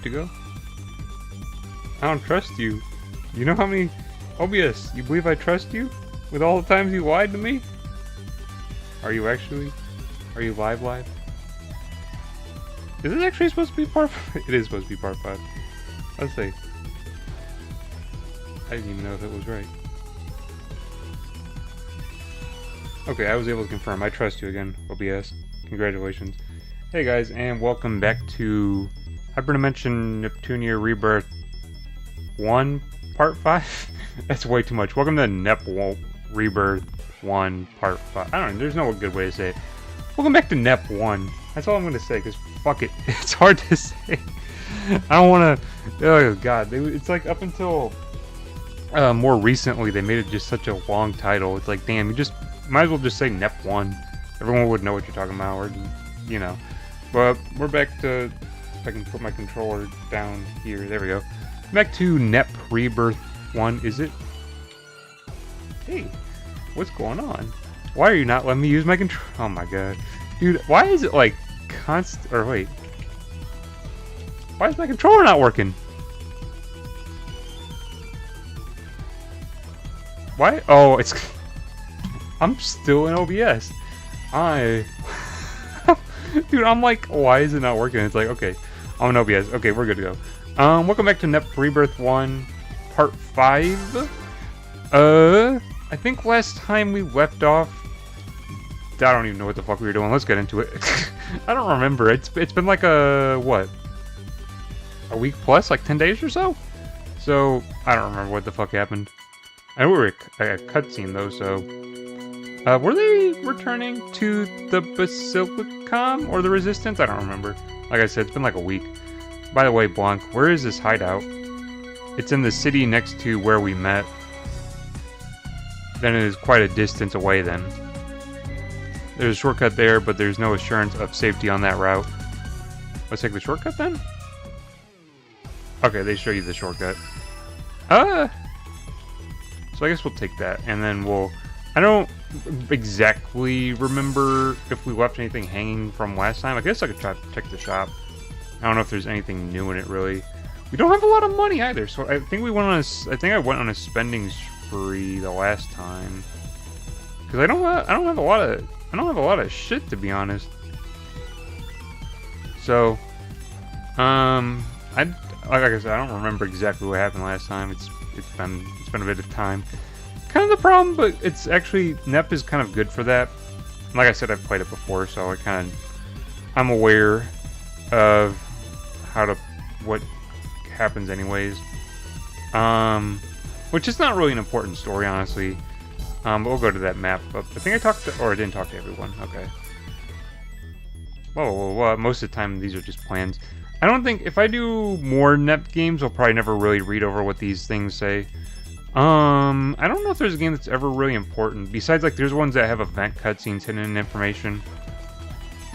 to go? I don't trust you. You know how many... OBS, you believe I trust you? With all the times you lied to me? Are you actually? Are you live? Is it actually supposed to be part 5? It is supposed to be part 5. Let's see. I didn't even know if it was right. Okay, I was able to confirm. I trust you again, OBS. Congratulations. Hey guys, and welcome back to Hyperdimension Neptunia Rebirth 1 Part 5? That's way too much. Welcome to Nep Rebirth 1 Part 5. I don't know, there's no good way to say it. Welcome back to Nep 1. That's all I'm going to say, because fuck it. It's hard to say. I don't want to... Oh god, it's like up until more recently they made it just such a long title. It's like, damn, you just might as well just say Nep 1. Everyone would know what you're talking about, or, you know. But we're back to... If I can put my controller down here. There we go. Back to Nep Rebirth 1, is it? Hey, what's going on? Why are you not letting me use my control? Oh my god. Dude, why is it like constant... Or wait. Why is my controller not working? Why? Oh, it's... I'm still in OBS. Dude, I'm like, why is it not working? It's like, okay, I'm in OBS. Okay, we're good to go. Welcome back to Nep Rebirth 1, Part 5. I think last time we left off... I don't even know what the fuck we were doing. Let's get into it. I don't remember. It's been like what? A week plus? Like 10 days or so? So, I don't remember what the fuck happened. I know we were a cutscene though, so... were they returning to the Basilicom or the Resistance? I don't remember. Like I said, it's been like a week. By the way, Blanc, where is this hideout? It's in the city next to where we met. Then it is quite a distance away then. There's a shortcut there, but there's no assurance of safety on that route. Let's take the shortcut then? Okay, they show you the shortcut. So I guess we'll take that, and then we'll... I don't exactly remember if we left anything hanging from last time. I guess I could try to check the shop. I don't know if there's anything new in it, really. We don't have a lot of money either, so I think we went on a... I think I went on a spending spree the last time. Because I don't have a lot of shit, to be honest. So, like I said, I don't remember exactly what happened last time. It's been a bit of time. Kind of the problem, but it's actually... Nep is kind of good for that. Like I said, I've played it before, so I'm aware of what happens anyways. Which is not really an important story, honestly. But we'll go to that map. But I think I talked to... Or I didn't talk to everyone. Okay. Whoa. Most of the time, these are just plans. I don't think... If I do more Nep games, I'll probably never really read over what these things say. I don't know if there's a game that's ever really important. Besides, like, there's ones that have event cutscenes hidden in information.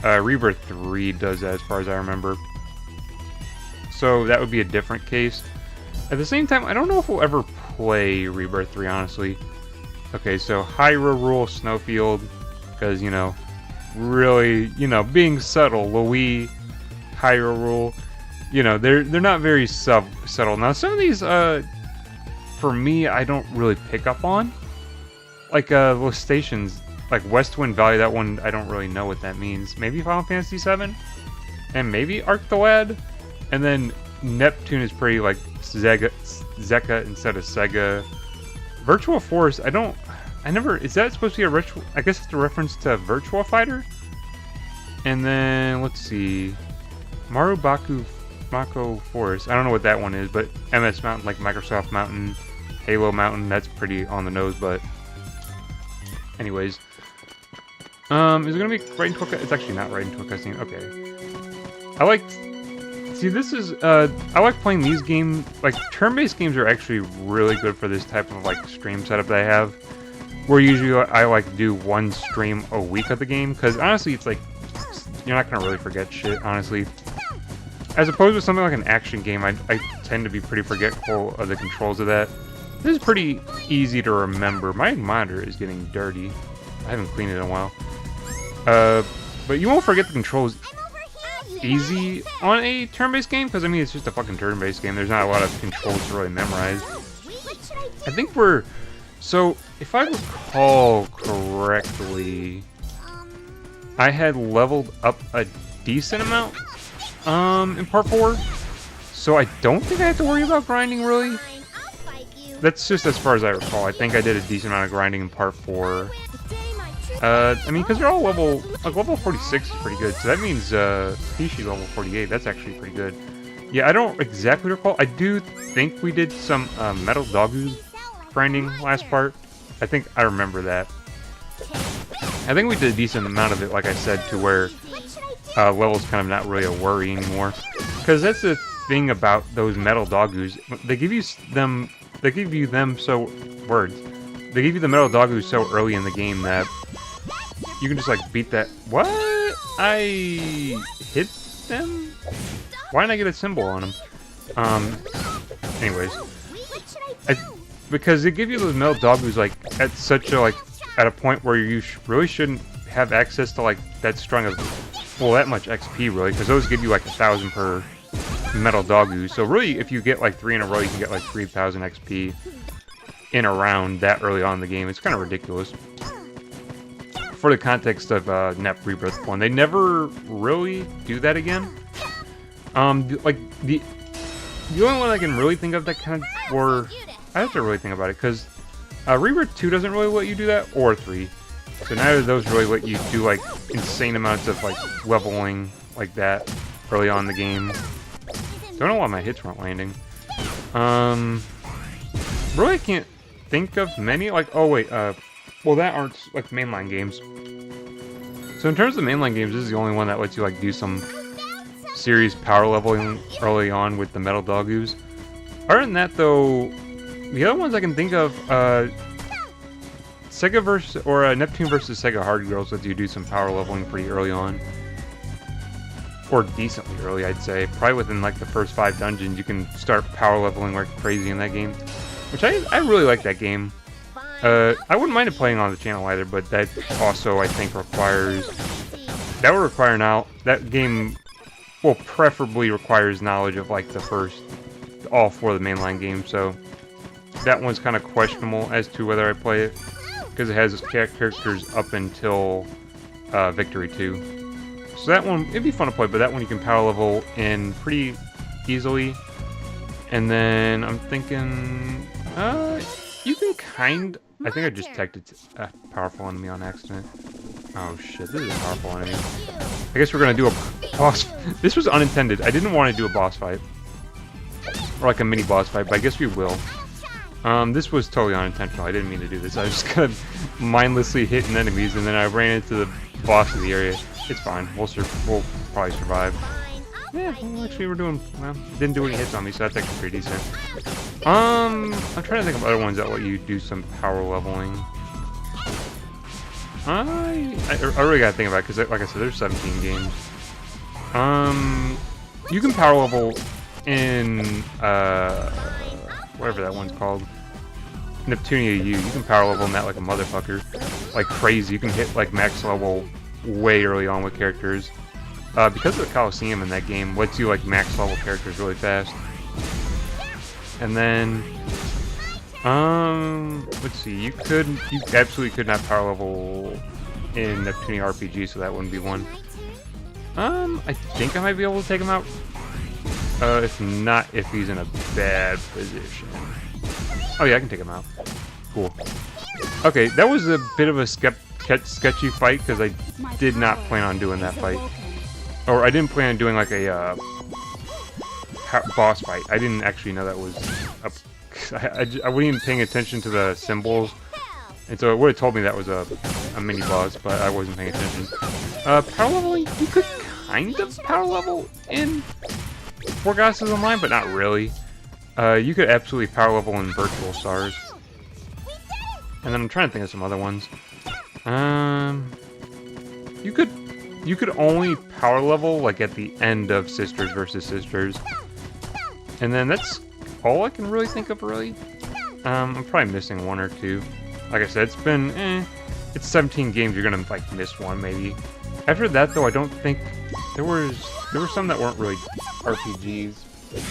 Rebirth 3 does that, as far as I remember. So, that would be a different case. At the same time, I don't know if we'll ever play Rebirth 3, honestly. Okay, so Hyrule Snowfield, because, you know, really, you know, being subtle, Louis, Hyrule, you know, they're not very subtle. Now, some of these, for me, I don't really pick up on. Like, those stations, like Westwind Valley, that one, I don't really know what that means. Maybe Final Fantasy VII? And maybe Arctolad? And then Neptune is pretty, like, Zeka instead of Sega. Virtual Force, is that supposed to be a ritual? I guess it's a reference to Virtua Fighter? And then, let's see, Mako Forest, I don't know what that one is, but MS Mountain, like Microsoft Mountain, Halo Mountain, that's pretty on the nose, but anyways. Is it gonna be right into a cutscene? It's actually not right into a cutscene, okay. I like playing these games. Like, turn-based games are actually really good for this type of, like, stream setup that I have. Where usually I, like, do one stream a week of the game. Because, honestly, it's like, you're not gonna really forget shit, honestly. As opposed to something like an action game, I tend to be pretty forgetful of the controls of that. This is pretty easy to remember. My monitor is getting dirty. I haven't cleaned it in a while. But you won't forget the controls easy on a turn-based game, because I mean it's just a fucking turn-based game. There's not a lot of controls to really memorize. I think we're... So, if I recall correctly, I had leveled up a decent amount in part 4. So I don't think I have to worry about grinding, really. That's just as far as I recall. I think I did a decent amount of grinding in part 4. I mean, because they're all level... Like, level 46 is pretty good. So that means Pishi level 48. That's actually pretty good. Yeah, I don't exactly recall. I do think we did some Metal Dogu grinding last part. I think I remember that. I think we did a decent amount of it, like I said, to where level's kind of not really a worry anymore. Because that's the thing about those Metal Dogus. They give you them... They give you them so... Words. They give you the Metal Dogus so early in the game that you can just, like, beat that... What? I hit them? Why didn't I get a symbol on them? Anyways. Because they give you those Metal Dogus, like, at such a, like, at a point where you really shouldn't have access to, like, that strong of, well, that much XP, really, because those give you, like, 1,000 per Metal Dogu. So, really, if you get, like, 3 in a row, you can get, like, 3,000 XP in a round that early on in the game. It's kind of ridiculous. For the context of Nep Rebirth 1, they never really do that again. Like, the only one I can really think of that kind of, or... I have to really think about it, because Rebirth 2 doesn't really let you do that, or 3. So neither of those really let you do, like, insane amounts of, like, leveling like that early on in the game. Don't know why my hits weren't landing. Really can't think of many, like, oh wait, well that aren't, like, mainline games. So in terms of mainline games, this is the only one that lets you, like, do some serious power leveling early on with the Metal Dogus. Other than that, though, the other ones I can think of, Sega versus, or Neptune versus Sega Hard Girls lets you do some power leveling pretty early on. Or decently early, I'd say. Probably within, like, the first 5 dungeons, you can start power leveling like crazy in that game. Which I really like that game. I wouldn't mind it playing on the channel either, but that also, I think, requires... That would require now... That game, well, preferably requires knowledge of, like, the first... all 4 of the mainline games, so... That one's kind of questionable as to whether I play it, because it has characters up until Victory 2. So that one, it'd be fun to play, but that one you can power level in pretty easily. And then I'm thinking, you can I think I just detected a powerful enemy on accident. Oh shit, this is a powerful enemy. I guess we're gonna do a boss. This was unintended. I didn't want to do a boss fight. Or like a mini boss fight, but I guess we will. This was totally unintentional. I didn't mean to do this. I was just kind of mindlessly hitting enemies, and then I ran into the boss of the area. It's fine. We'll probably survive. Yeah, well, actually, we're doing well. Didn't do any hits on me, so that's actually pretty decent. I'm trying to think of other ones that let you do some power leveling. I really gotta think about it, because, like I said, there's 17 games. You can power level in whatever that one's called. Neptunia U. You can power level in that like a motherfucker. Like crazy. You can hit like max level way early on with characters. Because of the Coliseum in that game lets you like max level characters really fast. And then let's see, you absolutely could not power level in Neptunia RPG, so that wouldn't be one. I think I might be able to take him out. If not, if he's in a bad position. Oh yeah, I can take him out. Cool. Okay, that was a bit of a sketchy fight, because I did not plan on doing that fight. Or I didn't plan on doing like a boss fight. I didn't actually know that was I wasn't even paying attention to the symbols. And so it would have told me that was a mini boss, but I wasn't paying attention. Power leveling, you could kind of power level in Four Goddesses Online, but not really. You could absolutely power level in Virtual Stars. And then I'm trying to think of some other ones. You could only power level like at the end of Sisters versus Sisters. And then that's all I can really think of, really. I'm probably missing one or two. Like I said, it's 17 games, you're gonna like miss one maybe. After that though, I don't think there was there were some that weren't really RPGs,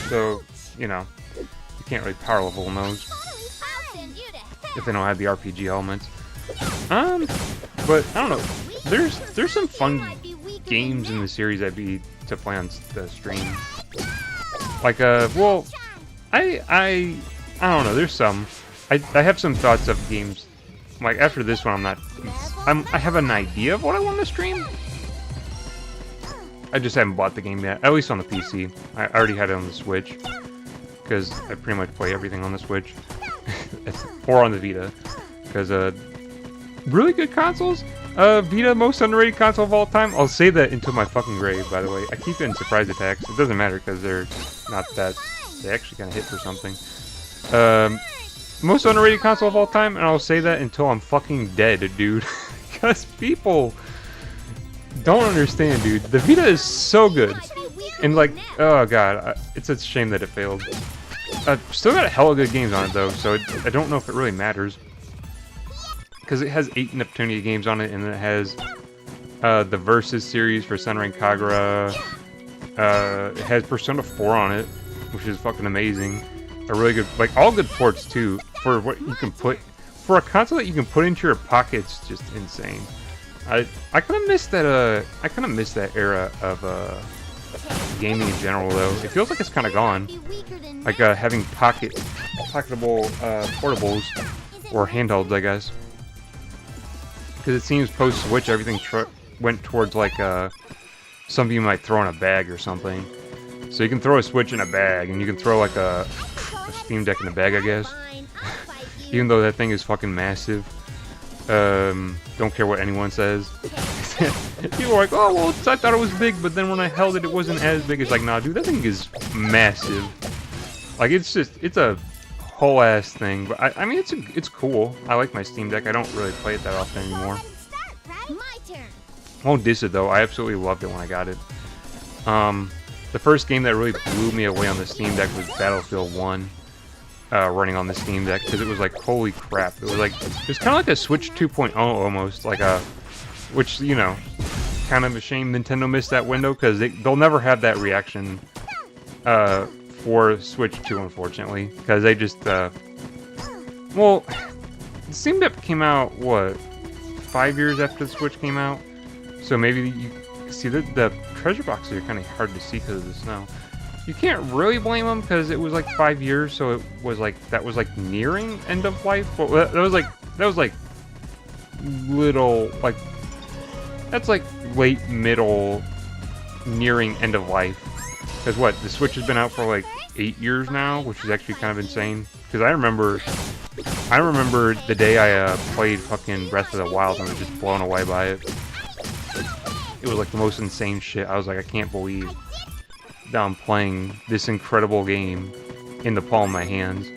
so, you know, you can't really power level in those if they don't have the RPG elements. But I don't know. There's some fun games in the series I'd be to play on the stream. Like well, I don't know. There's some. I have some thoughts of games. Like after this one, I have an idea of what I want to stream. I just haven't bought the game yet. At least on the PC. I already had it on the Switch because I pretty much play everything on the Switch or on the Vita. Because really good consoles. Vita, most underrated console of all time. I'll say that until my fucking grave, by the way. I keep getting surprise attacks. It doesn't matter because they're not that... They actually kind of hit for something. Most underrated console of all time, and I'll say that until I'm fucking dead, dude. Because people don't understand, dude. The Vita is so good. And like, oh god, it's a shame that it failed. Still got hella good games on it though, so I don't know if it really matters. Because it has 8 Neptunia games on it, and it has the Versus series for Senran Kagura. It has Persona 4 on it, which is fucking amazing. A really good, like all good ports too, for what you can put, for a console that you can put into your pocket. It's just insane. I kind of miss that. I kind of miss that era of gaming in general, though. It feels like it's kind of gone. Like having pocketable portables or handhelds, I guess. Because it seems post-Switch, everything went towards like something you might throw in a bag or something. So you can throw a Switch in a bag, and you can throw like a Steam Deck in a bag, I guess. Even though that thing is fucking massive. Don't care what anyone says. People are like, oh, well, I thought it was big, but then when I held it, it wasn't as big. It's like, nah, dude, that thing is massive. Like, it's a whole ass thing. But I mean, it's cool. I like my Steam Deck. I don't really play it that often anymore. Won't diss it though. I absolutely loved it when I got it. The first game that really blew me away on the Steam Deck was Battlefield 1. Running on the Steam Deck, because it was like, holy crap. It was kind of like a Switch 2.0 almost, like which, you know, kind of a shame Nintendo missed that window, because they'll never have that reaction for Switch 2, unfortunately, because they just, well, the Steam Deck came out, what, 5 years after the Switch came out? So maybe you see the treasure boxes are kind of hard to see because of the snow. You can't really blame them because it was like 5 years, so it was like that was like nearing end of life. But that was like little like that's like late middle, nearing end of life. Because what, the Switch has been out for like 8 years now, which is actually kind of insane. Because I remember the day I played fucking Breath of the Wild and was just blown away by it. It was like the most insane shit. I was like, I can't believe that I'm playing this incredible game in the palm of my hands.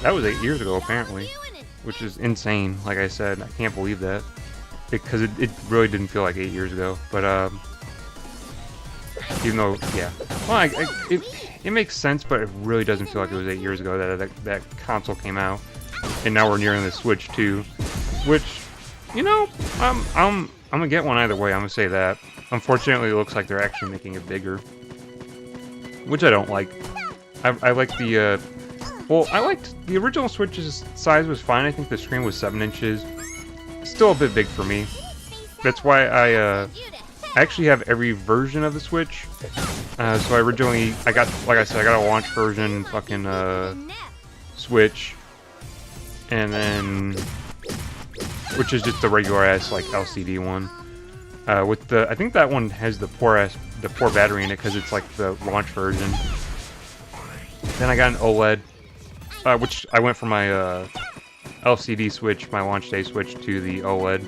That was 8 years ago, apparently, which is insane. Like I said, I can't believe that because it really didn't feel like 8 years ago. But even though, yeah, well, it makes sense, but it really doesn't feel like it was 8 years ago that console came out, and now we're nearing the Switch 2, which, you know, I'm gonna get one either way. I'm gonna say that. Unfortunately, it looks like they're actually making it bigger, which I don't like. I like the, well, I liked the original Switch's size was fine. I think the screen was 7 inches. Still a bit big for me. That's why I actually have every version of the Switch. So I got, like I said, I got a launch version, fucking, Switch. And then, which is just the regular ass, like, LCD one. With the, I think that one has the poor battery in it because it's like the launch version. Then I got an OLED, which I went from my LCD Switch, my launch day Switch, to the OLED,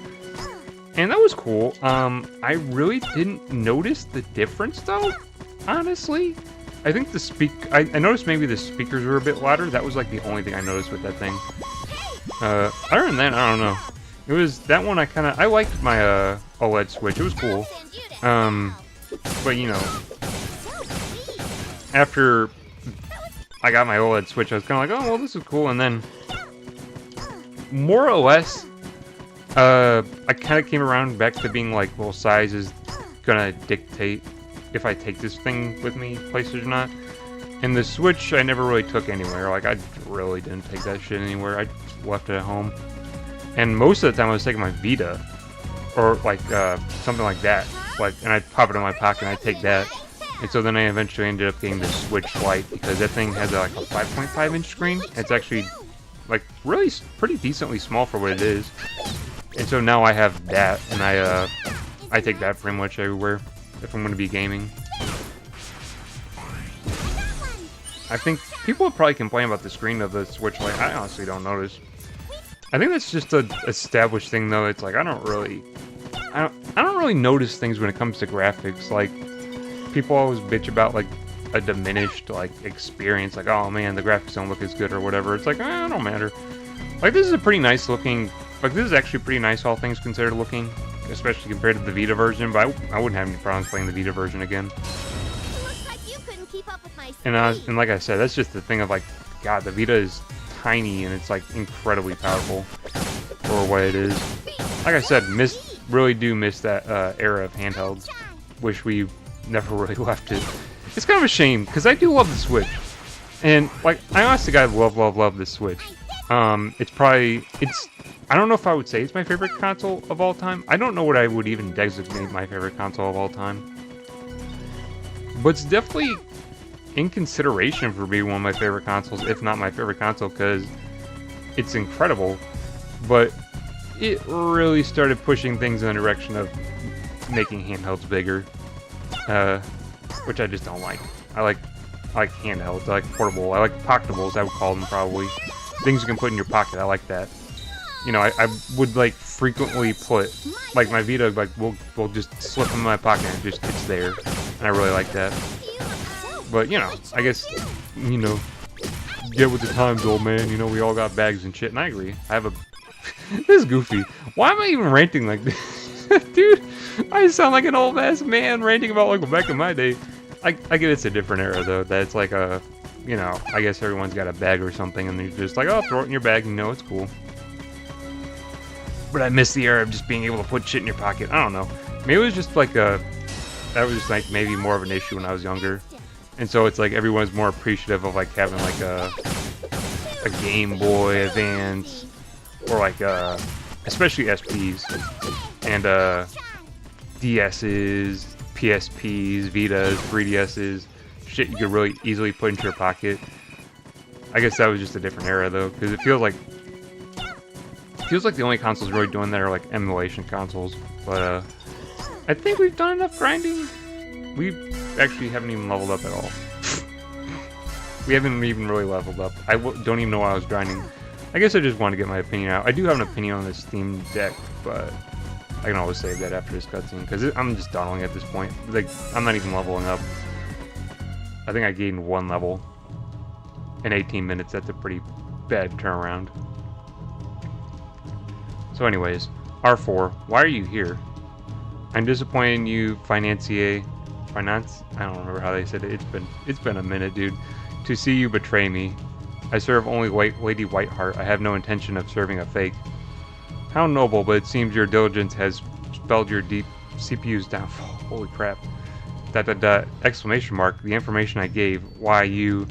and that was cool. I really didn't notice the difference though, honestly. I think I noticed maybe the speakers were a bit louder. That was like the only thing I noticed with that thing. Other than that, I don't know. It was that one I liked my OLED Switch. It was cool. But you know, after I got my OLED Switch, I was kind of like, oh well, this is cool. And then more or less, I kind of came around back to being like, well, size is gonna dictate if I take this thing with me places or not. And the Switch I never really took anywhere. Like, I really didn't take that shit anywhere. I just left it at home. And most of the time I was taking my Vita. Or, like, something like that. Like, and I'd pop it in my pocket and I'd take that. And so then I eventually ended up getting the Switch Lite, because that thing has like a 5.5-inch screen. It's actually, like, really pretty decently small for what it is. And so now I have that, and I take that pretty much everywhere if I'm going to be gaming. I think people would probably complain about the screen of the Switch Lite. I honestly don't notice. I think that's just a established thing, though. It's like I don't really notice things when it comes to graphics. Like, people always bitch about like a diminished like experience. Like, oh man, the graphics don't look as good or whatever. It's like, it don't matter. Like, this is a pretty nice looking. Like, this is actually pretty nice, all things considered, looking, especially compared to the Vita version. But I wouldn't have any problems playing the Vita version again. Looks like you couldn't keep up with my speed. And like I said, that's just the thing of like, God, the Vita is tiny and it's like incredibly powerful for what it is. Like I said, really do miss that era of handhelds. Wish we never really left it. It's kind of a shame, because I do love the Switch. And, like, I honestly gotta love the Switch. I don't know if I would say it's my favorite console of all time. I don't know what I would even designate my favorite console of all time. But it's definitely in consideration for being one of my favorite consoles, if not my favorite console, because it's incredible. But it really started pushing things in the direction of making handhelds bigger. Which I just don't like. I like handhelds. I like portable. I like pocketables, I would call them, probably. Things you can put in your pocket. I like that. You know, I would like frequently put, like, my Vita, like, we'll just slip in my pocket and it's there. And I really like that. But, you know, I guess, you know, get with the times, old man. You know, we all got bags and shit. And I agree. I have a... This is goofy. Why am I even ranting like this? Dude, I sound like an old ass man ranting about, like, back in my day. I get it's a different era, though. That it's like a, you know, I guess everyone's got a bag or something, and you're just like, oh, throw it in your bag, and you know it's cool. But I miss the era of just being able to put shit in your pocket. I don't know. Maybe it was just like that was just like maybe more of an issue when I was younger. And so it's like everyone's more appreciative of like having like a Game Boy Advance, or like especially SPs and DSs, PSPs, Vitas, 3DSs, shit you could really easily put into your pocket. I guess that was just a different era though, because it feels like the only consoles really doing that are like emulation consoles. But I think we've done enough grinding. We actually haven't even leveled up at all. We haven't even really leveled up. I don't even know why I was grinding. I guess I just want to get my opinion out. I do have an opinion on this Steam Deck, but I can always save that after this cutscene, because I'm just dawdling at this point. Like, I'm not even leveling up. I think I gained 1 level in 18 minutes. That's a pretty bad turnaround. So anyways, R4, why are you here? I'm disappointed in you, financier. Finance? I don't remember how they said it. It's been a minute, dude. To see you betray me. I serve only Lady Whiteheart. I have no intention of serving a fake. How noble, but it seems your diligence has spelled your deep CPU's downfall. Holy crap. ... Exclamation mark. The information I gave. Why you...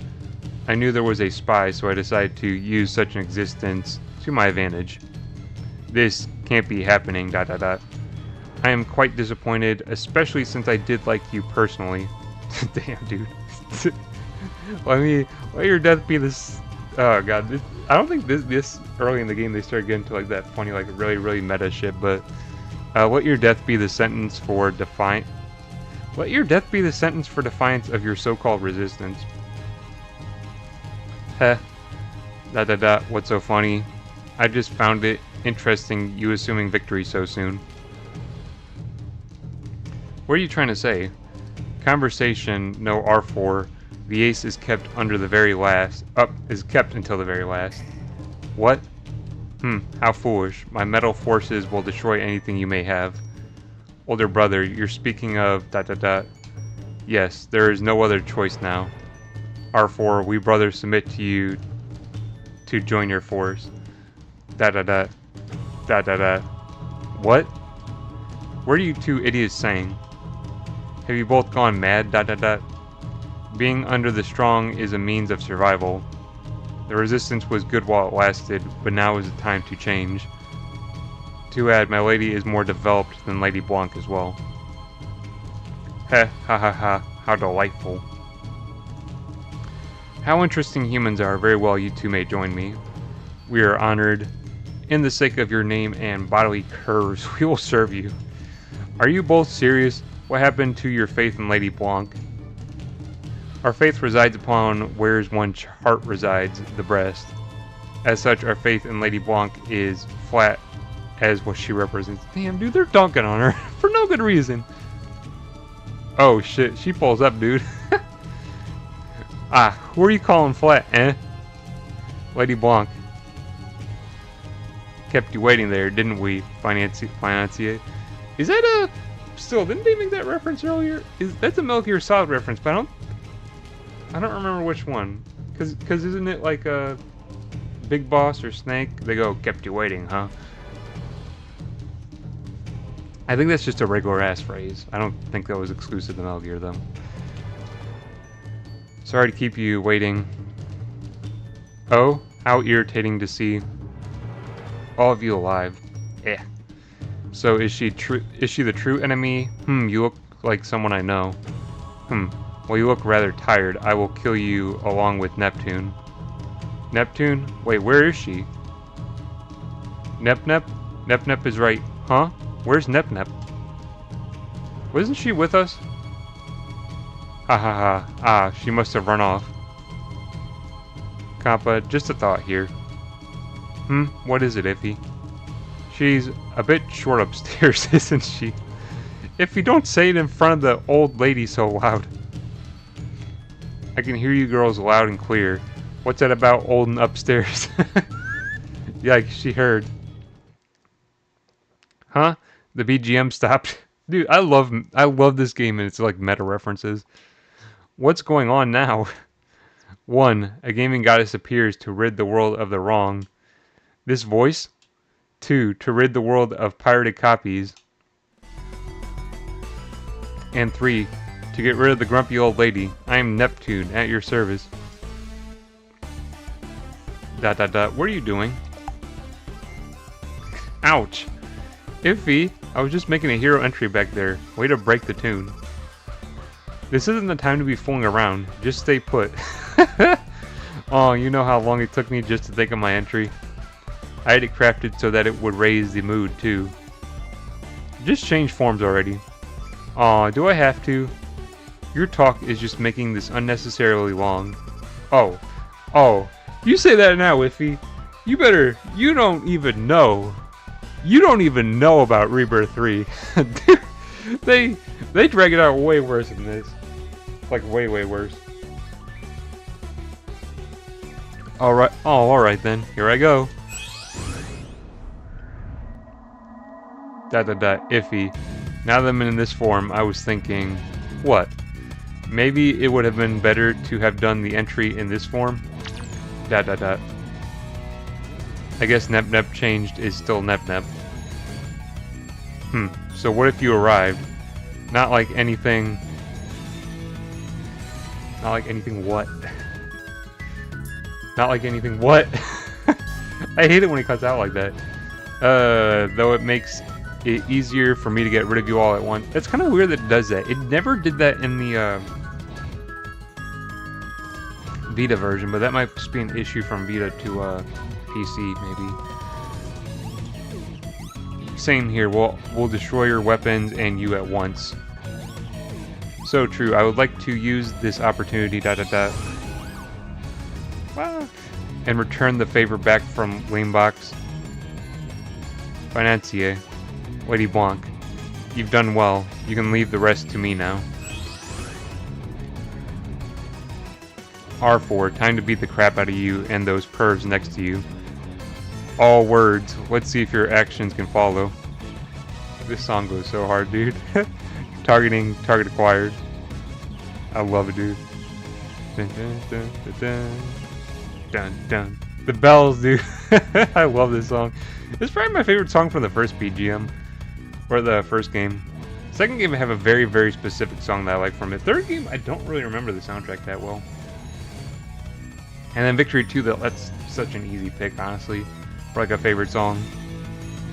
I knew there was a spy, so I decided to use such an existence to my advantage. This can't be happening... I am quite disappointed, especially since I did like you personally. Damn, dude. Let your death be this... Oh, God. I don't think this early in the game they started getting to like that funny, like really, really meta shit, but... let your death be the sentence for defiance... Let your death be the sentence for defiance of your so-called resistance. Heh. ... What's so funny? I just found it interesting you assuming victory so soon. What are you trying to say? Conversation, no R4. The ace is kept under the very last. Is kept until the very last. What? How foolish. My metal forces will destroy anything you may have. Older brother, you're speaking of ... Yes, there is no other choice now. R4, we brothers submit to you to join your force. ... What? What are you two idiots saying? Have you both gone mad? ... Being under the strong is a means of survival. The resistance was good while it lasted, but now is the time to change. To add, my lady is more developed than Lady Blanc as well. Heh, ha ha ha, how delightful. How interesting humans are. Very well, you two may join me. We are honored. In the sake of your name and bodily curves, we will serve you. Are you both serious? What happened to your faith in Lady Blanc? Our faith resides upon where one's heart resides, the breast. As such, our faith in Lady Blanc is flat as what she represents. Damn, dude, they're dunking on her for no good reason. Oh shit, she pulls up, dude. Ah, who are you calling flat, eh? Lady Blanc. Kept you waiting there, didn't we, Financier? Is that a... Still, didn't they make that reference earlier? That's a Metal Gear Solid reference, but I don't remember which one. Cause isn't it like a Big Boss or Snake? They go, kept you waiting, huh? I think that's just a regular ass phrase. I don't think that was exclusive to Metal Gear though. Sorry to keep you waiting. Oh, how irritating to see all of you alive. Eh. So is she the true enemy? You look like someone I know. Well, you look rather tired. I will kill you along with Neptune. Neptune? Wait, where is she? Nep? Nep is right. Huh? Where's Nep? Wasn't she with us? Ha ha ha. Ah, she must have run off. Kappa, just a thought here. What is it, Iffy? She's a bit short upstairs, isn't she? If you don't say it in front of the old lady so loud. I can hear you girls loud and clear. What's that about old and upstairs? Yikes, she heard. Huh? The BGM stopped. Dude, I love this game and it's like meta references. What's going on now? 1. A gaming goddess appears to rid the world of the wrong. This voice? 2. To rid the world of pirated copies. And 3. To get rid of the grumpy old lady. I am Neptune, at your service. ... What are you doing? Ouch! Iffy, I was just making a hero entry back there. Way to break the tune. This isn't the time to be fooling around. Just stay put. Oh, you know how long it took me just to think of my entry? I had it crafted so that it would raise the mood, too. Just change forms already. Aw, do I have to? Your talk is just making this unnecessarily long. Oh. You say that now, Iffy. You don't even know. You don't even know about Rebirth 3. They drag it out way worse than this. Like, way worse. Alright then. Here I go. ... Iffy. Now that I'm in this form, I was thinking... What? Maybe it would have been better to have done the entry in this form? ... I guess Nep changed is still Nep. So what if you arrived? Not like anything what? Not like anything what? I hate it when he cuts out like that. Though it makes it easier for me to get rid of you all at once. It's kind of weird that it does that. It never did that in the Vita version, but that might just be an issue from Vita to PC, maybe. Same here. We'll destroy your weapons and you at once. So true. I would like to use this opportunity ... and return the favor back from Lamebox. Financier. Lady Blanc. You've done well. You can leave the rest to me now. R4. Time to beat the crap out of you and those pervs next to you. All words. Let's see if your actions can follow. This song goes so hard, dude. Target acquired. I love it, dude. Dun, dun, dun, dun, dun. Dun, dun. The bells, dude. I love this song. It's probably my favorite song from the first BGM. Or the first game. Second game, I have a very, very specific song that I like from it. Third game, I don't really remember the soundtrack that well. And then Victory 2, that's such an easy pick, honestly, for like a favorite song.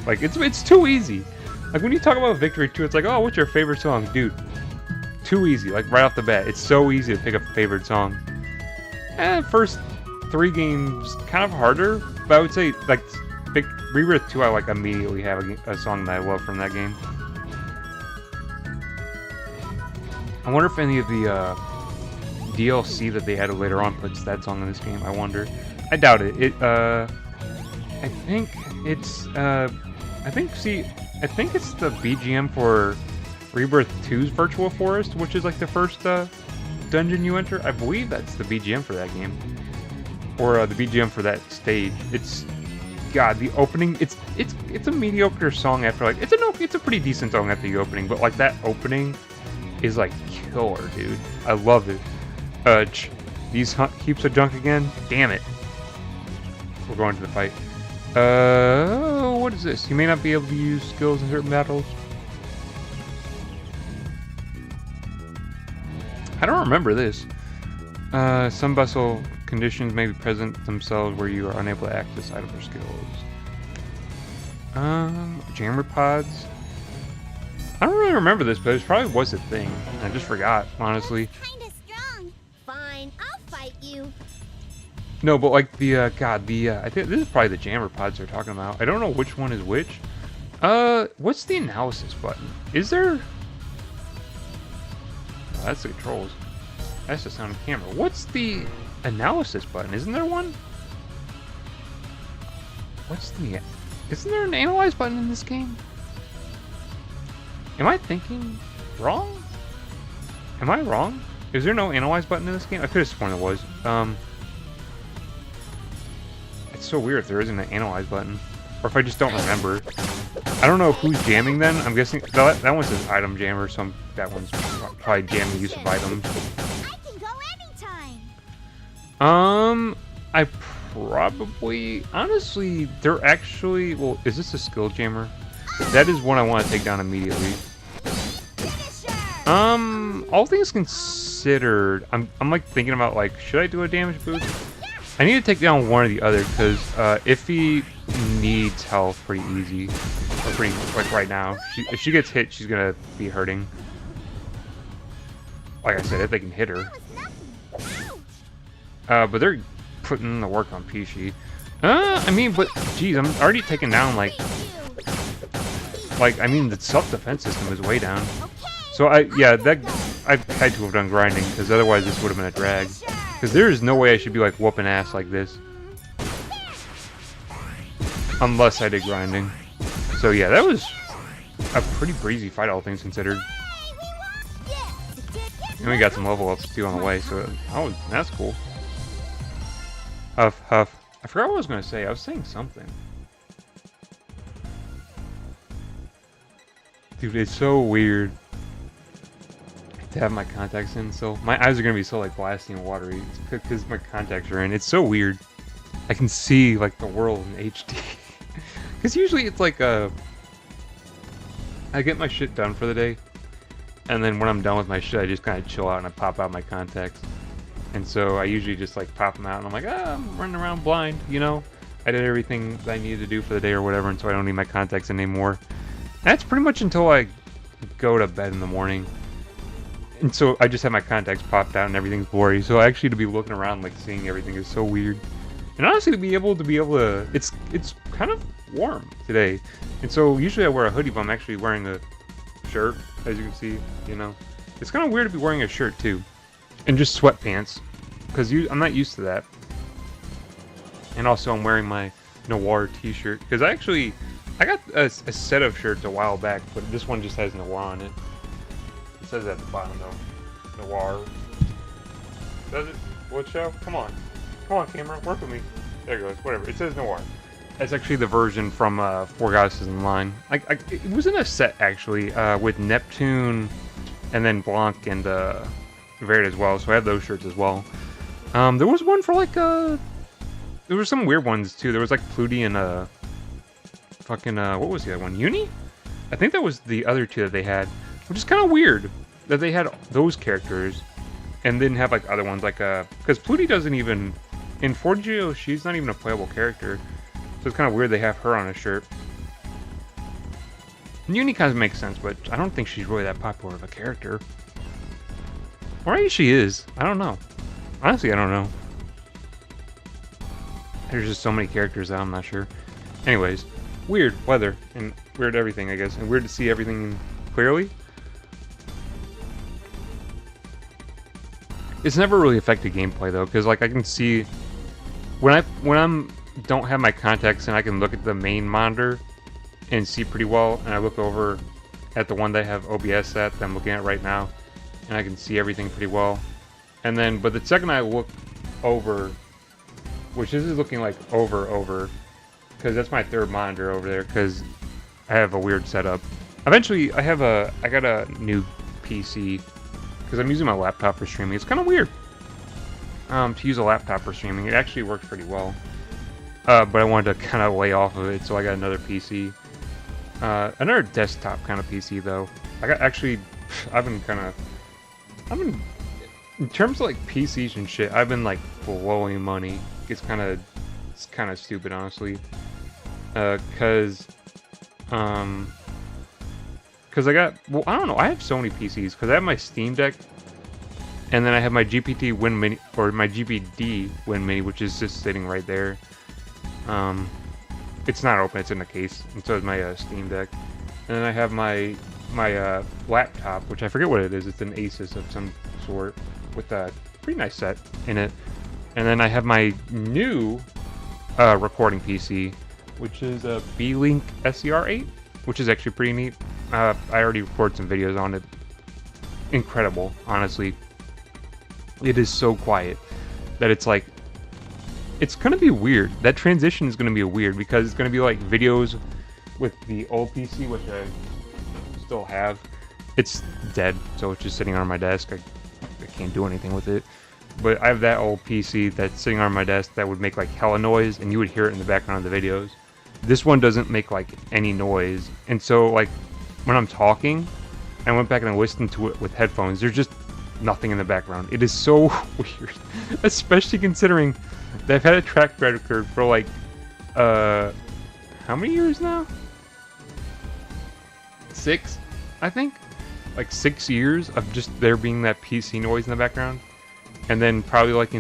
Like, it's too easy. Like, when you talk about Victory 2, it's like, oh, what's your favorite song? Dude, too easy, like, right off the bat. It's so easy to pick a favorite song. And first 3 games, kind of harder, but I would say, like, Rebirth 2, I, like, immediately have a song that I love from that game. I wonder if any of the DLC that they added later on puts that song in this game. I wonder. I doubt it. I think it's the BGM for Rebirth 2's Virtual Forest, which is like the first dungeon you enter. I believe that's the BGM for that game, or the BGM for that stage. It's God, the opening. It's a mediocre song after like it's a pretty decent song after the opening, but like that opening is like killer, dude. I love it. These heaps of junk again. Damn it. We're going to the fight. What is this? You may not be able to use skills in certain battles. I don't remember this. Some bustle conditions may be present themselves where you are unable to access items or skills. Jammer pods. I don't really remember this, but it probably was a thing. I just forgot, honestly. Kinda strong. Fine, I'll fight you. No, but like the I think this is probably the jammer pods they're talking about. I don't know which one is which. What's the analysis button? Is there? Oh, that's the controls. That's the sound of camera. What's the analysis button? Isn't there one? Isn't there an analyze button in this game? Am I thinking wrong? Am I wrong? Is there no analyze button in this game? I could have sworn there was. It's so weird if there isn't an analyze button. Or if I just don't remember. I don't know who's jamming then. I'm guessing that one says item jammer, so that one's probably jamming use of items. I can go anytime. I probably honestly they're actually is this a skill jammer? That is one I want to take down immediately. All things considered, I'm like thinking about like, should I do a damage boost? I need to take down one or the other because Iffy needs health pretty easy, or pretty like right now. If she gets hit, she's gonna be hurting. Like I said, if they can hit her. But they're putting the work on Pishi. I mean, but geez, I'm already taking down like I mean, the self-defense system is way down. So I've had to have done grinding because otherwise this would have been a drag. Because there is no way I should be like whooping ass like this, unless I did grinding. So yeah, that was a pretty breezy fight, all things considered. And we got some level ups too on the way, so that's cool. Huff. I forgot what I was gonna say. I was saying something. Dude, it's so weird to have my contacts in, so my eyes are gonna be so like glassy and watery because my contacts are in. It's so weird. I can see like the world in HD. Because usually it's like I get my shit done for the day, and then when I'm done with my shit, I just kind of chill out and I pop out my contacts. And so I usually just like pop them out and I'm like, I'm running around blind, you know? I did everything that I needed to do for the day or whatever, and so I don't need my contacts anymore. That's pretty much until I go to bed in the morning. And so I just have my contacts popped out and everything's blurry. So actually to be looking around like seeing everything is so weird. And honestly to be able to it's kind of warm today. And so usually I wear a hoodie, but I'm actually wearing a shirt, as you can see, you know. It's kind of weird to be wearing a shirt too. And just sweatpants, because I'm not used to that. And also I'm wearing my Noir t-shirt, because I got a set of shirts a while back, but this one just has Noir on it. It says at the bottom though, Noir. Does it? What show? Come on camera, work with me. There it goes, whatever, it says Noir. That's actually the version from Four Goddesses in Line. It was in a set actually, with Neptune, and then Blanc and Verde as well, so I have those shirts as well. There was one for like there were some weird ones too. There was like Pluty and fucking what was the other one? Uni? I think that was the other two that they had. which is kind of weird that they had those characters and didn't have like other ones, like because Plutie doesn't even in 4Geo, she's not even a playable character, so it's kind of weird they have her on a shirt. Uni kind of makes sense, but I don't think she's really that popular of a character. Or maybe she is. I don't know. Honestly, I don't know. There's just so many characters that I'm not sure. Anyways, weird weather and weird everything, I guess, and weird to see everything clearly. It's never really affected gameplay though, because like I can see when I'm don't have my contacts and I can look at the main monitor and see pretty well, and I look over at the one that I have OBS at that I'm looking at right now, and I can see everything pretty well. And then, but the second I look over, which this is looking like over, because that's my third monitor over there, because I have a weird setup. Eventually, I got a new PC, because I'm using my laptop for streaming. It's kind of weird to use a laptop for streaming. It actually works pretty well, but I wanted to kind of lay off of it, so I got another PC. Another desktop kind of PC though. I've been in terms of like PCs and shit, I've been like blowing money. It's kind of stupid, honestly. Cause I don't know, I have so many PCs, because I have my Steam Deck, and then I have my GPT Win Mini, or my GPD Win Mini, which is just sitting right there. It's not open, it's in the case, and so is my Steam Deck. And then I have my laptop, which I forget what it is. It's an Asus of some sort with a pretty nice set in it. And then I have my new recording PC, which is a B-Link SCR8, which is actually pretty neat. I already recorded some videos on it. Incredible, honestly. It is so quiet that it's like, it's gonna be weird. That transition is gonna be weird, because it's gonna be like videos with the old PC, which I still have. It's dead, so it's just sitting on my desk. I can't do anything with it. But I have that old PC that's sitting on my desk that would make like hella noise, and you would hear it in the background of the videos. This one doesn't make like any noise, and so like when I'm talking, I went back and I listened to it with headphones. There's just nothing in the background. It is so weird, especially considering that I've had a track record for like how many years now? 6, I think. Like 6 years of just there being that PC noise in the background. And then probably like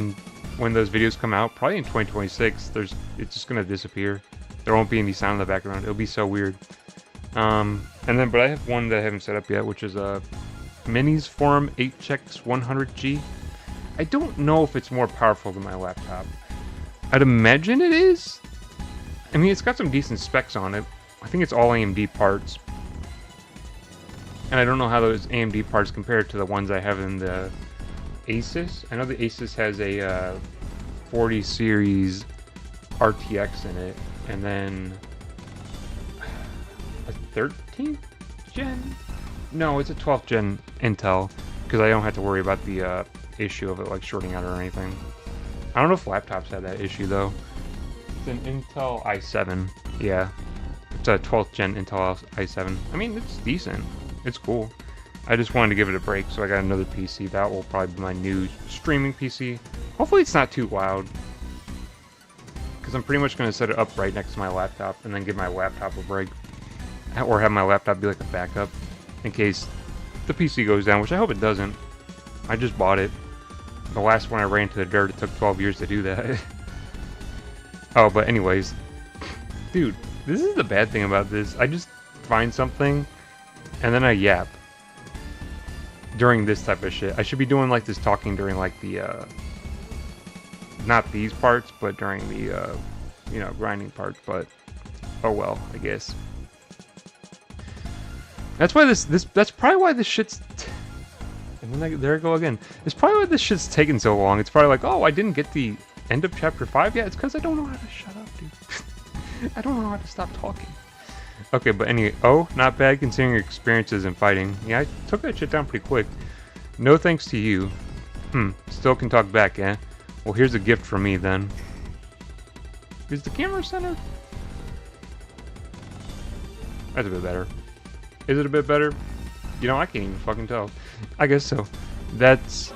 when those videos come out, probably in 2026, it's just gonna disappear. There won't be any sound in the background. It'll be so weird. But I have one that I haven't set up yet, which is a Minis Forum HX100G. I don't know if it's more powerful than my laptop. I'd imagine it is. I mean, it's got some decent specs on it. I think it's all AMD parts. And I don't know how those AMD parts compare to the ones I have in the Asus. I know the Asus has a 40 series RTX in it, and then a 13th gen? No, it's a 12th gen Intel, because I don't have to worry about the issue of it like shorting out or anything. I don't know if laptops have that issue though. It's an Intel i7. Yeah, it's a 12th gen Intel i7. I mean, it's decent. It's cool. I just wanted to give it a break, so I got another PC. That will probably be my new streaming PC. Hopefully it's not too loud, because I'm pretty much going to set it up right next to my laptop and then give my laptop a break. Or have my laptop be like a backup in case the PC goes down, which I hope it doesn't. I just bought it. The last one I ran into the dirt, it took 12 years to do that. Oh, but anyways. Dude, this is the bad thing about this. I just find something and then I yap during this type of shit. I should be doing like this talking during like the not these parts, but during the you know, grinding parts. But oh well, I guess. That's why that's probably why this shit's and then there I go again. It's probably why this shit's taking so long. It's probably like, oh, I didn't get the end of chapter 5 yet. It's because I don't know how to shut up, dude. I don't know how to stop talking. Okay, but anyway, oh, not bad considering your experiences in fighting. Yeah, I took that shit down pretty quick. No thanks to you. Still can talk back, eh? Well, here's a gift from me then. Is the camera centered? That's a bit better. Is it a bit better? You know, I can't even fucking tell. I guess so. That's...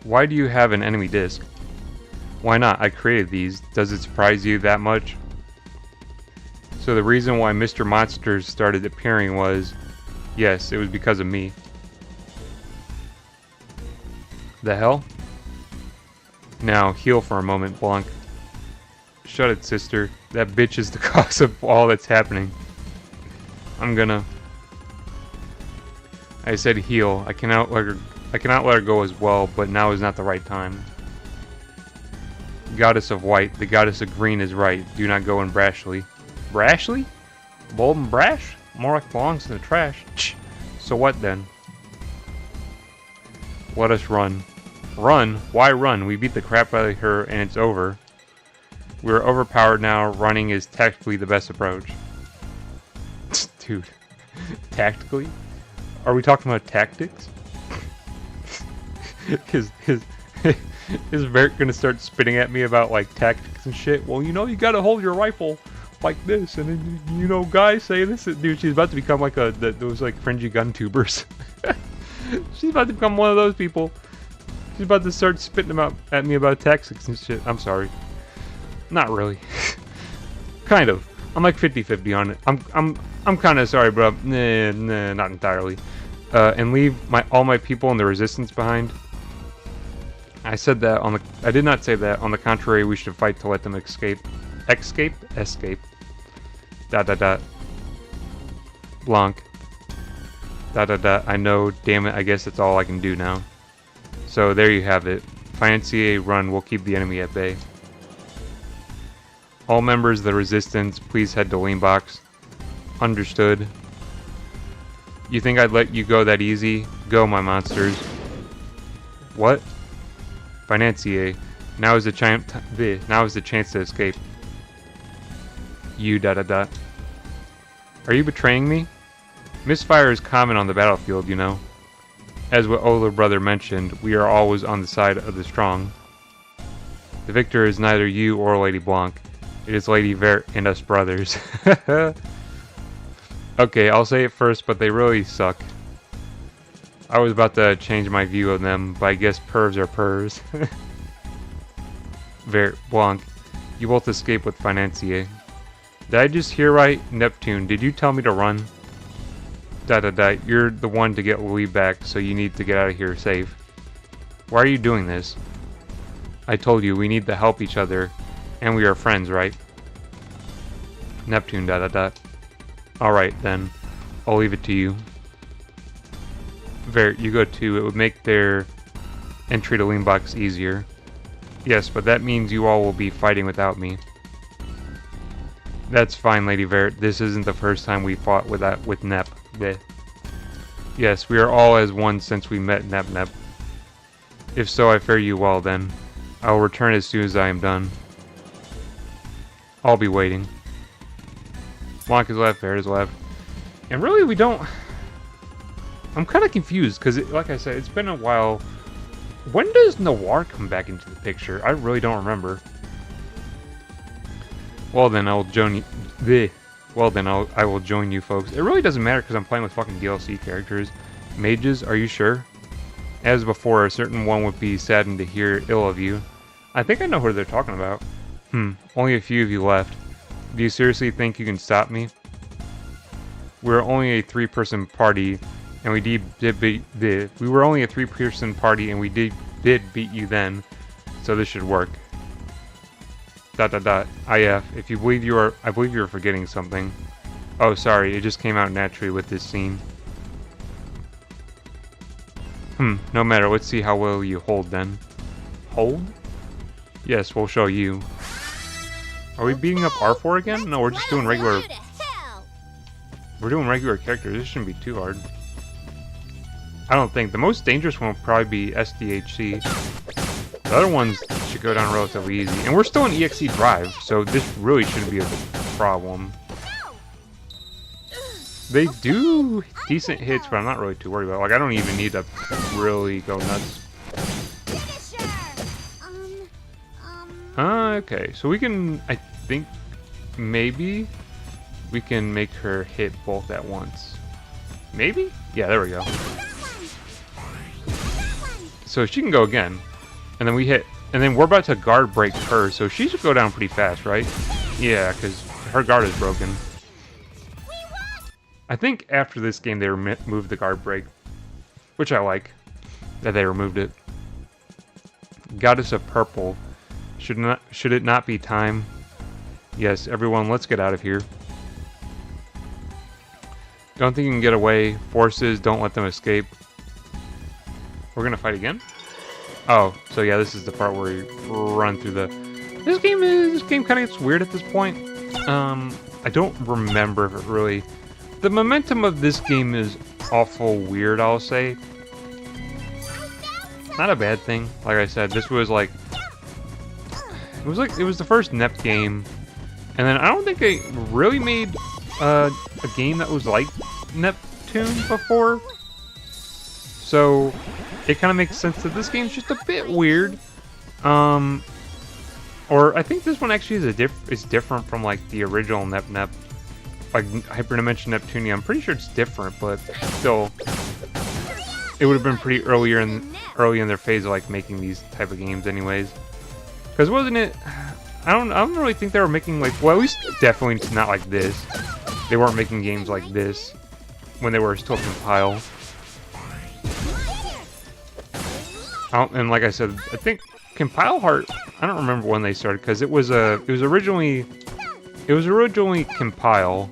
Why do you have an enemy disc? Why not? I created these. Does it surprise you that much? So the reason why Mr. Monsters started appearing was... Yes, it was because of me. The hell? Now, heal for a moment, Blanc. Shut it, sister. That bitch is the cause of all that's happening. I'm gonna... I said heal. I cannot let her go as well, but now is not the right time. Goddess of white, the goddess of green is right. Do not go in brashly. Brashly? Bold and brash? More like belongs in the trash. So what then? Let us run. Run? Why run? We beat the crap out of her and it's over. We're overpowered now. Running is tactically the best approach. Dude. Tactically? Are we talking about tactics? Is Bert gonna start spitting at me about like tactics and shit? Well, you know, you gotta hold your rifle like this, and then, you know, guys say this. Dude, she's about to become like those like fringy gun tubers. She's about to become one of those people. She's about to start spitting about at me about tactics and shit. I'm sorry. Not really. Kind of. I'm like 50-50 on it. I'm kind of sorry, bro. Nah, not entirely. And leave all my people in the resistance behind. I said that on the... I did not say that. On the contrary, we should fight to let them escape. Escape? Escape. Dot dot dot. Blanc. Dot dot dot. I know. Damn it. I guess that's all I can do now. So there you have it. Financier run. We'll keep the enemy at bay. All members of the resistance, please head to Leanbox. Understood. You think I'd let you go that easy? Go, my monsters. What? Financier. Now is the chance to escape. You dot dot dot. Are you betraying me? Misfire is common on the battlefield, you know. As what older brother mentioned, we are always on the side of the strong. The victor is neither you or Lady Blanc. It is Lady Vert and us brothers. Okay, I'll say it first, but they really suck. I was about to change my view of them, but I guess pervs are pervs. Vert, Blanc, you both escaped with Financier. Did I just hear right? Neptune, did you tell me to run? Dot dot dot, you're the one to get Louis back, so you need to get out of here safe. Why are you doing this? I told you, we need to help each other, and we are friends, right? Neptune, dot dot dot. Alright then, I'll leave it to you. Vert, you go too, it would make their entry to Leanbox easier. Yes, but that means you all will be fighting without me. That's fine, Lady Vert. This isn't the first time we fought with Nep. Bleh. Yes, we are all as one since we met Nep. If so, I fare you well then. I will return as soon as I am done. I'll be waiting. Blanc is left, Vert is left. And really, we don't... I'm kind of confused, because, like I said, it's been a while. When does Noir come back into the picture? I really don't remember. Well then, I will join you. Well then, I will join you folks. It really doesn't matter because I'm playing with fucking DLC characters. Mages, are you sure? As before, a certain one would be saddened to hear ill of you. I think I know who they're talking about. Only a few of you left. Do you seriously think you can stop me? We're only a three-person party, and we were only a three-person party, and we did beat you then, so this should work. Dot dot dot. IF. If you believe I believe you are forgetting something. Oh, sorry. It just came out naturally with this scene. No matter. Let's see how well you hold then. Hold? Yes, we'll show you. Are we beating up R4 again? No, we're just doing regular. We're doing regular characters. This shouldn't be too hard. I don't think. The most dangerous one will probably be SDHC. The other ones should go down relatively easy. And we're still in EXE Drive, so this really shouldn't be a problem. They do decent hits, but I'm not really too worried about it. Like, I don't even need to really go nuts. Okay, so we can, I think, maybe we can make her hit both at once. Maybe? Yeah, there we go. So she can go again. And then we hit, and then we're about to guard break her, so she should go down pretty fast, right? Yeah, because her guard is broken. I think after this game they removed the guard break, which I like that they removed it. Goddess of Purple. Should it not be time? Yes, everyone, let's get out of here. Don't think you can get away. Forces, don't let them escape. We're gonna fight again? Oh, so yeah, this is the part where you run through the... This game kind of gets weird at this point. I don't remember if it really... The momentum of this game is awful weird, I'll say. Not a bad thing. Like I said, this was like... It was the first NEP game. And then I don't think they really made a game that was like Neptune before. So it kind of makes sense that this game's just a bit weird. Or I think this one actually is different from like the original Nep, like Hyperdimension Neptunia. I'm pretty sure it's different, but still, it would have been pretty early in their phase of like making these type of games, anyways. Because wasn't it? I don't really think they were making like, well, at least definitely not like this. They weren't making games like this when they were still compile. And like I said, I think Compile Heart, I don't remember when they started, because it was originally Compile,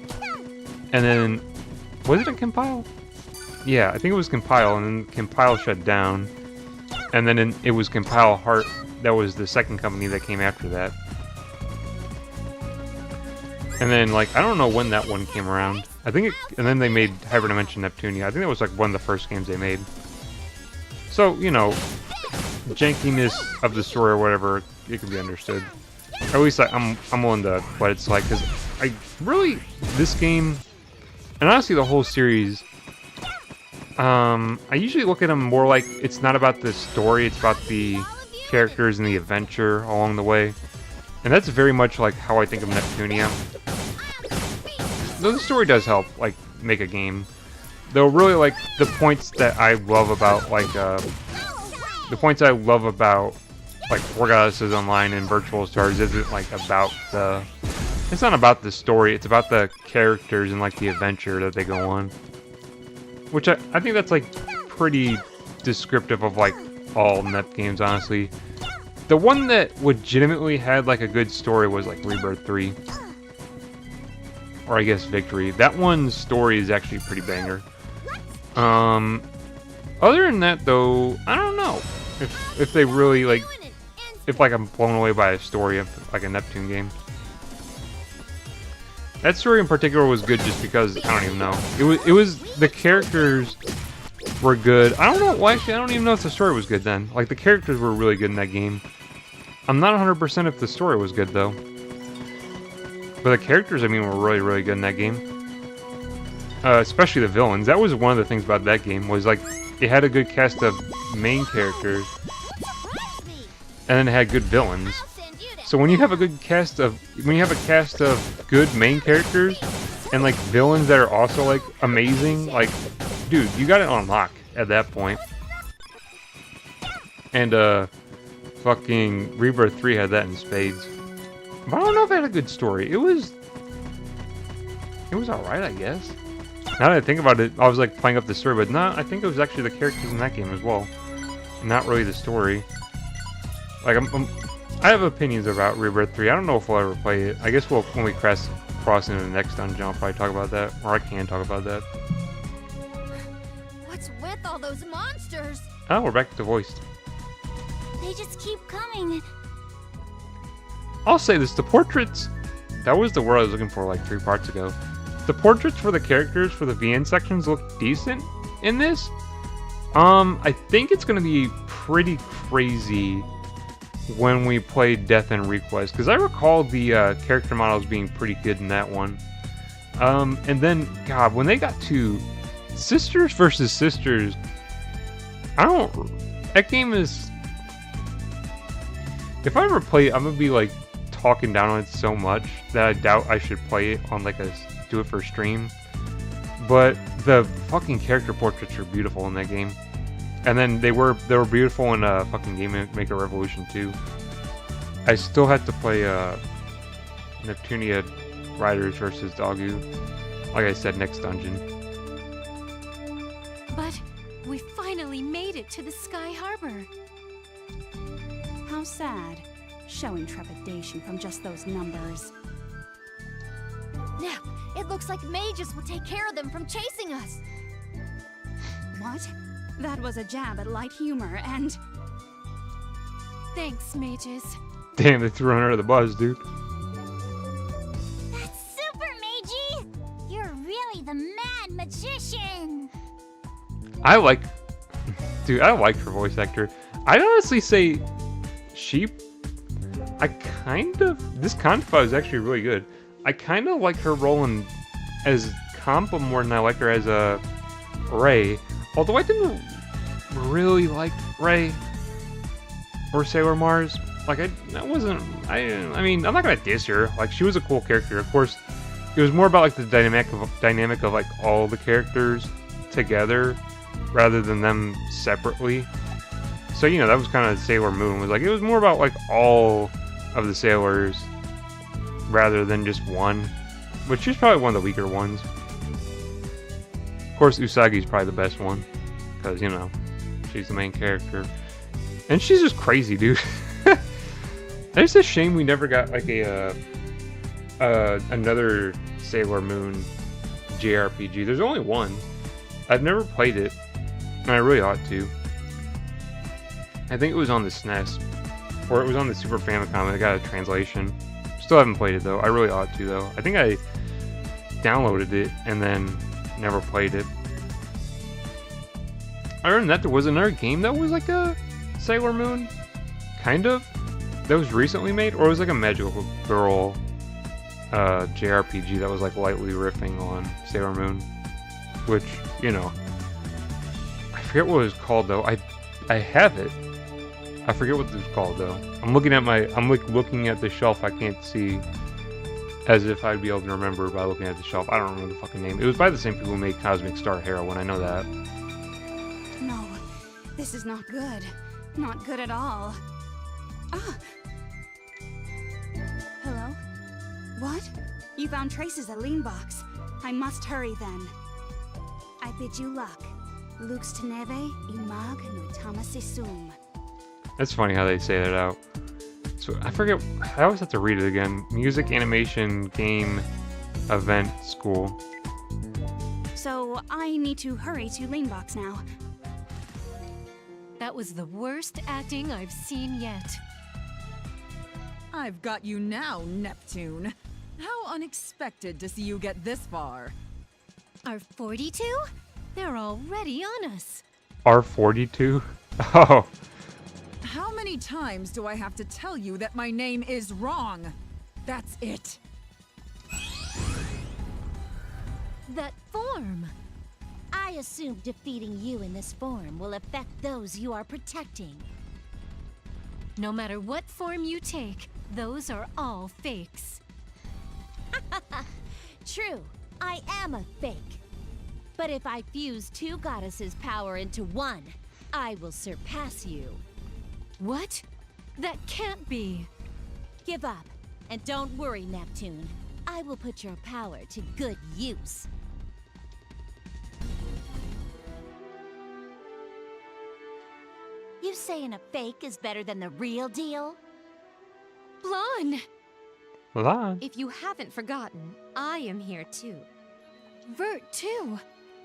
and then was it a Compile? Yeah, I think it was Compile, and then Compile shut down, and then it was Compile Heart that was the second company that came after that. And then like I don't know when that one came around. I think and then they made Hyperdimension Neptunia. I think that was like one of the first games they made. So, you know, jankiness of the story or whatever, it can be understood. Or at least I'm willing to let it slide, because I really, this game, and honestly the whole series, I usually look at them more like it's not about the story, it's about the characters and the adventure along the way. And that's very much like how I think of Neptunia. Though the story does help, like, make a game. Though really, like, the points that I love about, like, Four Goddesses Online and Virtual Stars isn't, like, about the... It's not about the story, it's about the characters and, like, the adventure that they go on. Which I think that's, like, pretty descriptive of, like, all NEP games, honestly. The one that legitimately had, like, a good story was, like, Rebirth 3. Or, I guess, Victory. That one's story is actually pretty banger. Other than that, though, I don't know. If they really, like... If, like, I'm blown away by a story of, like, a Neptune game. That story in particular was good just because, I don't even know. It was the characters were good. I don't know, well, actually, I don't even know if the story was good then. Like, the characters were really good in that game. I'm not 100% if the story was good, though. But the characters, I mean, were really, really good in that game. Especially the villains. That was one of the things about that game, was, like, it had a good cast of main characters. And then it had good villains. So when you have a good cast of... When you have a cast of good main characters, and, like, villains that are also, like, amazing, like... Dude, you got it on lock at that point. And, fucking Rebirth 3 had that in spades. But I don't know if it had a good story. It was alright, I guess. Now that I think about it, I was like playing up the story, but no, I think it was actually the characters in that game as well. Not really the story. Like, I have opinions about Rebirth 3. I don't know if we'll ever play it. I guess when we cross into the next dungeon, I'll probably talk about that. Or I can talk about that. What's with all those monsters? Oh, we're back to voiced. They just keep coming. I'll say this, the portraits, that was the word I was looking for like 3 parts ago. The portraits for the characters for the VN sections look decent in this. I think it's going to be pretty crazy when we play Death and Request, because I recall the character models being pretty good in that one. And then, God, when they got to Sisters versus Sisters, that game is... If I ever play it, I'm going to be like talking down on it so much that I doubt I should play it on like do it for stream. But the fucking character portraits are beautiful in that game. And then they were beautiful in fucking Game Maker Revolution 2. I still had to play Neptunia Riders versus Dogu. Like I said, next dungeon. But we finally made it to the Sky Harbor. How sad. Showing trepidation from just those numbers. Nep, it looks like mages will take care of them from chasing us. What? That was a jab at light humor and... Thanks, mages. Damn, they threw her under the bus, dude. That's super, Meiji! You're really the mad magician! I like her voice actor. I'd honestly say this Confa is actually really good. I kind of like her role as Compa more than I like her as a Ray. Although I didn't really like Ray or Sailor Mars. Like I mean, I'm not gonna diss her. Like she was a cool character. Of course, it was more about like the dynamic of like all the characters together rather than them separately. So you know that was kind of Sailor Moon. Was like it was more about like all of the sailors rather than just one, which is probably one of the weaker ones. Of course, Usagi's probably the best one because you know she's the main character, and she's just crazy, dude. It's a shame we never got like another Sailor Moon JRPG. There's only one. I've never played it, and I really ought to. I think it was on the SNES, or it was on the Super Famicom. I got a translation. Still haven't played it though. I really ought to though. I think I downloaded it and then never played it. Other than that, there was another game that was like a Sailor Moon, kind of, that was recently made, or it was like a Magical Girl JRPG that was like lightly riffing on Sailor Moon, which, you know, I forget what it was called though. I have it. I forget what it was called though. I'm looking at the shelf. I can't see as if I'd be able to remember by looking at the shelf. I don't remember the fucking name. It was by the same people who made Cosmic Star Heroine. I know that. No, this is not good. Not good at all. Ah! Hello? What? You found traces at Leanbox. I must hurry then. I bid you luck. Lux teneve imag no tamasisum. That's funny how they say that out. So I forget. I always have to read it again. Music, animation, game, event, school. So I need to hurry to Leanbox now. That was the worst acting I've seen yet. I've got you now, Neptune. How unexpected to see you get this far. Are 42? They're already on us. R42? Oh. How many times do I have to tell you that my name is wrong? That's it. That form. I assume defeating you in this form will affect those you are protecting. No matter what form you take, those are all fakes. True, I am a fake. But if I fuse two goddesses' power into one, I will surpass you. What? That can't be. Give up, and don't worry, Neptune. I will put your power to good use. You saying a fake is better than the real deal? Blonde! Hold If you haven't forgotten, I am here too. Vert too.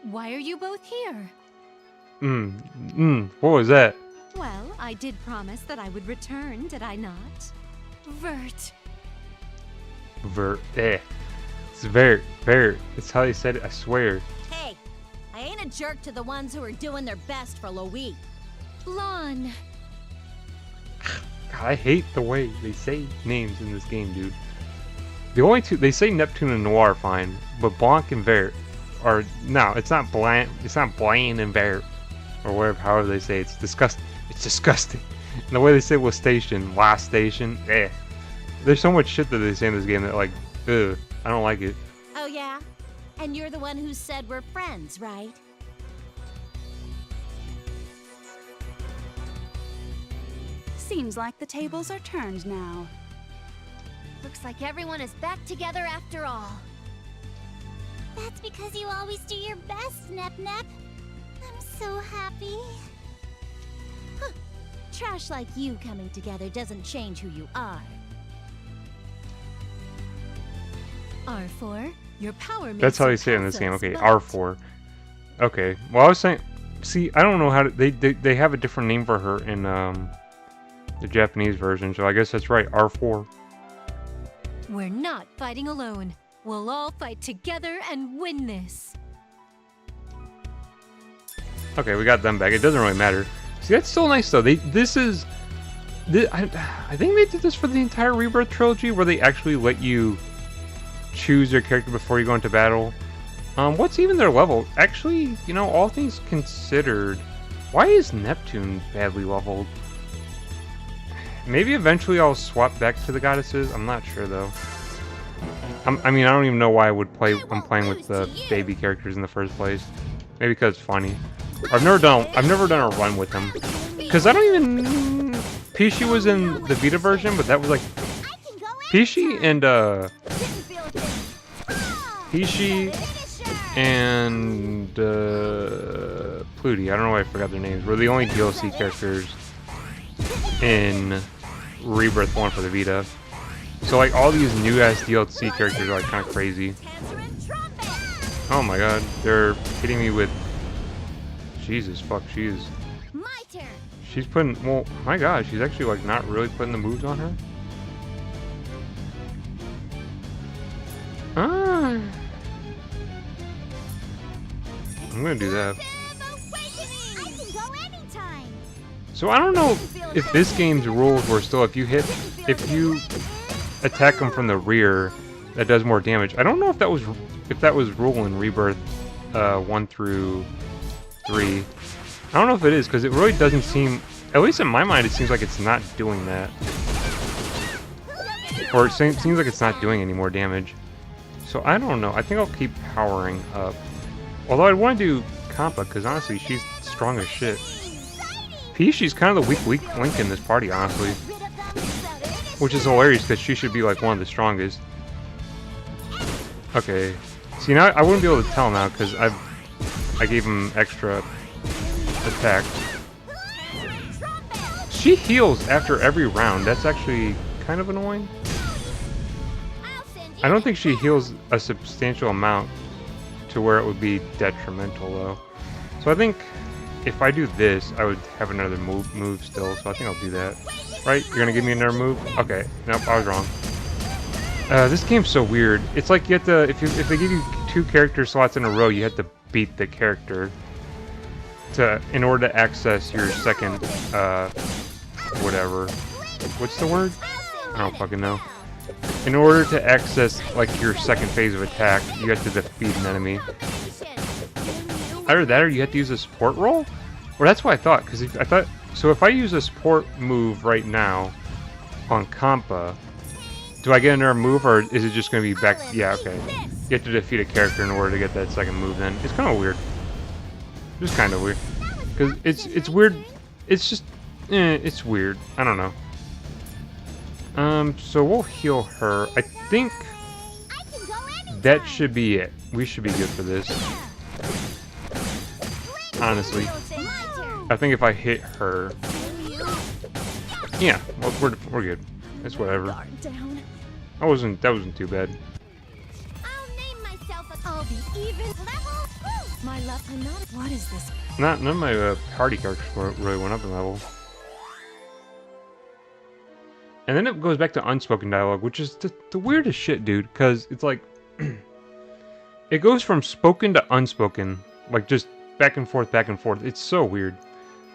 Why are you both here? What was that? Well, I did promise that I would return, did I not? Vert. It's Vert. That's how they said it, I swear. Hey, I ain't a jerk to the ones who are doing their best for Louis. Blonde. God, I hate the way they say names in this game, dude. The only two, they say Neptune and Noir fine, but Blanc and Vert are, no, it's not Blaine and Vert, or whatever, however they say it. It's disgusting. It's disgusting. And the way they say last station, There's so much shit that they say in this game that, like, ugh, I don't like it. Oh yeah? And you're the one who said we're friends, right? Seems like the tables are turned now. Looks like everyone is back together after all. That's because you always do your best, Nep Nep. I'm so happy. Huh. Trash like you coming together doesn't change who you are. R4, your power makes That's how they you say it in this pass game. us, Okay, but- R4. Okay. Well, I was saying, see, I don't know how to. They have a different name for her in the Japanese version, so I guess that's right. R4. We're not fighting alone. We'll all fight together and win this. Okay, we got them back. It doesn't really matter. See, that's still nice though. I think they did this for the entire Rebirth trilogy, where they actually let you choose your character before you go into battle. What's even their level? Actually, you know, all things considered, why is Neptune badly leveled? Maybe eventually I'll swap back to the goddesses. I'm not sure though. I mean, I don't even know why I would play. I'm playing with the baby characters in the first place. Maybe because it's funny. I've never done a run with them. Because I don't even. Pishi was in the Vita version, but that was like Pishi and Pluty. I don't know why I forgot their names. Were the only DLC characters in Rebirth 1 for the Vita. So like all these new ass DLC characters are like kind of crazy. Oh my god, they're hitting me with. Jesus fuck, she's putting. Well, my god, she's actually like not really putting the moves on her. I'm gonna do that. So I don't know if this game's rules were still if you attack them from the rear, that does more damage. I don't know if that was rule in Rebirth 1 through 3. I don't know if it is, because it really doesn't seem, at least in my mind, it seems like it's not doing that. Or it seems like it's not doing any more damage. So I don't know. I think I'll keep powering up. Although I'd want to do Kampa, because honestly, she's strong as shit. Pishi's kind of the weak link in this party, honestly. Which is hilarious, because she should be like one of the strongest. Okay. See, now I wouldn't be able to tell now, because I gave him extra attack. She heals after every round. That's actually kind of annoying. I don't think she heals a substantial amount to where it would be detrimental, though. So I think if I do this, I would have another move still. So I think I'll do that. Right? You're gonna give me another move? Okay. Nope, I was wrong. This game's so weird. It's like you have to, if they give you 2 character slots in a row, you have to beat the character in order to access your second, whatever. What's the word? I don't fucking know. In order to access, like, your second phase of attack, you have to defeat an enemy. Either that or you have to use a support roll? Well, that's what I thought, because I thought, so if I use a support move right now on Kampa, do I get another move, or is it just going to be back? Yeah, okay. You have to defeat a character in order to get that second move then. It's kind of weird. Just kind of weird. Because it's weird. It's just, it's weird. I don't know. So we'll heal her. I think that should be it. We should be good for this. Honestly. I think if I hit her... Yeah, well, we're good. It's whatever. That wasn't too bad. I'll be even level. My love, I'm not. What is this? None of my party characters really went up in level. And then it goes back to unspoken dialogue, which is the weirdest shit, dude. Because it's like... it goes from spoken to unspoken. Like, just back and forth, back and forth. It's so weird.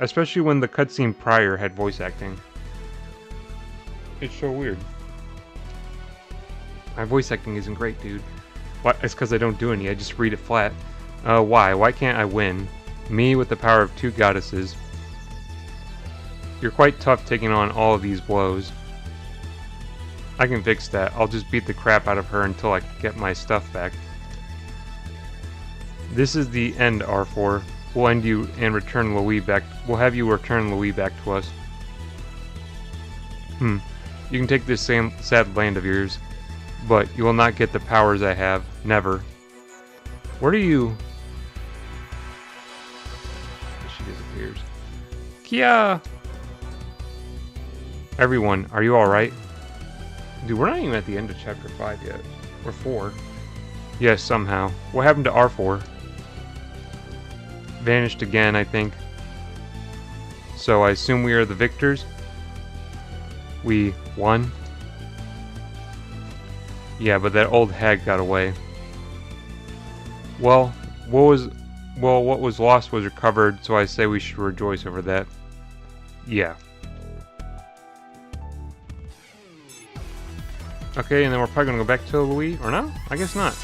Especially when the cutscene prior had voice acting. It's so weird. My voice acting isn't great, dude. What? It's because I don't do any. I just read it flat. Why? Why can't I win? Me with the power of 2 goddesses. You're quite tough taking on all of these blows. I can fix that. I'll just beat the crap out of her until I get my stuff back. This is the end, R4. We'll end you and return Louis back. We'll have you return Louis back to us. You can take this same sad land of yours, but you will not get the powers I have. Never. Where do you... She disappears. Kia! Everyone, are you alright? Dude, we're not even at the end of chapter 5 yet. Or 4. Yes, somehow. What happened to R4? Vanished again, I think. So I assume we are the victors? We won? Yeah, but that old hag got away. Well, what was lost was recovered, so I say we should rejoice over that. Yeah. Okay, and then we're probably gonna go back to Louis, or no? I guess not.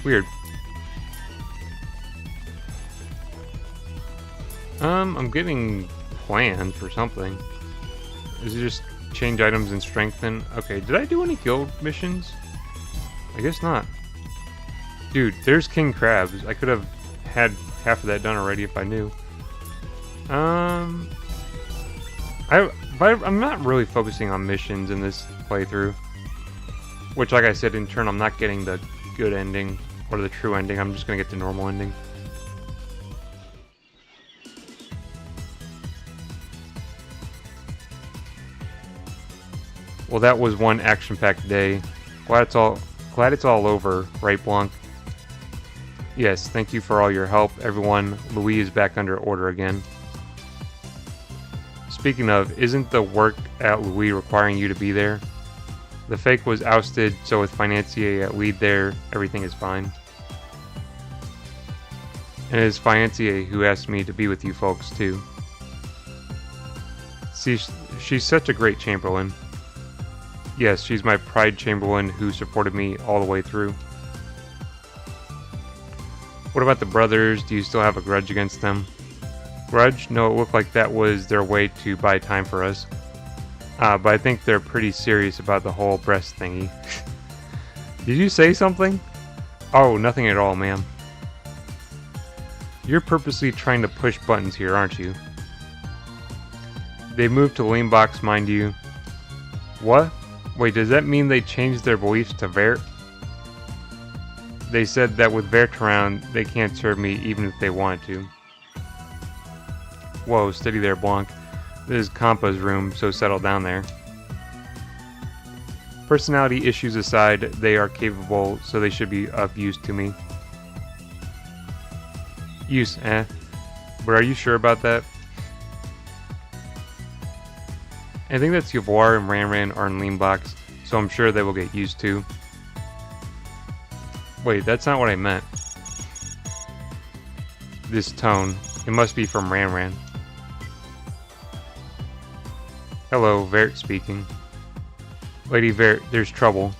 Weird. I'm getting plans for something. Is it just change items and strengthen? Okay, did I do any guild missions? I guess not. Dude, there's King Crabs. I could have had half of that done already if I knew. I'm not really focusing on missions in this playthrough. Which, like I said, in turn, I'm not getting the good ending or the true ending. I'm just gonna get the normal ending. Well, that was one action-packed day. Glad it's all over, right, Blanc? Yes, thank you for all your help, everyone. Louis is back under order again. Speaking of, isn't the work at Louis requiring you to be there? The fake was ousted, so with Financier at lead there, everything is fine. And it is Financier who asked me to be with you folks, too. See, she's such a great Chamberlain. Yes, she's my pride Chamberlain who supported me all the way through. What about the brothers? Do you still have a grudge against them? Grudge? No, it looked like that was their way to buy time for us. But I think they're pretty serious about the whole breast thingy. Did you say something? Oh, nothing at all, ma'am. You're purposely trying to push buttons here, aren't you? They moved to lean box, mind you. What? Wait, does that mean they changed their beliefs to Vert? They said that with Vert around, they can't serve me even if they wanted to. Whoa, steady there, Blanc. This is Kampa's room, so settle down there. Personality issues aside, they are capable, so they should be of use to me. Use, eh? But are you sure about that? I think that Yvoir and Ranran are in lean box, so I'm sure they will get used to. Wait, that's not what I meant. This tone. It must be from Ranran. Hello, Vert speaking. Lady Vert, there's trouble.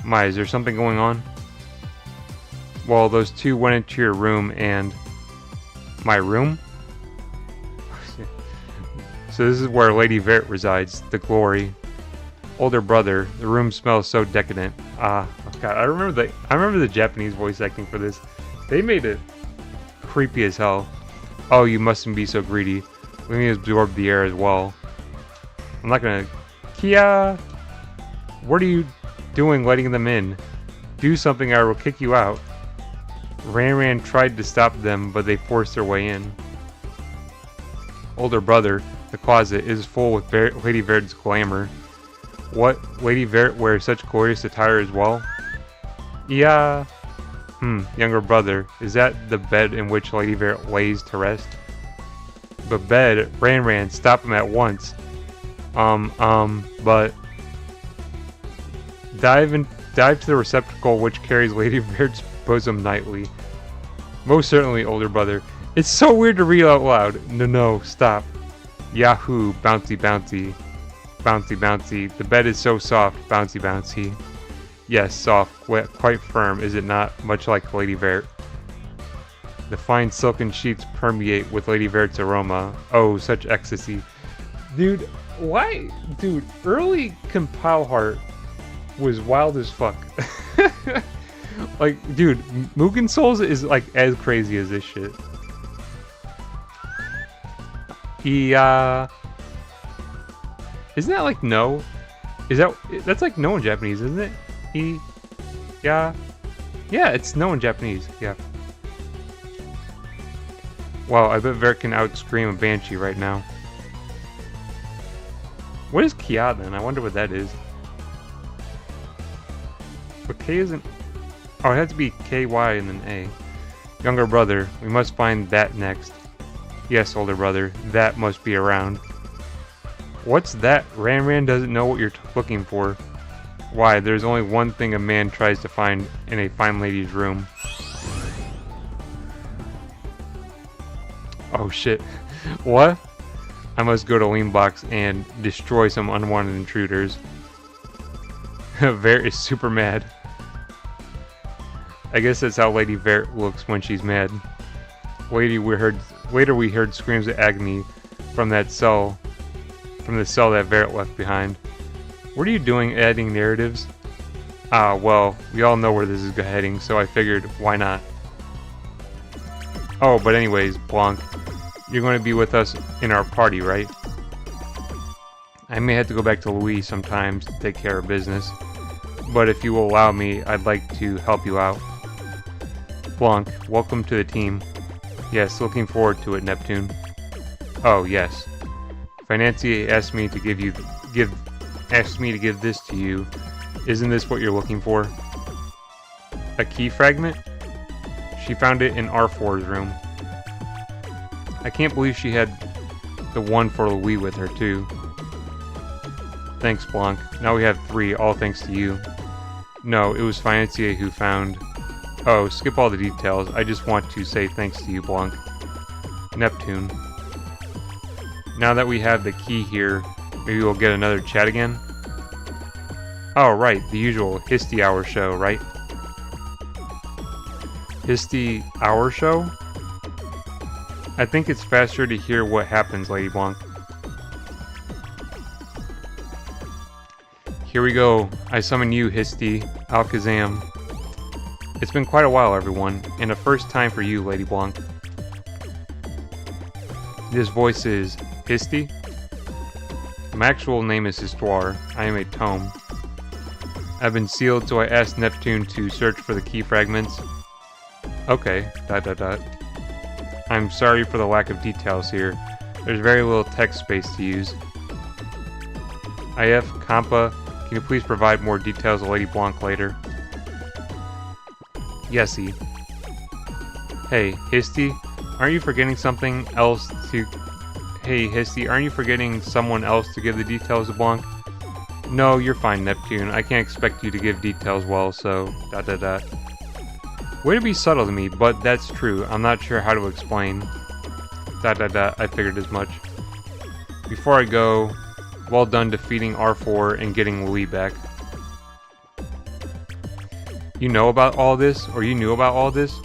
My, is there something going on? Well, those two went into your room and... My room? So this is where Lady Vert resides, the glory. Older brother, the room smells so decadent. Ah, God, I remember the Japanese voice acting for this. They made it creepy as hell. Oh, you mustn't be so greedy. Let me absorb the air as well. I'm not gonna... Kia! What are you doing letting them in? Do something or I will kick you out. Ranran tried to stop them, but they forced their way in. Older brother, the closet is full with Lady Vert's glamour. What? Lady Vert wears such glorious attire as well? Yeah. Younger brother, is that the bed in which Lady Vert lays to rest? But bed, Ranran, stop him at once. But... Dive to the receptacle which carries Lady Vert's bosom nightly. Most certainly, older brother. It's so weird to read out loud. No, stop. Yahoo, bouncy, bouncy. Bouncy, bouncy. The bed is so soft, bouncy, bouncy. Yes, soft, wet, quite firm, is it not? Much like Lady Vert. The fine silken sheets permeate with Lady Vert's aroma. Oh, such ecstasy. Dude, Why? Dude, early compile heart was wild as fuck. Like, dude, Mugen Souls is like as crazy as this shit. Isn't that like no? That's like no in Japanese, isn't it? Yeah, it's no in Japanese. Yeah. Wow, I bet Vert can out-scream a Banshee right now. What is Kia then? I wonder what that is. But K isn't... Oh, it has to be KY and then A. Younger brother, we must find that next. Yes, older brother, that must be around. What's that? Ran doesn't know what you're looking for. Why, there's only one thing a man tries to find in a fine lady's room. Oh shit. What? I must go to Leanbox and destroy some unwanted intruders. Vert is super mad. I guess that's how Lady Vert looks when she's mad. Later we heard screams of agony from the cell that Vert left behind. What are you doing adding narratives? Ah, well, we all know where this is heading, so I figured, why not? Oh, but anyways, Blanc, you're going to be with us in our party, right? I may have to go back to Louis sometimes to take care of business, but if you will allow me, I'd like to help you out. Blanc, welcome to the team. Yes, looking forward to it, Neptune. Oh, yes. Financier asked me to give this to you. Isn't this what you're looking for? A key fragment? She found it in R4's room. I can't believe she had the one for Louis with her too. Thanks, Blanc. Now we have 3, all thanks to you. No, it was Financier who found... Oh, skip all the details. I just want to say thanks to you, Blanc. Neptune. Now that we have the key here, maybe we'll get another chat again? Oh, right, the usual Histy Hour show, right? Histy Hour show? I think it's faster to hear what happens, Lady Blanc. Here we go. I summon you, Histy Alakazam. It's been quite a while, everyone, and a first time for you, Lady Blanc. This voice is Histy? My actual name is Histoire. I am a tome. I've been sealed, so I asked Neptune to search for the key fragments. Okay, ... I'm sorry for the lack of details here. There's very little text space to use. IF, Compa, can you please provide more details of Lady Blanc later? Yesy. Hey, Histy, aren't you forgetting something else to... Hey, Histy, aren't you forgetting someone else to give the details of Blanc? No, you're fine, Neptune. I can't expect you to give details well, so... Way to be subtle to me, but that's true. I'm not sure how to explain. I figured as much. Before I go, well done defeating R4 and getting Louis back. You know about all this? Or you knew about all this?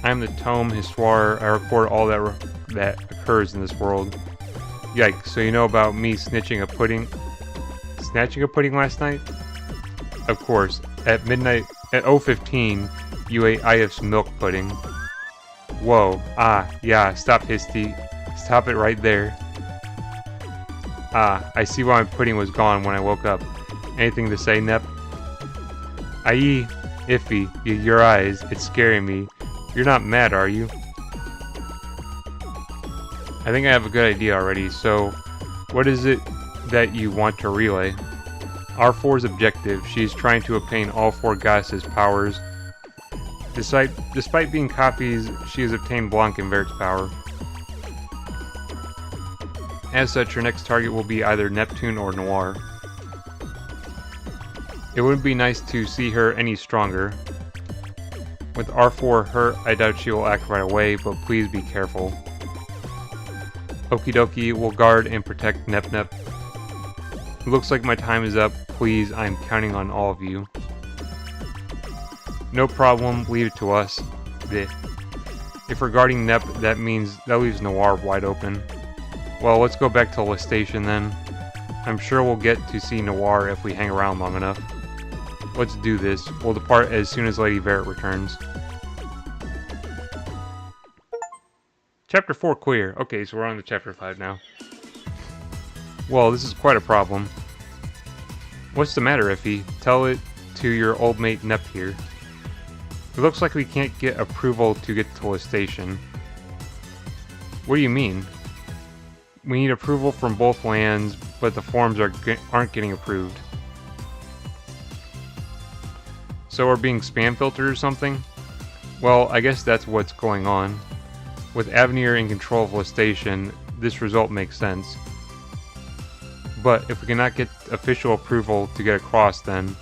I'm the tome Histoire. I record all that occurs in this world. Yikes, so you know about me snatching a pudding last night? Of course, at midnight, at 0:15, you ate IF's milk pudding. Whoa, yeah, stop, Histy. Stop it right there. I see why my pudding was gone when I woke up. Anything to say, Nep? Aye, Iffy, your eyes, it's scaring me. You're not mad, are you? I think I have a good idea already, so what is it that you want to relay? R4's objective, she's trying to obtain all 4 goddesses' powers. Despite being copies, she has obtained Blanc and Vert's power. As such, her next target will be either Neptune or Noir. It wouldn't be nice to see her any stronger. With R4 hurt, I doubt she will act right away, but please be careful. Okie dokie, we'll guard and protect Nep. It looks like my time is up. Please, I'm counting on all of you. No problem, leave it to us. If regarding Nep, that leaves Noir wide open. Well, let's go back to the station then. I'm sure we'll get to see Noir if we hang around long enough. Let's do this. We'll depart as soon as Lady Verret returns. Chapter 4 clear. Okay, so we're on to Chapter 5 now. Well, this is quite a problem. What's the matter, Iffy? Tell it to your old mate Nep here. It looks like we can't get approval to get to a station. What do you mean? We need approval from both lands, but the forms aren't getting approved. So we're being spam filtered or something? Well, I guess that's what's going on. With Avenir in control of the station, this result makes sense. But if we cannot get official approval to get across, then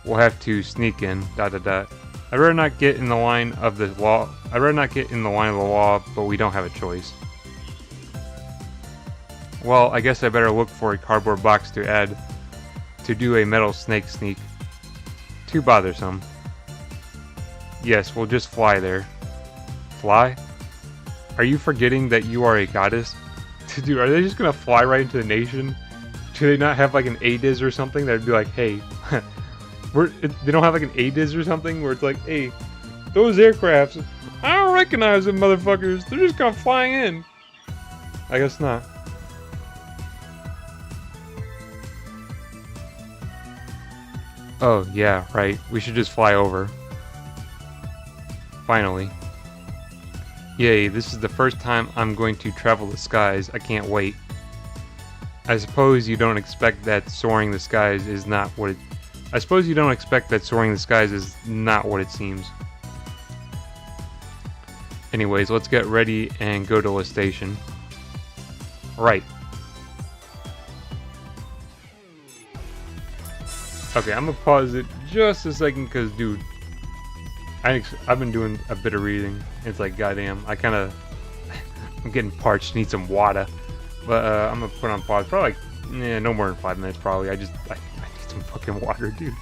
we'll have to sneak in. ... I'd rather not get in the line of the law. I'd rather not get in the line of the law, but we don't have a choice. Well, I guess I better look for a cardboard box to add to do a metal snake sneak. Too bothersome. Yes, we'll just fly there. Fly? Are you forgetting that you are a goddess? Dude, are they just gonna fly right into the nation? Do they not have like an ADIZ or something that'd be like, hey, they don't have like an ADIZ or something where it's like, hey, those aircrafts, I don't recognize them motherfuckers. They're just gonna fly in. I guess not. Oh, yeah, right. We should just fly over. Finally. Yay, this is the first time I'm going to travel the skies. I can't wait. I suppose you don't expect that soaring the skies is not what it... I suppose you don't expect that soaring the skies is not what it seems. Anyways, let's get ready and go to the station. Right. Okay, I'm gonna pause it just a second because, dude, I've been doing a bit of reading. It's like, goddamn, I'm getting parched, need some water. But I'm gonna put on pause, probably like, no more than 5 minutes probably. I need some fucking water, dude.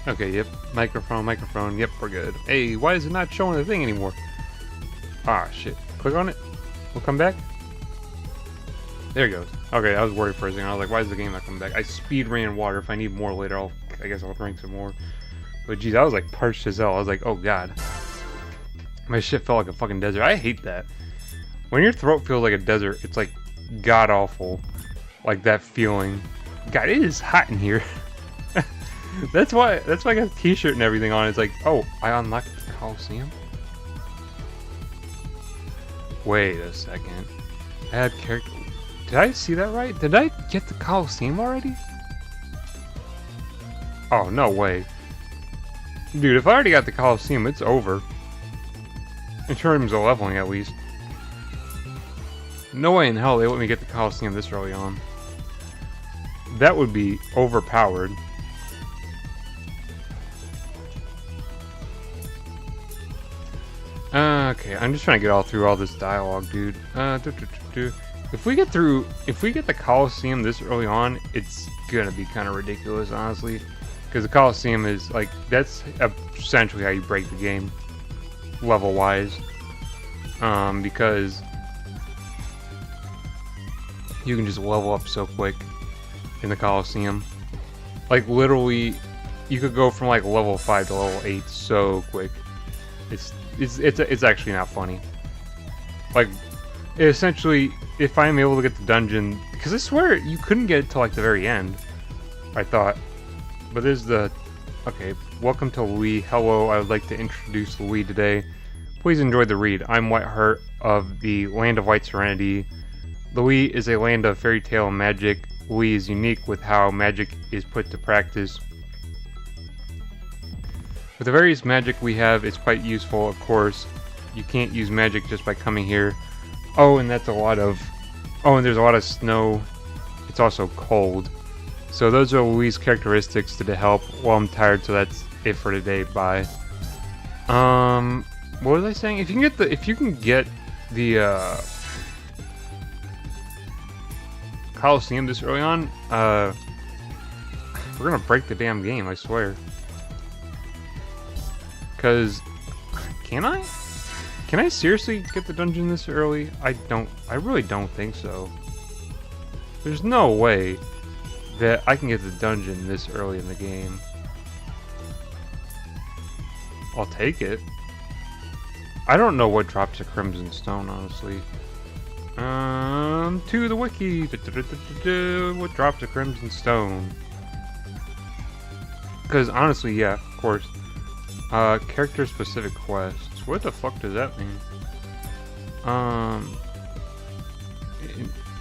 Okay, yep. Microphone. Yep, we're good. Hey, why is it not showing the thing anymore? Ah, shit. Click on it. We'll come back. There it goes. Okay, I was worried for a second. I was like, why is the game not coming back? I speed ran water. If I need more later, I guess I'll drink some more. But geez, I was like parched as hell. I was like, oh god. My shit felt like a fucking desert. I hate that. When your throat feels like a desert, it's like god awful. Like that feeling. God, it is hot in here. That's why I got a t-shirt and everything on. It's like, oh, I unlocked the Coliseum? Wait a second. Add character. did I see that right? Did I get the Coliseum already? Oh, no way. Dude, if I already got the Coliseum, it's over. In terms of leveling, at least. No way in hell they let me get the Coliseum this early on. That would be overpowered. Okay, I'm just trying to get all through all this dialogue, dude. If we get the Coliseum this early on, it's gonna be kind of ridiculous, honestly. Because the Coliseum is, like, that's essentially how you break the game, level-wise. Because you can just level up so quick in the Coliseum. Like, literally, you could go from, like, level 5 to level 8 so quick. It's actually not funny. Like, essentially, if I'm able to get the dungeon... Because I swear, you couldn't get it till, like, the very end. I thought. But there's the... Okay, welcome to Louis. Hello, I would like to introduce Louis today. Please enjoy the read. I'm Whiteheart of the Land of White Serenity. Louis is a land of fairy tale and magic. Louis is unique with how magic is put to practice. With the various magic we have, it's quite useful, of course. You can't use magic just by coming here. Oh, and that's a lot of... Oh, and there's a lot of snow. It's also cold. So those are Louis' characteristics to help. Well, I'm tired, so that's it for today. Bye. What was I saying? If you can get the Coliseum this early on, we're gonna break the damn game, I swear. Cause can I seriously get the dungeon this early? I really don't think so. There's no way that I can get the dungeon this early in the game. I'll take it. I don't know what drops a Crimson Stone, honestly. To the wiki. What drops a Crimson Stone? Because honestly, yeah, of course. Character specific quests. What the fuck does that mean?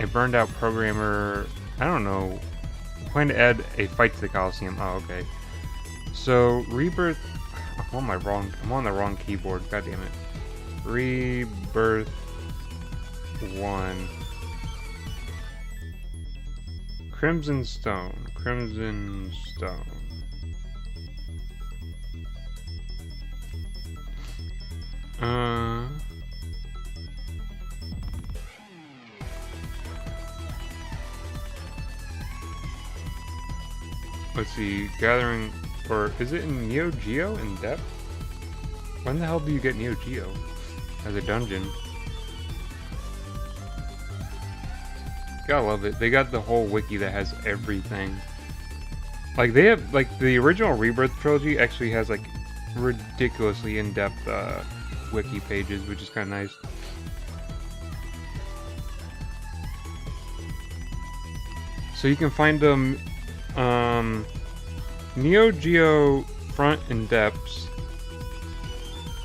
A burned out programmer. I don't know. I plan to add a fight to the Coliseum. Oh, okay. So Rebirth. I'm on the wrong keyboard. God damn it. Rebirth 1. Crimson Stone. Crimson Stone. Let's see, gathering, or is it in Neo Geo in depth? When the hell do you get Neo Geo as a dungeon? Gotta love it. They got the whole wiki that has everything. Like they have, like the original Rebirth trilogy actually has like ridiculously in-depth wiki pages, which is kind of nice. So you can find them Neo Geo Front and Depths,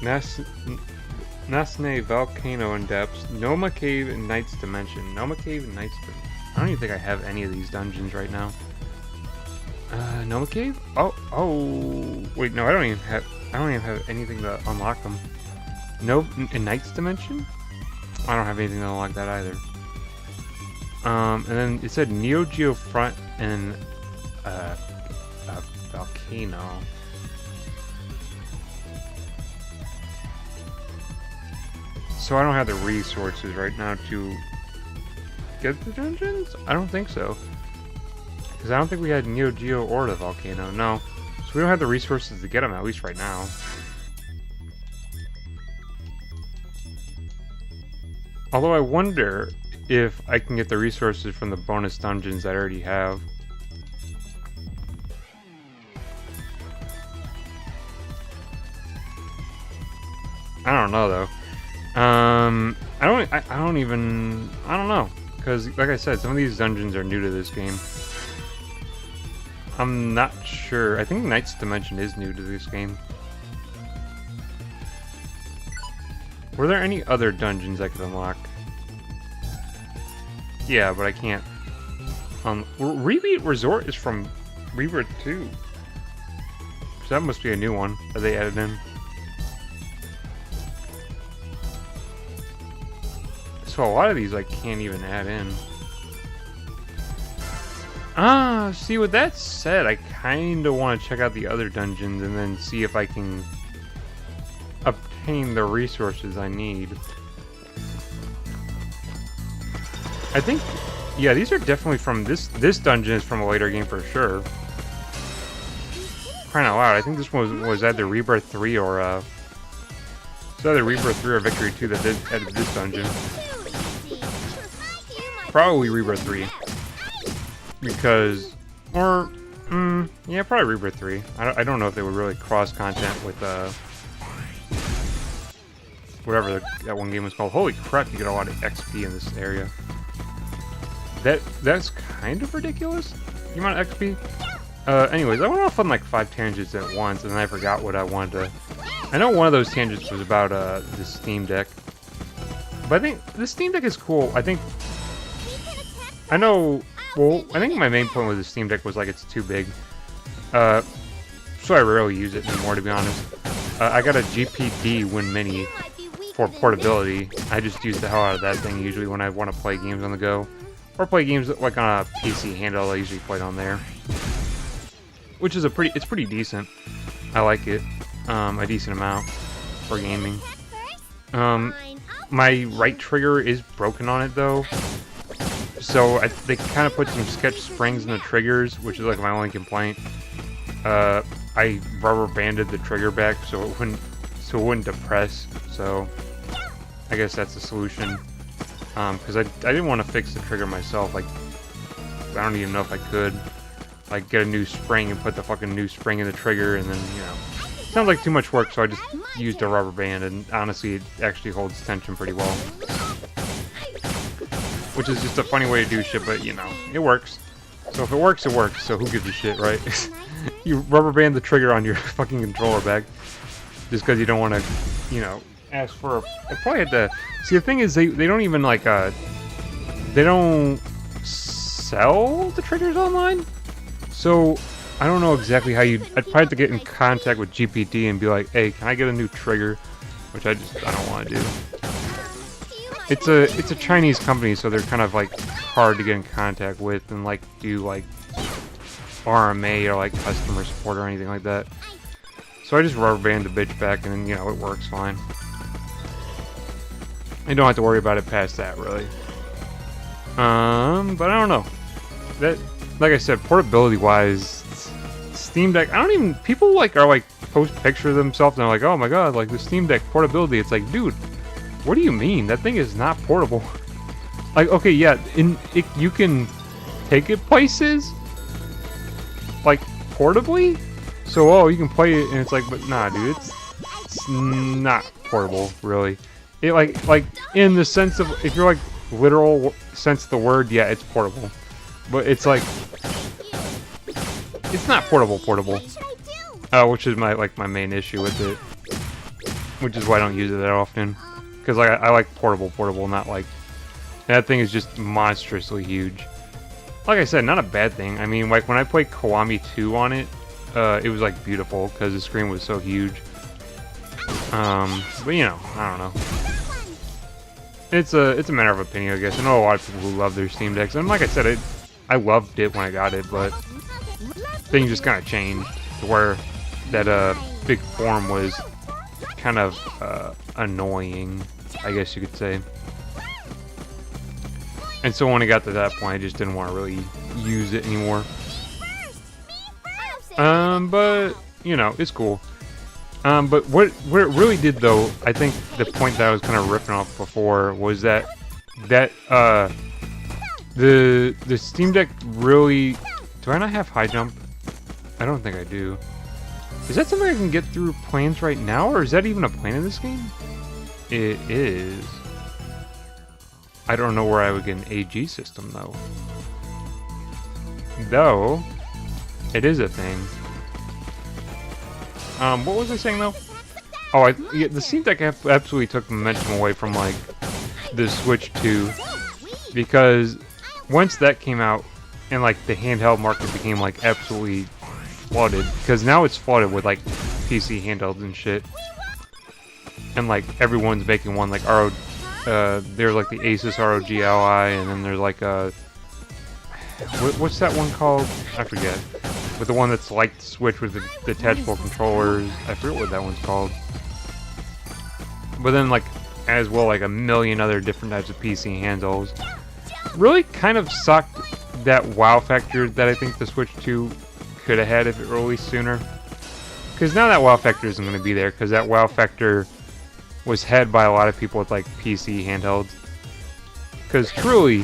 Nasne Volcano and Depths, Noma Cave and Knight's Dimension. Noma Cave and Knight's Dimension. I don't even think I have any of these dungeons right now. Noma Cave? Oh, wait, no, I don't even have anything to unlock them. No, in Knight's Dimension? I don't have anything to unlock that either. And then it said Neo Geo Front and Volcano. So I don't have the resources right now to get the dungeons? I don't think so. Because I don't think we had Neo Geo or the Volcano, no. So we don't have the resources to get them, at least right now. Although I wonder if I can get the resources from the bonus dungeons that I already have. I don't know though. I don't know. Because like I said, some of these dungeons are new to this game. I'm not sure. I think Knight's Dimension is new to this game. Were there any other dungeons I could unlock? Yeah, but I can't. Rebeat Resort is from Rebirth 2. So that must be a new one that they added in. So a lot of these I can't even add in. See, with that said, I kind of want to check out the other dungeons and then see if I can obtain the resources I need. I think, yeah, these are definitely from this dungeon is from a later game for sure. Crying out loud, I think this one was either Rebirth 3 or it's either Rebirth 3 or Victory 2 that did added this dungeon. Probably Rebirth 3. Because, or, yeah, probably Rebirth 3. I don't know if they would really cross content with, whatever that one game was called. Holy crap, you get a lot of XP in this area. That's kind of ridiculous, the amount of XP. Anyways, I went off on like 5 tangents at once, and then I forgot what I wanted to... I know one of those tangents was about, the Steam Deck. But I think the Steam Deck is cool. I think my main point with the Steam Deck was like it's too big. So I rarely use it anymore, to be honest. I got a GPD Win Mini for portability. I just use the hell out of that thing usually when I want to play games on the go. Or play games like on a PC handle. I usually play it on there. Which is it's pretty decent. I like it. A decent amount for gaming. My right trigger is broken on it though. So they kind of put some sketch springs in the triggers, which is like my only complaint. I rubber banded the trigger back so it wouldn't depress. So I guess that's the solution. Because I didn't want to fix the trigger myself. Like I don't even know if I could. Like get a new spring and put the fucking new spring in the trigger, and then sounds like too much work. So I just used a rubber band, and honestly, it actually holds tension pretty well. Which is just a funny way to do shit, but it works. So if it works, it works. So who gives a shit, right? You rubber band the trigger on your fucking controller back, just because you don't want to, ask for. I probably had to. See, the thing is, they don't even like they don't sell the triggers online. So I don't know exactly how I'd probably have to get in contact with GPT and be like, hey, can I get a new trigger? Which I don't want to do. It's a Chinese company, so they're kind of like hard to get in contact with and like do like RMA or like customer support or anything like that. So I just rubber band the bitch back, and then it works fine. I don't have to worry about it past that really. But I don't know. That, like I said, portability wise, Steam Deck. People are like post pictures of themselves and they're like, oh my god, like the Steam Deck portability. It's like, dude. What do you mean? That thing is not portable. Like, okay, yeah, you can take it places, like, portably? So, you can play it, and it's like, but nah, dude, it's not portable, really. It, like, in the sense of, if you're, like, literal sense of the word, yeah, it's portable. But it's, like, it's not portable. Which is my main issue with it. Which is why I don't use it that often. Because I like portable, not like... That thing is just monstrously huge. Like I said, not a bad thing. I mean, like when I played Kiwami 2 on it, it was like beautiful because the screen was so huge. But I don't know. It's a matter of opinion, I guess. I know a lot of people who love their Steam Decks, and like I said, I loved it when I got it, but things just kind of changed to where that big form was kind of annoying, I guess you could say. And so when it got to that point, I just didn't want to really use it anymore. But it's cool. But what it really did, though, I think the point that I was kind of ripping off before was that the Steam Deck really... Do I not have high jump? I don't think I do. Is that something I can get through planes right now, or is that even a plane in this game? It is. I don't know where I would get an AG system, though. Though, it is a thing. What was I saying, though? Oh, the Steam Deck absolutely took momentum away from, like, the Switch 2. Because once that came out, and like the handheld market became like absolutely flooded, because now it's flooded with like PC handhelds and shit, and like everyone's making one, like there's like the Asus ROG Ally, and then there's like what's that one called? I forget. With the one that's like the Switch with the detachable controllers. I forget what that one's called. But then like as well like a million other different types of PC handhelds. Really kind of sucked that wow factor that I think the Switch 2 could have had if it released sooner. Because now that wow factor isn't going to be there, because that wow factor was had by a lot of people with like PC handhelds. Because truly,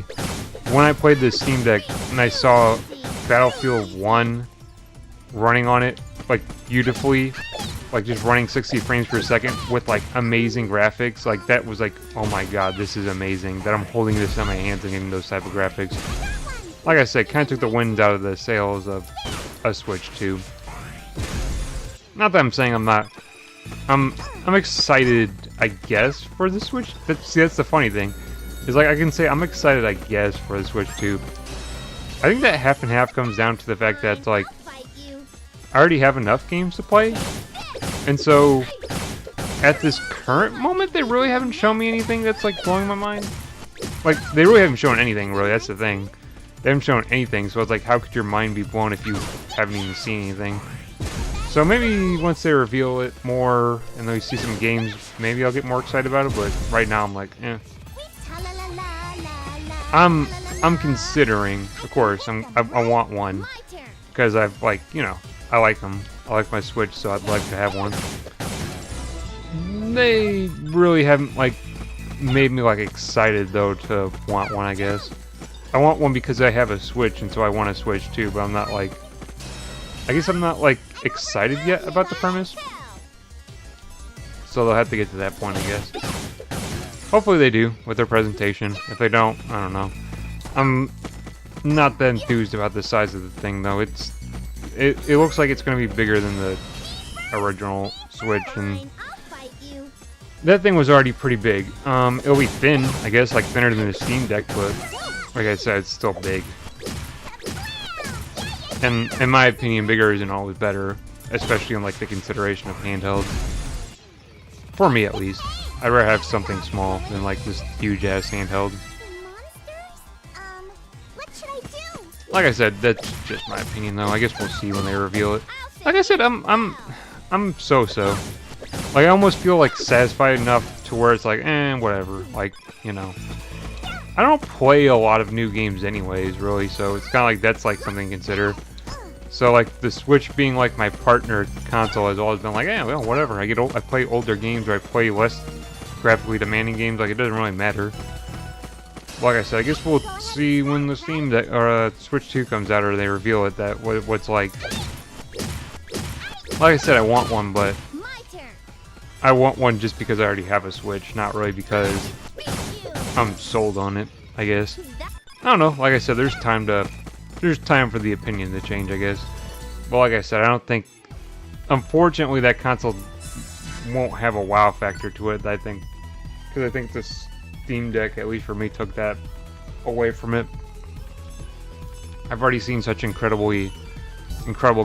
when I played the Steam Deck and I saw Battlefield 1 running on it like beautifully, like just running 60 frames per second with like amazing graphics, like that was like, oh my god, this is amazing that I'm holding this in my hands and getting those type of graphics. Like I said, kind of took the wind out of the sails of a Switch 2. Not that I'm saying I'm not. I'm excited, I guess, for the Switch. That's the funny thing. Is like I can say I'm excited, I guess, for the Switch 2. I think that half and half comes down to the fact that like I already have enough games to play, and so at this current moment they really haven't shown me anything that's like blowing my mind. Like they really haven't shown anything, really. That's the thing. They haven't shown anything, so it's like, how could your mind be blown if you haven't even seen anything? So maybe once they reveal it more and then we see some games, maybe I'll get more excited about it. But right now I'm like, eh. I'm considering, of course. I want one because I've like, you know, I like them. I like my Switch, so I'd like to have one. They really haven't like made me like excited though to want one, I guess. I want one because I have a Switch, and so I want a Switch too, but I'm not like, I guess I'm not like excited yet about the premise. So they'll have to get to that point, I guess. Hopefully they do with their presentation. If they don't, I don't know. I'm not that enthused about the size of the thing though. It looks like it's going to be bigger than the original Switch, and that thing was already pretty big. It'll be thin, I guess, like thinner than the Steam Deck, but like I said, it's still big. And in my opinion, bigger isn't always better, especially in like the consideration of handhelds. For me, at least, I'd rather have something small than like this huge ass handheld. Like I said, that's just my opinion, though. I guess we'll see when they reveal it. Like I said, I'm so-so. Like I almost feel like satisfied enough to where it's like, whatever. Like, you know, I don't play a lot of new games anyways, really. So it's kind of like that's like something to consider. So like the Switch being like my partner console has always been like, well, whatever. I play older games, or I play less graphically demanding games. Like it doesn't really matter. Like I said, I guess we'll see when the Steam Deck or Switch 2 comes out, or they reveal it, that what's like. Like I said, I want one, but I want one just because I already have a Switch, not really because I'm sold on it, I guess. I don't know. Like I said, there's time for the opinion to change, I guess. But like I said, I don't think, unfortunately, that console won't have a wow factor to it. I think, because I think this Steam Deck, at least for me, took that away from it. I've already seen such incredible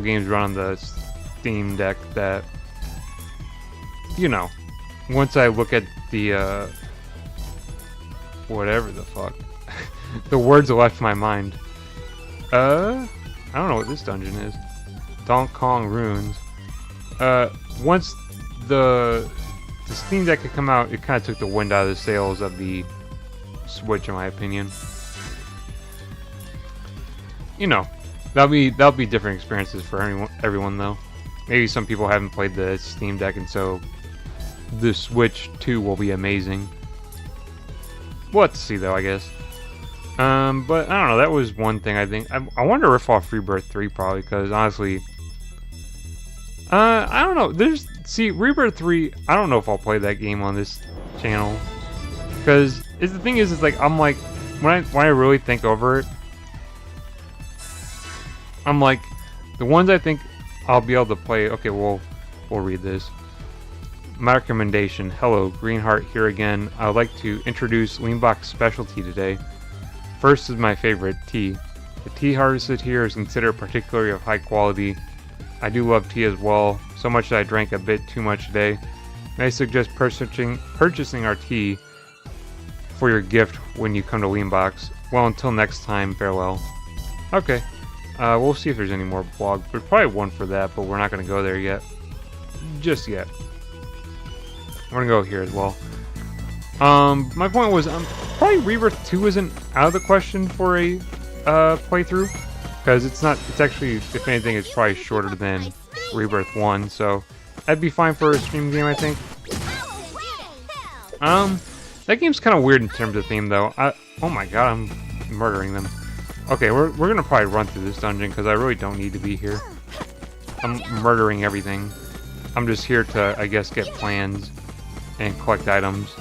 games run on the Steam Deck that, you know, once I look at the whatever the fuck, the words left my mind. I don't know what this dungeon is. Donk Kong Ruins. Once the Steam Deck had come out, it kind of took the wind out of the sails of the Switch, in my opinion. You know, that'll be different experiences for everyone though. Maybe some people haven't played the Steam Deck, and so the Switch 2 will be amazing. We'll have to see though, I guess. But I don't know, that was one thing I think. I wonder if I'll Rebirth 3 probably, because honestly, I don't know. See, Rebirth 3, I don't know if I'll play that game on this channel. Because the thing is, it's like, I'm like, when I really think over it, I'm like, the ones I think I'll be able to play, okay, we'll read this. My recommendation, hello, Greenheart here again. I would like to introduce Leanbox Specialty today. First is my favorite, tea. The tea harvested here is considered particularly of high quality. I do love tea as well, so much that I drank a bit too much today. May I suggest purchasing our tea for your gift when you come to Leanbox. Well, until next time, farewell. Okay, we'll see if there's any more blog. There's probably one for that, but we're not going to go there yet. Just yet. We're going to go here as well. My point was, probably Rebirth 2 isn't out of the question for a playthrough, because it's actually, if anything, it's probably shorter than Rebirth 1, so that'd be fine for a stream game, I think. That game's kind of weird in terms of theme, though. Oh my god, I'm murdering them. Okay, we're gonna probably run through this dungeon, because I really don't need to be here. I'm murdering everything. I'm just here to, I guess, get plans and collect items,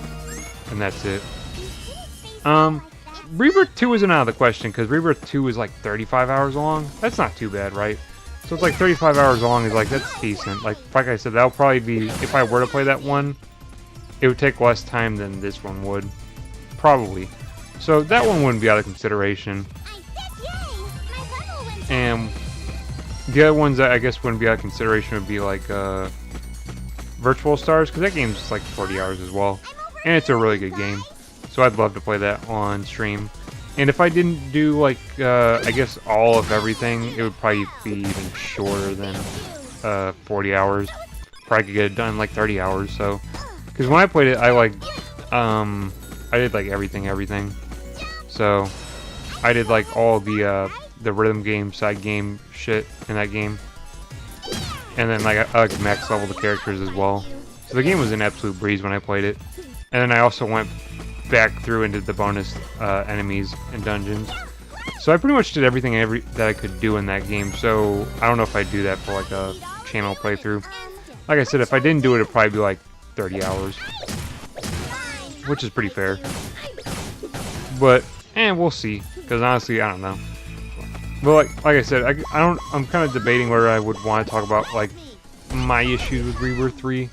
and that's it. Rebirth 2 isn't out of the question, because Rebirth 2 is like 35 hours long. That's not too bad, right? So it's like 35 hours long is like, that's decent. Like I said, that'll probably be, if I were to play that one, it would take less time than this one would. Probably. So that one wouldn't be out of consideration. And the other ones that I guess wouldn't be out of consideration would be like Virtual Stars, because that game's like 40 hours as well. And it's a really good game. So I'd love to play that on stream. And if I didn't do like, I guess all of everything, it would probably be even shorter than 40 hours. Probably could get it done in like 30 hours, so. Because when I played it, I did like everything. So, I did like all the rhythm game, side game shit in that game. And then like I like max level the characters as well. So the game was an absolute breeze when I played it. And then I also went back through and did the bonus enemies and dungeons. So I pretty much did everything that I could do in that game. So I don't know if I'd do that for like a channel playthrough. Like I said, if I didn't do it, it'd probably be like 30 hours. Which is pretty fair. But, we'll see. Because honestly, I don't know. But like I said, I'm kind of debating whether I would want to talk about like my issues with Rebirth 3.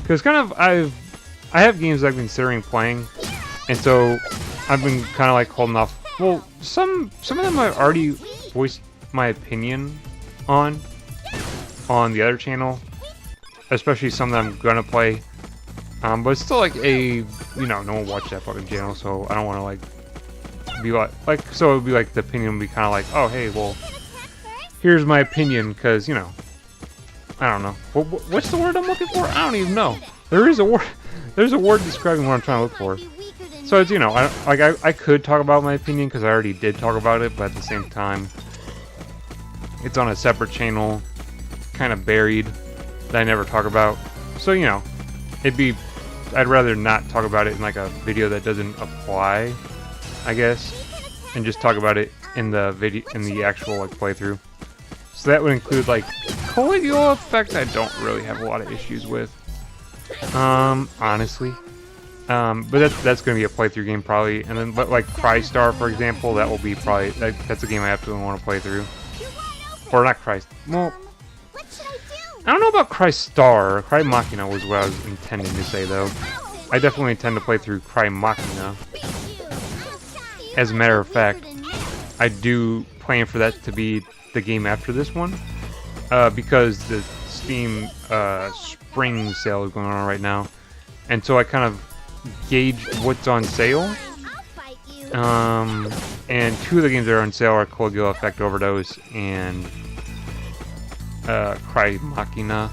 Because kind of I have games I've been considering playing, and so I've been kind of like holding off. Well, some of them I've already voiced my opinion on the other channel, especially some that I'm gonna play. But it's still like no one watched that fucking channel, so I don't want to like be so it would be like the opinion would be kind of like, oh hey, well, here's my opinion, because I don't know. What's the word I'm looking for? I don't even know. There is a word. There's a word describing what I'm trying to look for. So it's I could talk about my opinion because I already did talk about it, but at the same time, it's on a separate channel, kind of buried, that I never talk about. So I'd rather not talk about it in like a video that doesn't apply, I guess, and just talk about it in the actual like playthrough. So that would include like Caligula effect. I don't really have a lot of issues with, honestly. But that's gonna be a playthrough game probably, and then but like Crystar, for example, that will be probably that's a game I absolutely want to play through. Or not Christ. Well, I don't know about Crystar. Cry Machina was what I was intending to say, though. I definitely intend to play through Cry Machina. As a matter of fact, I do plan for that to be the game after this one, because the Steam spring sale is going on right now, and so I kind of gauge what's on sale. And two of the games that are on sale are Caligula Effect Overdose and Cry Machina.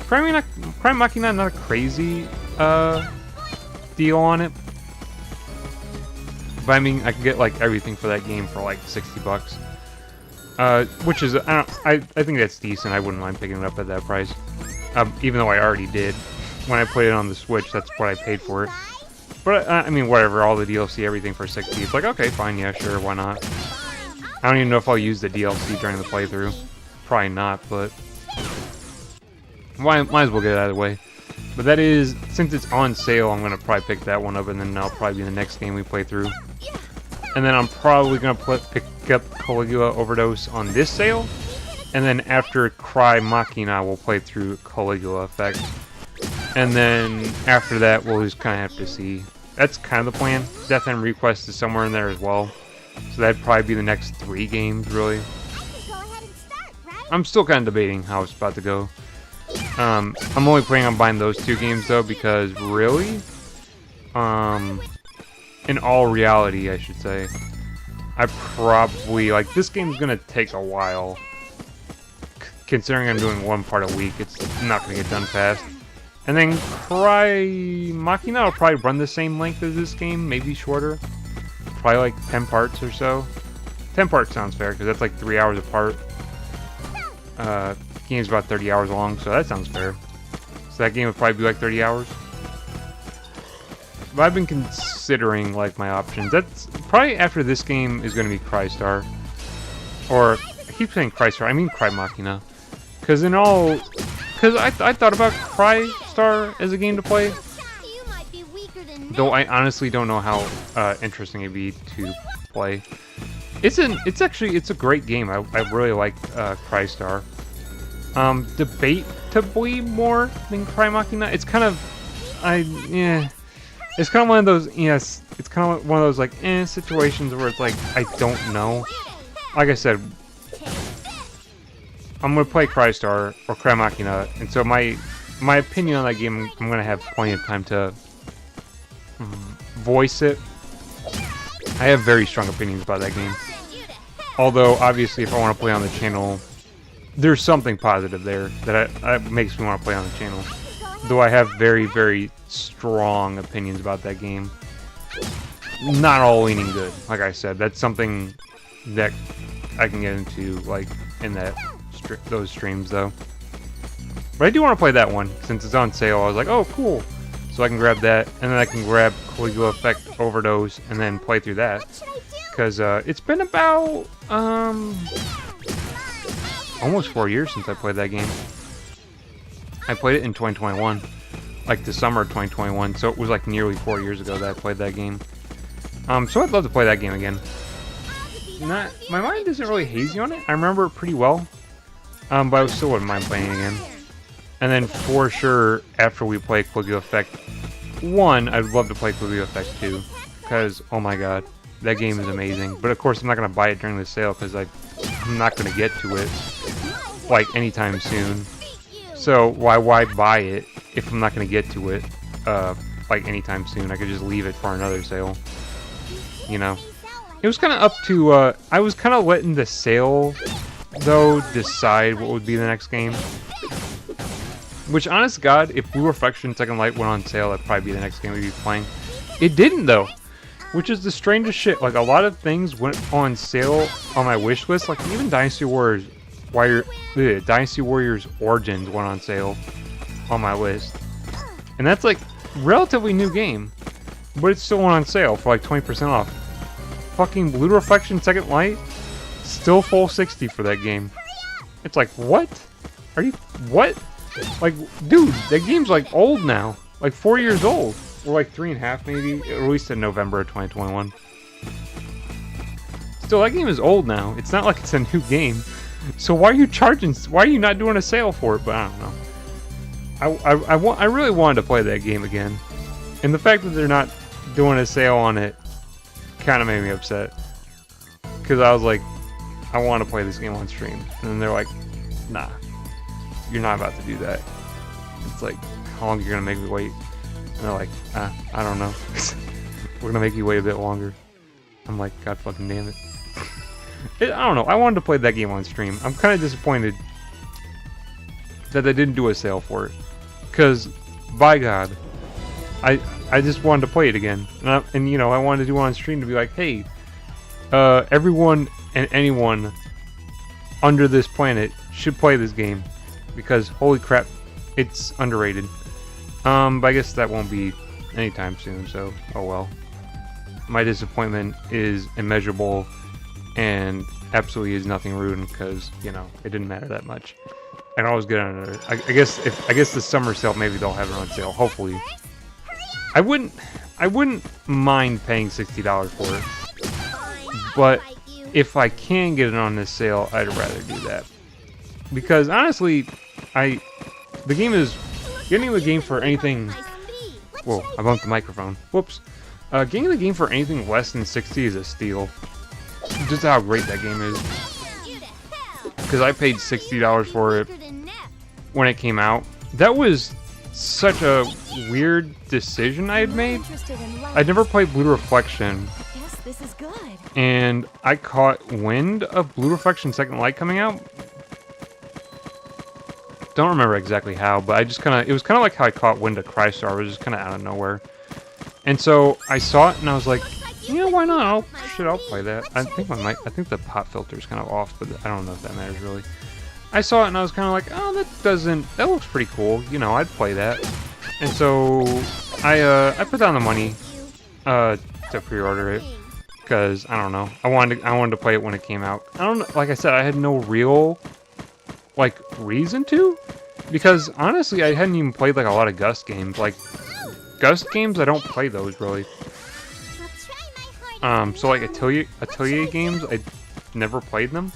Cry Machina, not a crazy deal on it, but I mean I can get like everything for that game for like $60, which is I think that's decent. I wouldn't mind picking it up at that price, even though I already did when I played it on the Switch. That's what I paid for it. But I mean, whatever, all the DLC, everything for 60. It's like, okay, fine, yeah, sure, why not? I don't even know if I'll use the DLC during the playthrough. Probably not, but might as well get it out of the way. But that is, since it's on sale, I'm gonna probably pick that one up, and then that'll probably be the next game we play through. And then I'm probably gonna pick up Caligula Overdose on this sale, and then after Cry Machina, we'll play through Caligula Effect. And then after that, we'll just kind of have to see. That's kind of the plan. Death End Request is somewhere in there as well. So that'd probably be the next 3 games, really. I could go ahead and start, right? I'm still kind of debating how it's about to go. I'm only planning on buying those 2 games though, because really, in all reality, I should say, I probably, like, this game's gonna take a while. Considering I'm doing 1 part a week, it's not gonna get done fast. And then Cry Machina will probably run the same length as this game, maybe shorter. Probably like 10 parts or so. 10 parts sounds fair, because that's like 3 hours apart. Game's about 30 hours long, so that sounds fair. So that game would probably be like 30 hours. But I've been considering like my options. That's probably after this game is going to be Crystar. Or, I keep saying Crystar, I mean Cry Machina. Because I thought about Crystar as a game to play. You might be weaker than Though I honestly don't know how interesting it'd be to play. It's a great game. I really like Crystar. Debatably more than Cry Machina. It's kind of it's kind of one of those it's kind of one of those like situations where it's like I don't know. Like I said, I'm gonna play Crystar or Cry Machina, and so my opinion on that game, I'm gonna have plenty of time to voice it. I have very strong opinions about that game. Although, obviously, if I want to play on the channel, there's something positive there that makes me want to play on the channel. Though I have very, very strong opinions about that game. Not all leaning good, like I said. That's something that I can get into, like, in those streams, though. But I do want to play that one. Since it's on sale, I was like, oh, cool. So I can grab that, and then I can grab Caligula Effect Overdose, and then play through that. Because it's been about almost 4 years since I played that game. I played it in 2021, like the summer of 2021, so it was like nearly 4 years ago that I played that game. So I'd love to play that game again. My mind isn't really hazy on it. I remember it pretty well, but I still wouldn't mind playing it again. And then for sure, after we play Caligula Effect 1, I'd love to play Caligula Effect 2, because oh my god. That game is amazing, but of course I'm not going to buy it during the sale because I'm not going to get to it like anytime soon. So why buy it if I'm not going to get to it like anytime soon? I could just leave it for another sale, you know. It was kind of up to I was kind of letting the sale though decide what would be the next game. Which, honest to God, if Blue Reflection Second Light went on sale, that'd probably be the next game we'd be playing. It didn't though. Which is the strangest shit. Like, a lot of things went on sale on my wish list. Like, even Dynasty Warriors Origins went on sale on my list. And that's, like, relatively new game. But it's still went on sale for, like, 20% off. Fucking Blue Reflection Second Light, still full 60 for that game. It's like, what? What? Like, dude, that game's, like, old now. Like, 4 years old. Or like 3.5 maybe, released in November of 2021. Still, that game is old now. It's not like it's a new game. So why are you charging? Why are you not doing a sale for it? But I don't know. I really wanted to play that game again, and the fact that they're not doing a sale on it kind of made me upset. Because I was like, I want to play this game on stream, and then they're like, nah, you're not about to do that. It's like, how long are you gonna make me wait? And they're like, I don't know. We're gonna make you wait a bit longer. I'm like, God fucking damn it. I don't know. I wanted to play that game on stream. I'm kind of disappointed that they didn't do a sale for it. Because, by God, I just wanted to play it again. And you know, I wanted to do it on stream to be like, hey, everyone and anyone under this planet should play this game. Because, holy crap, it's underrated. But I guess that won't be anytime soon, so oh well. My disappointment is immeasurable and absolutely is nothing ruined because, you know, it didn't matter that much. I can always get on it. I guess the summer sale, maybe they'll have it on sale, hopefully. I wouldn't mind paying $60 for it. But if I can get it on this sale, I'd rather do that. Because honestly, the game is getting the game for anything. Whoa, I bumped the microphone. Whoops. Getting the game for anything less than 60 is a steal. just how great that game is. Because I paid $60 for it when it came out. That was such a weird decision I had made. I'd never played Blue Reflection. Guess this is good. And I caught wind of Blue Reflection Second Light coming out. Don't remember exactly how, but I just kind of, it was kind of like how I caught wind of Crystar. It was just kind of out of nowhere. And so I saw it and I was like, yeah, why not? I'll play that. I think the pop filter is kind of off, but I don't know if that matters really. I saw it and I was kind of like, oh, that looks pretty cool. You know, I'd play that. And so I put down the money to pre-order it because I don't know. I wanted to play it when it came out. I don't know. Like I said, I had no real like reason to, because honestly, I hadn't even played like a lot of Gust games. Like Gust games, I don't play those really. So like Atelier games, I never played them.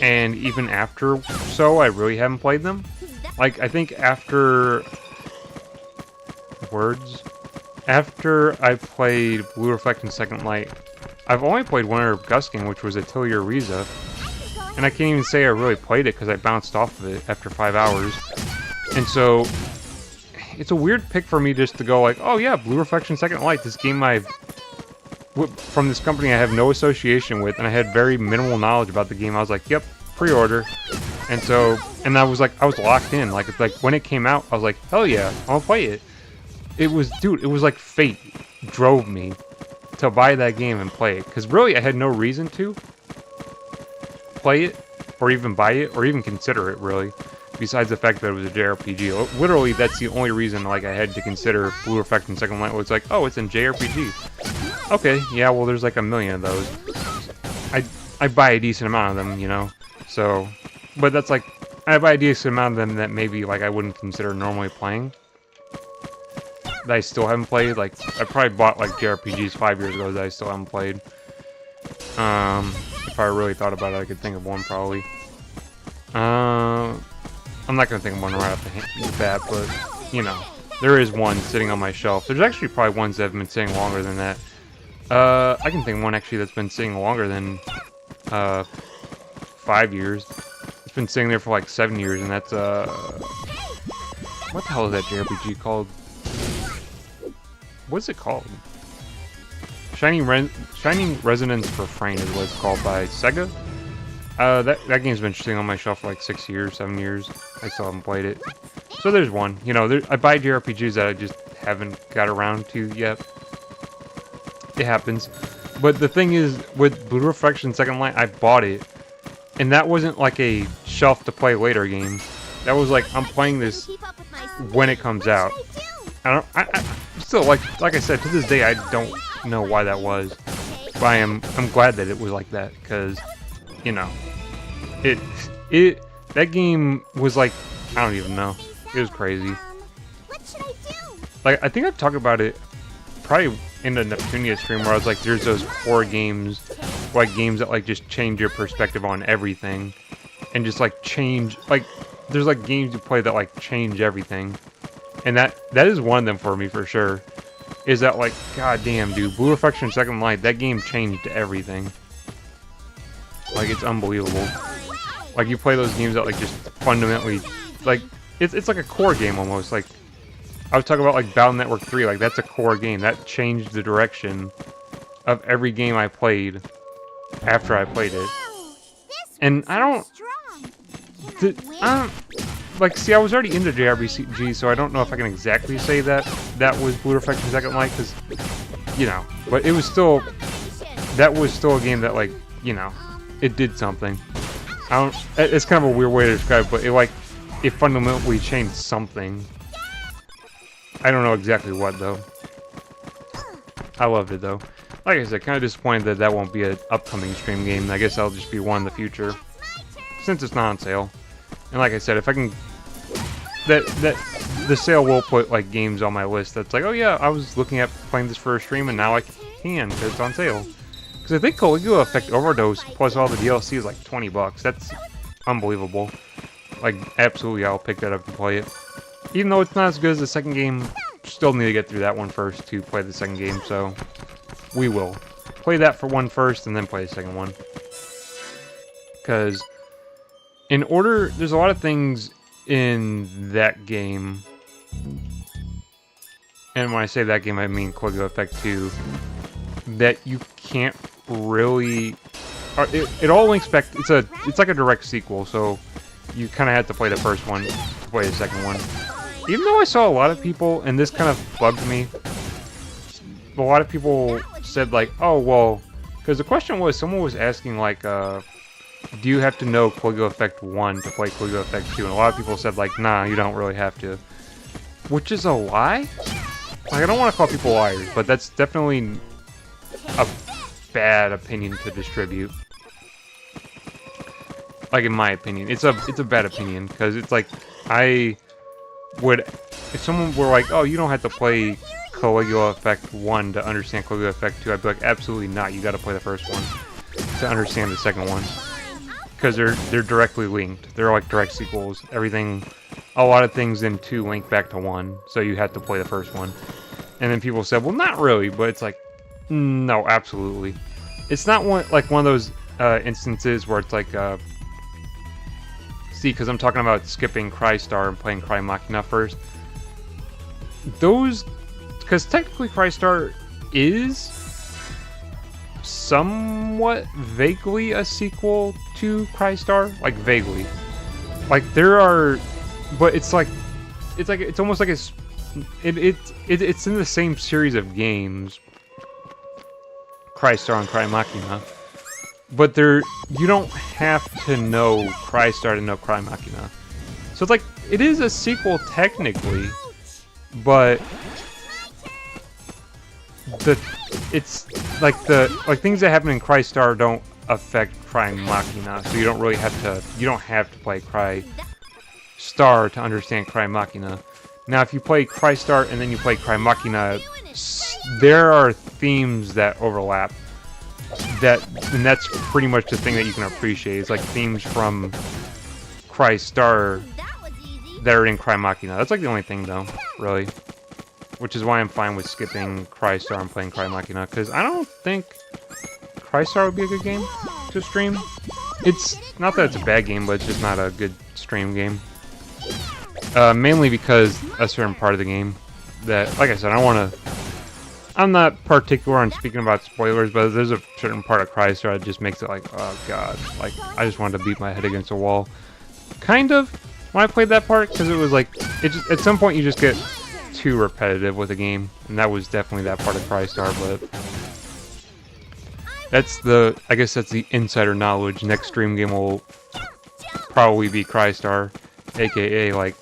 And even after I really haven't played them. Like, I think after I played Blue Reflection Second Light, I've only played one other Gust game, which was Atelier Riza. And I can't even say I really played it because I bounced off of it after 5 hours. And so, it's a weird pick for me just to go like, oh yeah, Blue Reflection Second Light, this game from this company I have no association with, and I had very minimal knowledge about the game. I was like, yep, pre-order. And so, and I was locked in. Like when it came out, I was like, hell yeah, I'll play it. It was like fate drove me to buy that game and play it. Because really, I had no reason to play it, or even buy it, or even consider it, really. Besides the fact that it was a JRPG. Literally, that's the only reason like I had to consider Blue Reflection Second Light. Was like, oh, it's in JRPG. Okay, yeah, well, there's like a million of those. I buy a decent amount of them, you know. So, but that's like, I buy a decent amount of them that maybe like I wouldn't consider normally playing. That I still haven't played. Like, I probably bought like JRPGs 5 years ago that I still haven't played. If I really thought about it, I could think of one probably. I'm not gonna think of one right off the bat, but you know, there is one sitting on my shelf. There's actually probably ones that have been sitting longer than that. I can think of one actually that's been sitting longer than 5 years. It's been sitting there for like 7 years, and that's what the hell is that JRPG called? What's it called? Shining Resonance Refrain is what it's called by Sega. That game's been sitting on my shelf for like 6 years, 7 years. I still haven't played it. So there's one. You know, I buy JRPGs that I just haven't got around to yet. It happens. But the thing is, with Blue Reflection Second Light, I bought it. And that wasn't like a shelf to play later game. That was like, I'm playing this when it comes out. I still, like I said, to this day, I don't know why that was. But I'm glad that it was like that, because, you know, that game was like, I don't even know. It was crazy. Like, I think I've talked about it probably in the Neptunia stream where I was like, there's those core games, like games that like just change your perspective on everything. And just like change, like, there's like games you play that like change everything. And that is one of them for me for sure. Is that like, god damn dude, Blue Reflection Second Light, that game changed everything. Like, it's unbelievable. Like, you play those games that like just fundamentally, like, it's like a core game almost. Like, I was talking about like Battle Network 3, like that's a core game. That changed the direction of every game I played after I played it. And I don't like, see, I was already into JRPG, so I don't know if I can exactly say that was Blue Reflection Second Light, because, you know, but it was still, that was still a game that, like, you know, it did something. It's kind of a weird way to describe it, but it fundamentally changed something. I don't know exactly what, though. I loved it, though. Like I said, kind of disappointed that won't be an upcoming stream game. I guess that'll just be one in the future, since it's not on sale. And like I said, if I can, the sale will put like games on my list that's like, oh yeah, I was looking at playing this for a stream and now I can because it's on sale. Because I think Caligula Effect Overdose plus all the DLC is like $20. That's unbelievable. Like, absolutely, I'll pick that up and play it. Even though it's not as good as the second game, still need to get through that one first to play the second game, so we will. play that for one first and then play the second one. Because in order, there's a lot of things in that game, and when I say that game, I mean Coelho Effect 2, that you can't really... It all links back... It's like a direct sequel, so you kind of have to play the first one to play the second one. Even though I saw a lot of people, and this kind of bugged me, a lot of people said, like, oh, well... Because the question was, someone was asking, like, do you have to know Coelho Effect 1 to play Coelho Effect 2? And a lot of people said, like, nah, you don't really have to. Which is a lie? Like, I don't want to call people liars, but that's definitely a bad opinion to distribute. Like, in my opinion. It's a bad opinion, because it's like, if someone were like, oh, you don't have to play Coelho Effect 1 to understand Coelho Effect 2, I'd be like, absolutely not, you gotta play the first one to understand the second one. Because they're directly linked. They're like direct sequels. Everything, a lot of things in 2 link back to 1, so you have to play the first one. And then people said, well, not really, but it's like, no, absolutely. It's not one of those instances where it's like, see, because I'm talking about skipping Crystar and playing Cry Machina first. Those, because technically Crystar is somewhat vaguely a sequel to Crystar, like vaguely. Like there are, but it's almost like it's in the same series of games, Crystar and Cry Machina. But you don't have to know Crystar to know Cry Machina. So it's like it is a sequel technically, but things that happen in Crystar don't affect Cry Machina, so you don't have to play Crystar to understand Cry Machina. Now, if you play Crystar and then you play Cry Machina, there are themes that overlap. And that's pretty much the thing that you can appreciate. It's like themes from Crystar that are in Cry Machina. That's like the only thing, though, really. Which is why I'm fine with skipping Crystar and playing Cry Machina, because I don't think Crystar would be a good game to stream. It's not that it's a bad game, but it's just not a good stream game. Mainly because a certain part of the game that, like I said, I'm not particular on speaking about spoilers, but there's a certain part of Crystar that just makes it like, oh god, like, I just wanted to beat my head against a wall. Kind of, when I played that part, because it was like, at some point you just get too repetitive with a game, and that was definitely that part of Crystar, but I guess that's the insider knowledge. Next stream game will probably be Crystar, aka, like,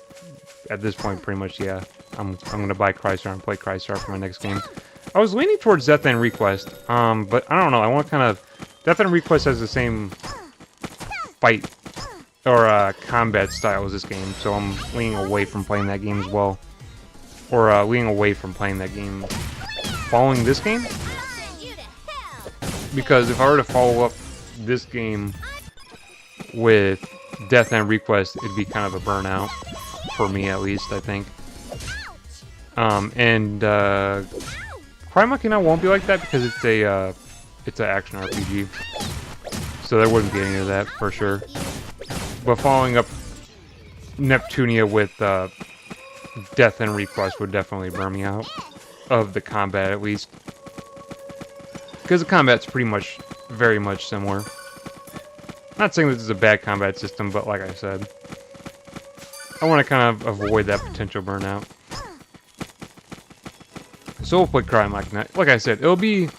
at this point, pretty much, yeah, I'm gonna buy Crystar and play Crystar for my next game. I was leaning towards Death and Request, but I don't know, I want kind of... Death and Request has the same fight, or combat style as this game, so I'm leaning away from playing that game as well. Or leaning away from playing that game following this game. Because if I were to follow up this game with Death and Request, it'd be kind of a burnout. For me, at least, I think. Cry Machina won't be like that because it's an action RPG. So there wouldn't be any of that, for sure. But following up Neptunia with Death and Request would definitely burn me out of the combat, at least, because the combat's pretty much very much similar. Not saying this is a bad combat system, but like I said, I want to kind of avoid that potential burnout. So we'll play Cry Machina. Like I said, it'll be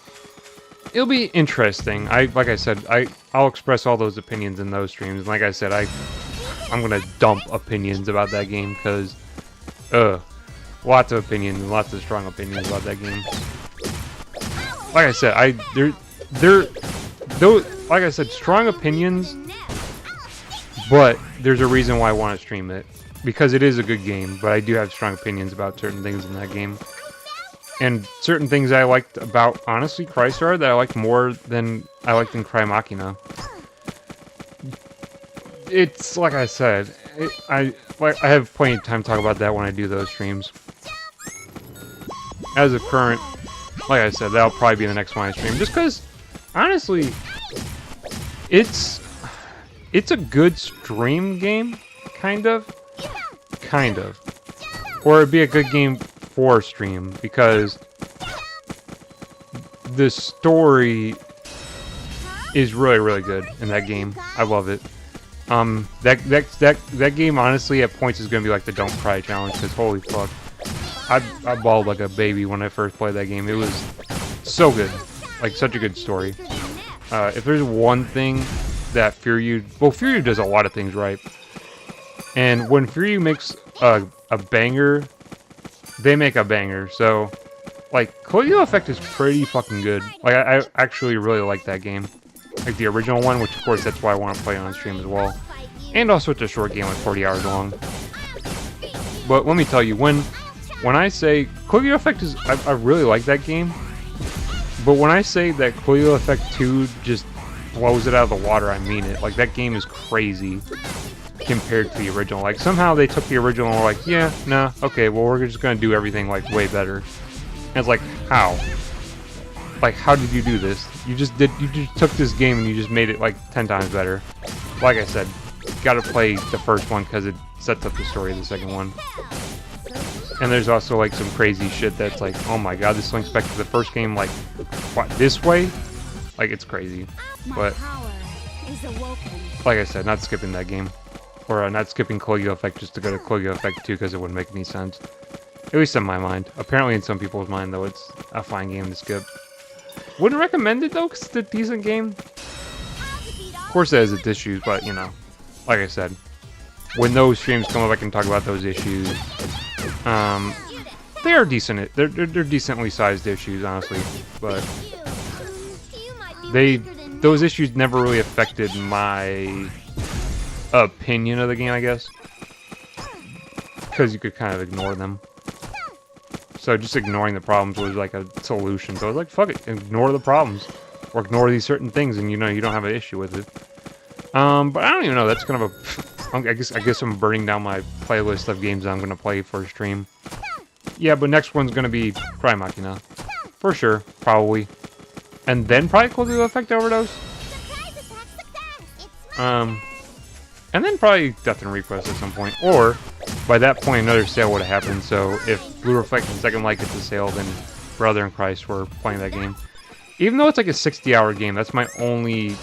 interesting. Like I said, I'll express all those opinions in those streams. And like I said, I'm gonna dump opinions about that game because lots of opinions and lots of strong opinions about that game. Like I said, like I said, strong opinions, but there's a reason why I want to stream it, because it is a good game, but I do have strong opinions about certain things in that game. And certain things I liked about, honestly, Crystar that I liked more than I liked in Cry Machina. It's, like I said, I have plenty of time to talk about that when I do those streams. As of current, like I said, that'll probably be the next one I stream. Just because honestly, it's a good stream game, kind of, or it'd be a good game for stream because the story is really, really good in that game. I love it. That game honestly at points is gonna be like the Don't Cry challenge because holy fuck, I bawled like a baby when I first played that game. It was so good, like such a good story. If there's one thing that Fury does a lot of things right, and when Fury makes a banger, they make a banger. So, like, Coil Effect is pretty fucking good. Like, I actually really like that game. Like the original one, which of course that's why I want to play on stream as well. And also it's a short game, like 40 hours long. But let me tell you, when I say Coil Effect is, I really like that game. But when I say that Coil Effect 2 just blows it out of the water, I mean it. Like that game is crazy compared to the original. Like somehow they took the original and were like, yeah, nah, okay, well we're just gonna do everything like way better. And it's like, how? Like, how did you do this? You just took this game and you just made it like 10 times better. Like I said, gotta play the first one because it sets up the story of the second one. And there's also like some crazy shit that's like, oh my god, this links back to the first game, like, what, this way? Like, it's crazy. But, like I said, not skipping that game. Or not skipping Coil Effect just to go to Coil Effect 2 because it wouldn't make any sense. At least in my mind. Apparently in some people's mind, though, it's a fine game to skip. Wouldn't recommend it though, because it's a decent game. Of course it has its issues, but you know, like I said, when those streams come up I can talk about those issues. They are decent, they're decently sized issues, honestly, but those issues never really affected my opinion of the game, I guess, because you could kind of ignore them. So just ignoring the problems was like a solution. So I was like, fuck it, ignore the problems. Or ignore these certain things and you know you don't have an issue with it. But I don't even know, that's kind of a... I guess I'm burning down my playlist of games that I'm going to play for a stream. Yeah, but next one's going to be Cry Machina. For sure, probably. And then probably Coil Effect Overdose. And then probably Death and Request at some point. Or... by that point, another sale would have happened, so if Blue Reflect and Second Light gets a sale, then Brother in Christ, we're playing that game. Even though it's like a 60-hour game, that's my only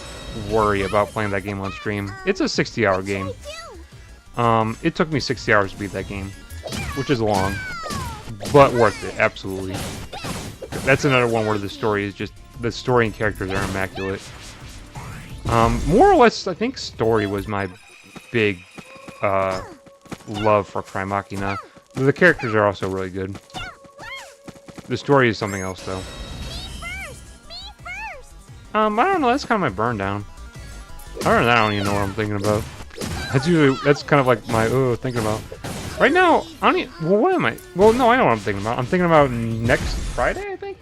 worry about playing that game on stream. It's a 60-hour game. It took me 60 hours to beat that game, which is long, but worth it, absolutely. That's another one where the story is just, the story and characters are immaculate. More or less, I think story was my big, love for Cry Machina. The characters are also really good. The story is something else, though. I don't know, that's kind of my burn down. I don't even know what I'm thinking about. That's kind of like my, thinking about. Right now, I don't even, well, what am I? Well, no, I know what I'm thinking about. I'm thinking about next Friday, I think?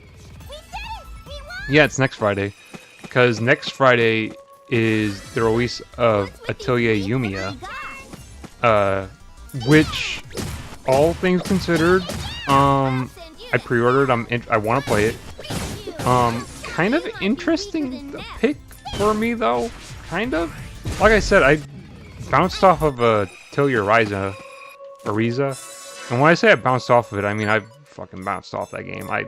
Yeah, it's next Friday. Because next Friday is the release of Atelier Yumiya. Which, all things considered, I pre-ordered, I want to play it. Kind of interesting pick for me, though. Kind of. Like I said, I bounced off of Atelier Ariza. And when I say I bounced off of it, I mean I fucking bounced off that game. I,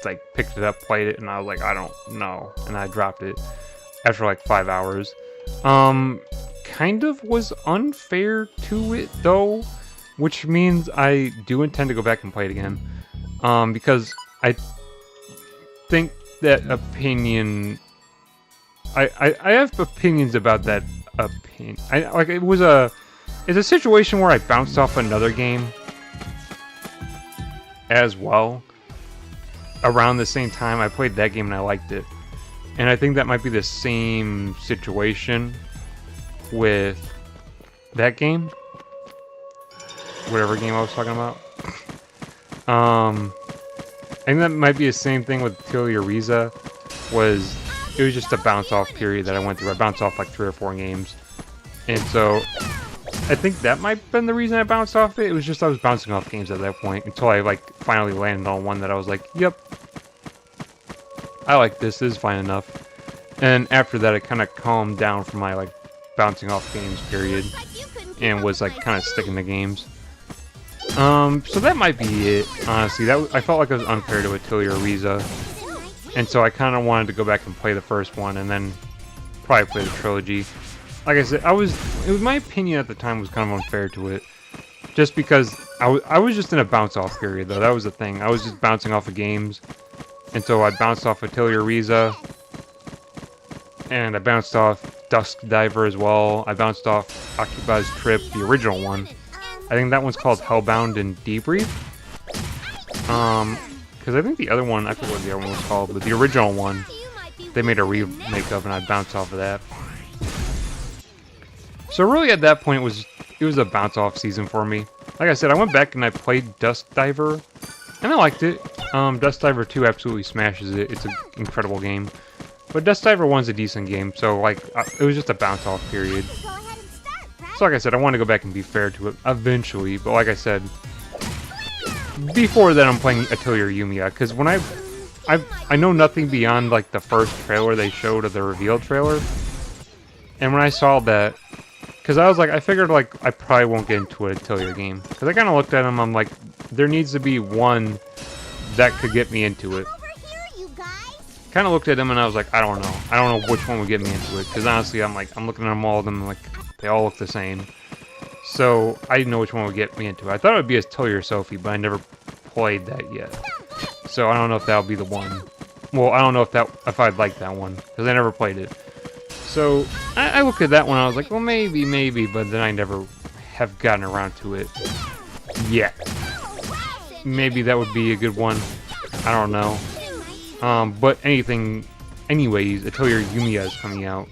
like, picked it up, played it, and I was like, I don't know. And I dropped it after, like, 5 hours. Kind of was unfair to it, though. Which means I do intend to go back and play it again. Because I think that opinion... I have opinions about that opinion. It's a situation where I bounced off another game as well. Around the same time, I played that game and I liked it. And I think that might be the same situation with that game. Whatever game I was talking about. I think that might be the same thing with Atelier Ariza. It was just a bounce off period that I went through. I bounced off like 3 or 4 games. And so I think that might have been the reason I bounced off it. It was just I was bouncing off games at that point until I like finally landed on one that I was like, yep, I like this. This is fine enough. And after that, I kind of calmed down from my like bouncing off games period, and was like kind of sticking to games. So that might be it. Honestly, I felt like it was unfair to Atelier Riza, and so I kind of wanted to go back and play the first one, and then probably play the trilogy. Like I said, it was my opinion at the time was kind of unfair to it, just because I was just in a bounce off period though. That was the thing. I was just bouncing off of games, and so I bounced off Atelier Riza. And I bounced off Dusk Diver as well. I bounced off Akiba's Trip, the original one. I think that one's called Hellbound and Debrief. Because I think the other one, I forget what the other one was called, but the original one, they made a remake of, and I bounced off of that. So really at that point, it was a bounce off season for me. Like I said, I went back and I played Dusk Diver, and I liked it. Dusk Diver 2 absolutely smashes it. It's an incredible game. But Dusk Diver 1's a decent game, so like it was just a bounce off period. So like I said, I want to go back and be fair to it eventually, but like I said, before that I'm playing Atelier Yumiya, because when I know nothing beyond like the first trailer they showed of the reveal trailer, and when I saw that, because I was like, I figured like I probably won't get into an Atelier game, because I kind of looked at them, I'm like, there needs to be one that could get me into it. Kind of looked at them and I was like, I don't know which one would get me into it, because honestly I'm looking at them all of them like they all look the same, so I didn't know which one would get me into it. I thought it would be Atelier Sophie, but I never played that yet, so I don't know if that'll be the one. Well, I don't know if I'd like that one, because I never played it. So I looked at that one, I was like, well, maybe, but then I never have gotten around to it yet. Maybe that would be a good one, I don't know. But anyways, Atelier Yumiya is coming out,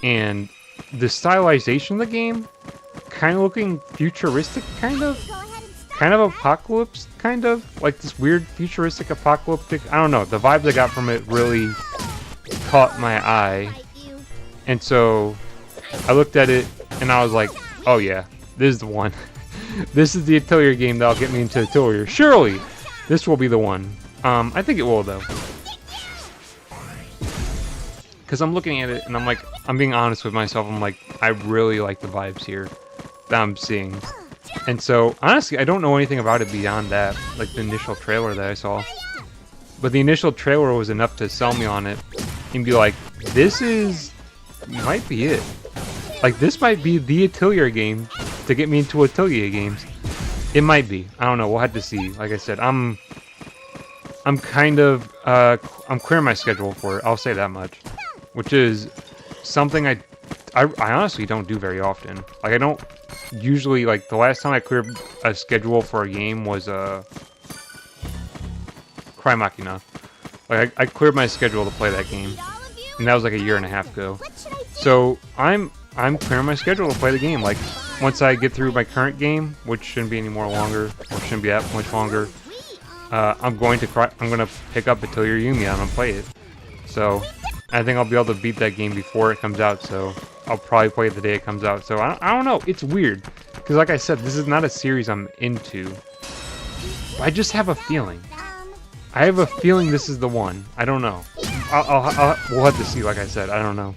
and the stylization of the game, kind of looking futuristic, kind of apocalypse, kind of like this weird futuristic apocalyptic. I don't know. The vibes I got from it really caught my eye, and so I looked at it and I was like, oh yeah, this is the one. This is the Atelier game that'll get me into Atelier. Surely, this will be the one. I think it will though, because I'm looking at it and I'm like, I'm being honest with myself. I'm like, I really like the vibes here that I'm seeing, and so honestly, I don't know anything about it beyond that, like the initial trailer that I saw. But the initial trailer was enough to sell me on it and be like, this might be it. Like this might be the Atelier game to get me into Atelier games. It might be. I don't know. We'll have to see. Like I said, I'm kind of, I'm clearing my schedule for it, I'll say that much. Which is something I honestly don't do very often. Like, I don't usually, like, the last time I cleared a schedule for a game was, Cry Machina. Like, I cleared my schedule to play that game. And that was like a year and a half ago. So, I'm clearing my schedule to play the game. Like, once I get through my current game, which shouldn't be any more longer, or shouldn't be that much longer, I'm going to pick up Atelier Yumiya and I'll play it. So I think I'll be able to beat that game before it comes out. So I'll probably play it the day it comes out. So I don't know. It's weird because, like I said, this is not a series I'm into. I just have a feeling. I have a feeling this is the one. I don't know. We'll have to see. Like I said, I don't know.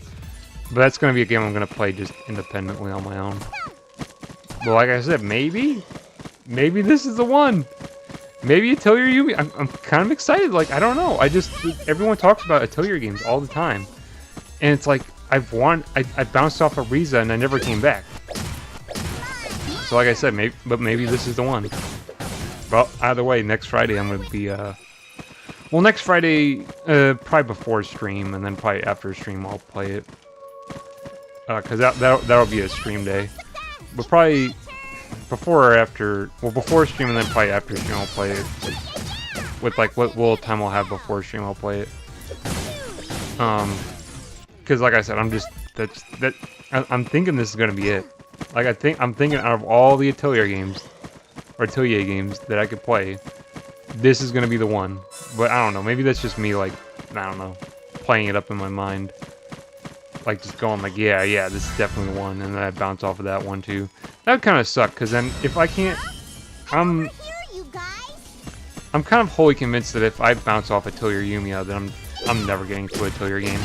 But that's going to be a game I'm going to play just independently on my own. But like I said, maybe this is the one. Maybe Atelier Yumiya. I'm kind of excited. Like, I don't know. Everyone talks about Atelier games all the time. And it's like, I bounced off of Riza and I never came back. So like I said, maybe this is the one. Well, either way, next Friday I'm going to be, well, next Friday, probably before stream, and then probably after stream I'll play it. Because that'll be a stream day. But probably before or after, well, before stream and then probably after stream I'll play it. With like what little time I'll have before stream I'll play it. Because like I said, I'm thinking this is gonna be it. Like I'm thinking out of all the Atelier games that I could play, this is gonna be the one. But I don't know, maybe that's just me, like, I don't know, playing it up in my mind. Like, just going like, yeah, this is definitely the one, and then I bounce off of that one too. That would kind of suck, because then if I can't, I'm kind of wholly convinced that if I bounce off Atelier Yumiya, then I'm never getting to an Atelier game.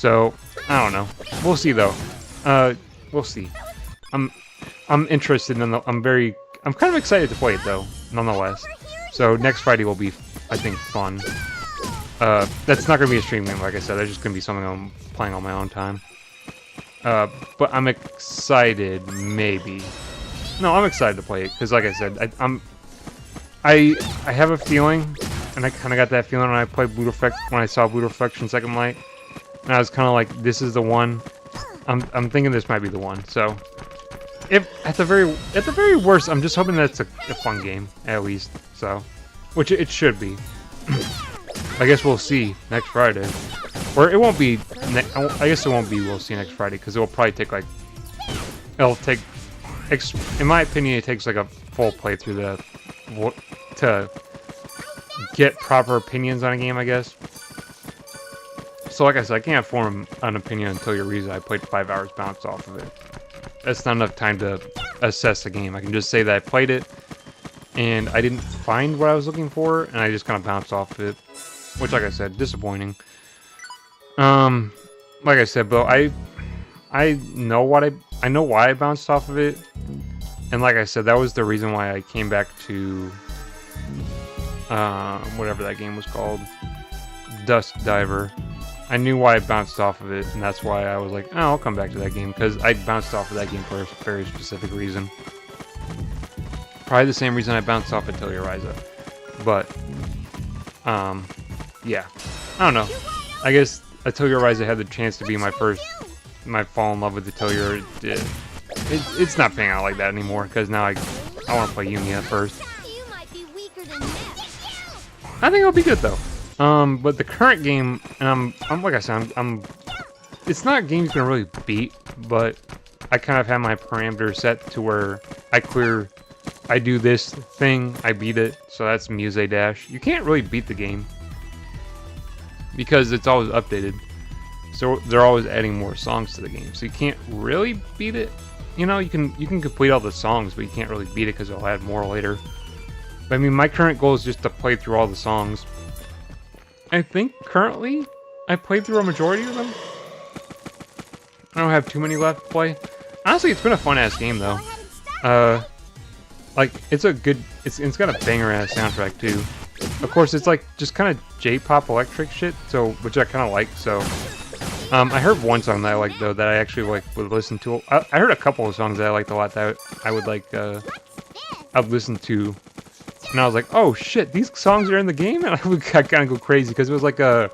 So I don't know. We'll see though. We'll see. I'm interested in the. I'm kind of excited to play it though, nonetheless. So next Friday will be, I think, fun. That's not gonna be a stream game, like I said. That's just gonna be something I'm playing on my own time. But I'm excited, maybe. No, I'm excited to play it because, like I said, I have a feeling, and I kind of got that feeling when I played when I saw Blue Reflection Second Light, and I was kind of like, this is the one. I'm thinking this might be the one. So, if at the very worst, I'm just hoping that it's a fun game at least. So, which it should be. I guess we'll see next Friday, or it won't be. I guess it won't be. We'll see next Friday because it will probably take like. It'll take. In my opinion, it takes like a full playthrough to get proper opinions on a game, I guess. So like I said, I can't form an opinion until your reason I played 5 hours bounced off of it. That's not enough time to assess the game. I can just say that I played it, and I didn't find what I was looking for, and I just kind of bounced off of it. Which, like I said, disappointing. Like I said, but I know why I bounced off of it. And like I said, that was the reason why I came back to whatever that game was called, Dusk Diver. I knew why I bounced off of it, and that's why I was like, oh, I'll come back to that game, because I bounced off of that game for a very specific reason. Probably the same reason I bounced off Atelier Ryza. But, yeah. I don't know. I guess Atelier Ryza had the chance to be my fall in love with Atelier. It's not panning out like that anymore, because now I want to play Yumiya first. I think it'll be good though. But the current game, and I'm like I said, it's not a game you can really beat, but I kind of have my parameters set to where I do this thing, I beat it, so that's Muse Dash. You can't really beat the game because it's always updated. So they're always adding more songs to the game, so you can't really beat it. You know, you can complete all the songs, but you can't really beat it because they'll add more later. But I mean, my current goal is just to play through all the songs. I think currently I played through a majority of them. I don't have too many left to play. Honestly, it's been a fun ass game though. Like it's got a banger ass soundtrack too. Of course, it's like just kind of J-pop electric shit, so which I kind of like. So. I heard one song that I liked though that I actually would listen to. I heard a couple of songs that I liked a lot that I would I'd listen to, and I was like, oh shit, these songs are in the game, and I kind of go crazy because it was like what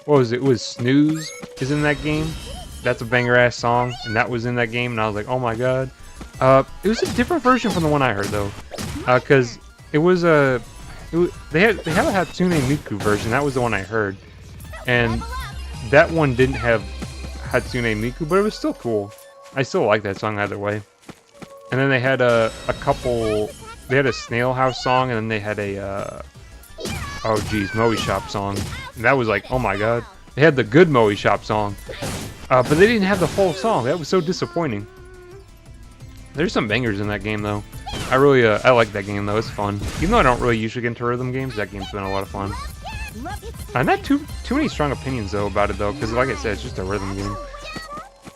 was it? It was Snooze is in that game. That's a banger ass song, and that was in that game, and I was like, oh my god. It was a different version from the one I heard though, because they have a Hatsune Miku version. That was the one I heard, and that one didn't have Hatsune Miku, but it was still cool. I still like that song either way. And then they had a couple. They had a Snail House song, and then they had a oh geez, Moe Shop song. And that was like, oh my god. They had the good Moe Shop song, but they didn't have the full song. That was so disappointing. There's some bangers in that game though. I really I like that game though. It's fun. Even though I don't really usually get into rhythm games, that game's been a lot of fun. Not too many strong opinions though about it though, because like I said, it's just a rhythm game.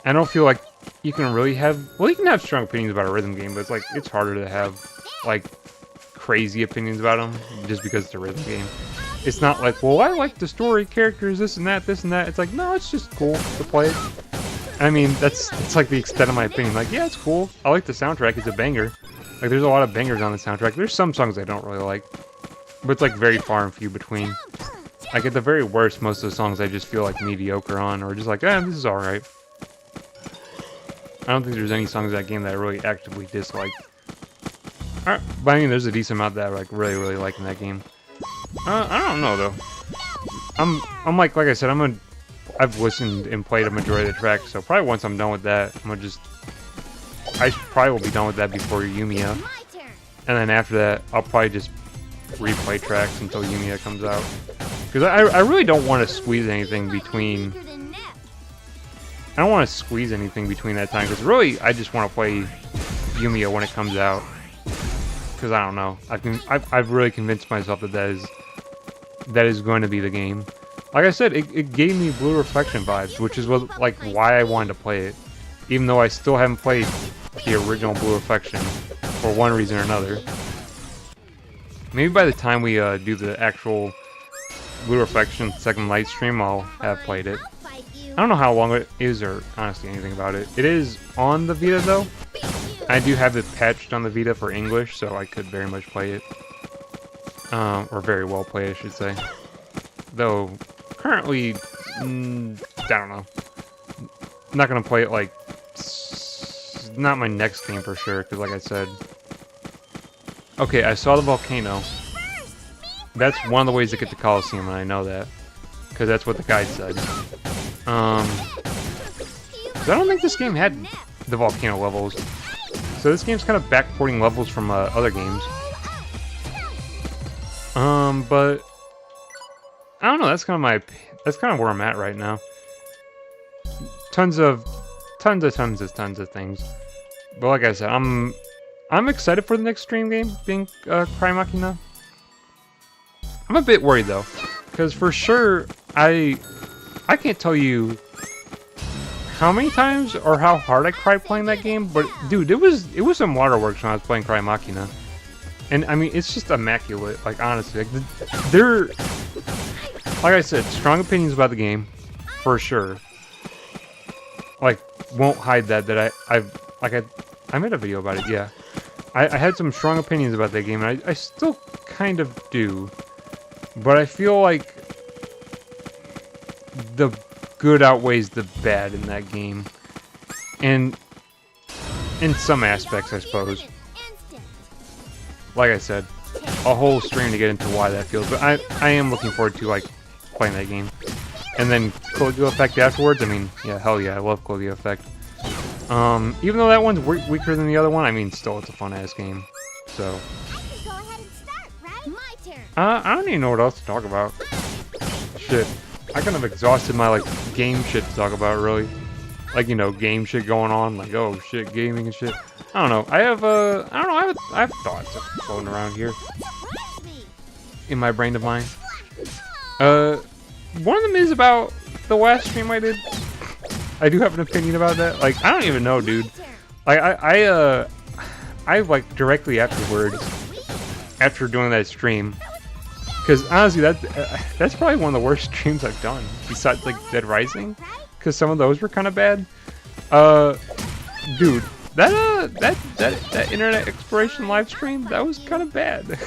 I don't feel like you can really have. Well, you can have strong opinions about a rhythm game, but it's like it's harder to have like crazy opinions about them just because it's a rhythm game. It's not like, well, I like the story, characters, this and that. It's like, no, it's just cool to play it. I mean, it's like the extent of my opinion. Like, yeah, it's cool. I like the soundtrack. It's a banger. Like, there's a lot of bangers on the soundtrack. There's some songs I don't really like, but it's like very far and few between. Like at the very worst, most of the songs I just feel like mediocre on, or just like, this is alright. I don't think there's any songs in that game that I really actively dislike. Alright, but I mean, there's a decent amount that I like really, really like in that game. I don't know though. I'm like I said, I've listened and played a majority of the tracks, so probably once I'm done with that, I probably will be done with that before Yumiya. And then after that, I'll probably just replay tracks until Yumiya comes out. Because I really don't want to squeeze anything between. I don't want to squeeze anything between that time. Because really, I just want to play Yumiya when it comes out. Because I don't know. I've really convinced myself that is going to be the game. Like I said, it gave me Blue Reflection vibes, which is what, like, why I wanted to play it. Even though I still haven't played the original Blue Reflection, for one reason or another. Maybe by the time we do the actual Blue Reflection second light stream, I'll have played it. I don't know how long it is or honestly anything about it. It is on the Vita though. I do have it patched on the Vita for English, so I could very much play it. Or very well play, I should say. Though, currently, I don't know. I'm not gonna play it like, not my next game for sure, because like I said. Okay, I saw the volcano. That's one of the ways to get to Coliseum, and I know that. Because that's what the guide said. I don't think this game had the volcano levels. So this game's kind of backporting levels from other games. But I don't know. That's kind of where I'm at right now. Tons of things. But like I said, I'm excited for the next stream game being Cry Machina. I'm a bit worried though, because for sure I can't tell you how many times or how hard I cried playing that game, but dude, it was some waterworks when I was playing Cry Machina. And I mean, it's just immaculate, like honestly. Like they're, like I said, strong opinions about the game, for sure. Like, won't hide that I made a video about it, yeah. I had some strong opinions about that game, and I still kind of do. But I feel like the good outweighs the bad in that game. And in some aspects, I suppose. Like I said, a whole stream to get into why that feels. But I am looking forward to, like, playing that game. And then Caligula Effect afterwards. I mean, yeah, hell yeah, I love Caligula Effect. Even though that one's weaker than the other one, I mean, still, it's a fun-ass game. So, I don't even know what else to talk about. Shit. I kind of exhausted my, like, game shit to talk about, really. Like, you know, game shit going on. Like, oh, shit, gaming and shit. I don't know. I have thoughts floating around here. In my brain of mine. One of them is about the last stream I did. I do have an opinion about that. Like, I don't even know, dude. Like, I like, directly afterwards, after doing that stream, because honestly, that's probably one of the worst streams I've done, besides, like, Dead Rising, because some of those were kind of bad. Dude, that Internet Exploration live stream, that was kind of bad.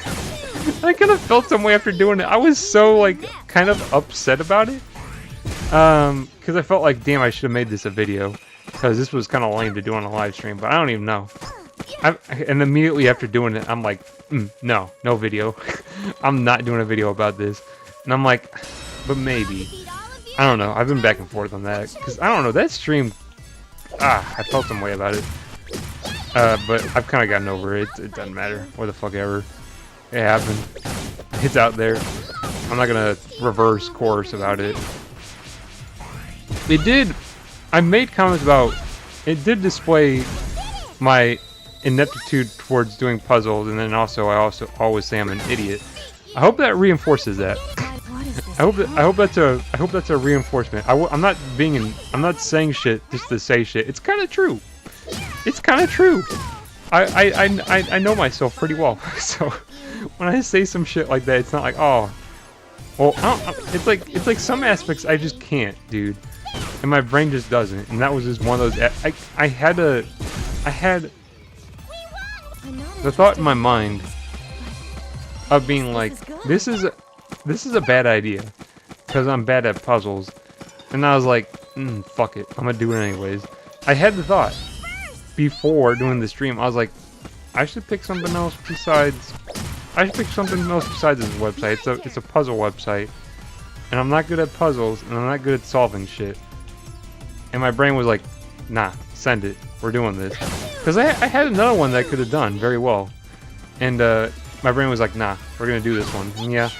I kind of felt some way after doing it. I was so, like, kind of upset about it. Because I felt like, damn, I should have made this a video. Because this was kind of lame to do on a live stream, but I don't even know. And immediately after doing it, I'm like, no video. I'm not doing a video about this. And I'm like, but maybe. I don't know. I've been back and forth on that. Because, I don't know, that stream, I felt some way about it. But I've kind of gotten over it. It doesn't matter. What the fuck ever. It happened. It's out there. I'm not gonna reverse course about it. It did. I made comments about. It did display my ineptitude towards doing puzzles, and then I always say I'm an idiot. I hope that reinforces that. I hope that's a reinforcement. I'm not saying shit just to say shit. It's kind of true. It's kind of true. I know myself pretty well, so when I say some shit like that, it's not like, oh, well, it's like some aspects I just can't, dude, and my brain just doesn't, and that was just one of those. I had the thought in my mind of being like, this is a bad idea, because I'm bad at puzzles, and I was like, fuck it, I'm gonna do it anyways. I had the thought before doing the stream. I was like, I should pick something else besides. This website. It's a puzzle website, and I'm not good at puzzles, and I'm not good at solving shit. And my brain was like, nah, send it. We're doing this. Because I had another one that I could have done very well, and my brain was like, nah, we're gonna do this one. And yeah,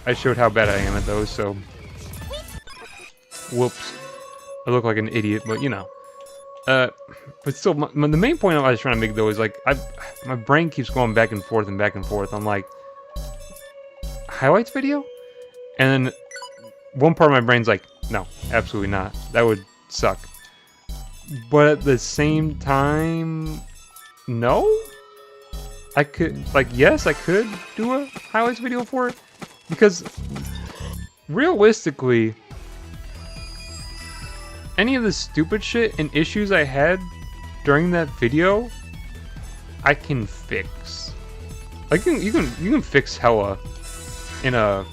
I showed how bad I am at those. So, whoops, I look like an idiot, but you know. But still, the main point I was trying to make though is like, my brain keeps going back and forth and back and forth. I'm like, highlights video, and then one part of my brain's like, no, absolutely not. That would suck. But at the same time, no? I could, like, yes, I could do a highlights video for it. Because, realistically, any of the stupid shit and issues I had during that video, I can fix. Like, you can fix hella in a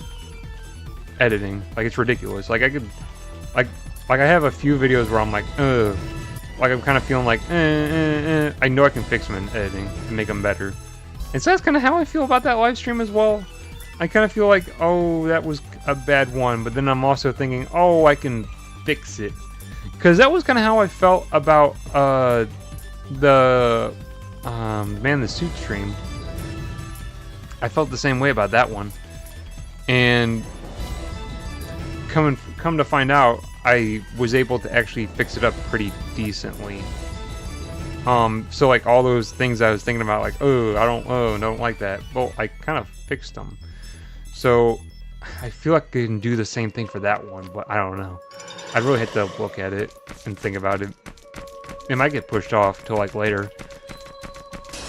editing. Like, it's ridiculous. Like, I could, like I have a few videos where I'm like, ugh. Like, I'm kind of feeling like, I know I can fix them in editing and make them better. And so that's kind of how I feel about that live stream as well. I kind of feel like, oh, that was a bad one. But then I'm also thinking, oh, I can fix it. Because that was kind of how I felt about the Man in the Suit stream. I felt the same way about that one. And come to find out, I was able to actually fix it up pretty decently. So like all those things I was thinking about, like, oh, I don't like that. Well, I kind of fixed them. So I feel like I can do the same thing for that one, but I don't know. I'd really have to look at it and think about it. It might get pushed off till like later.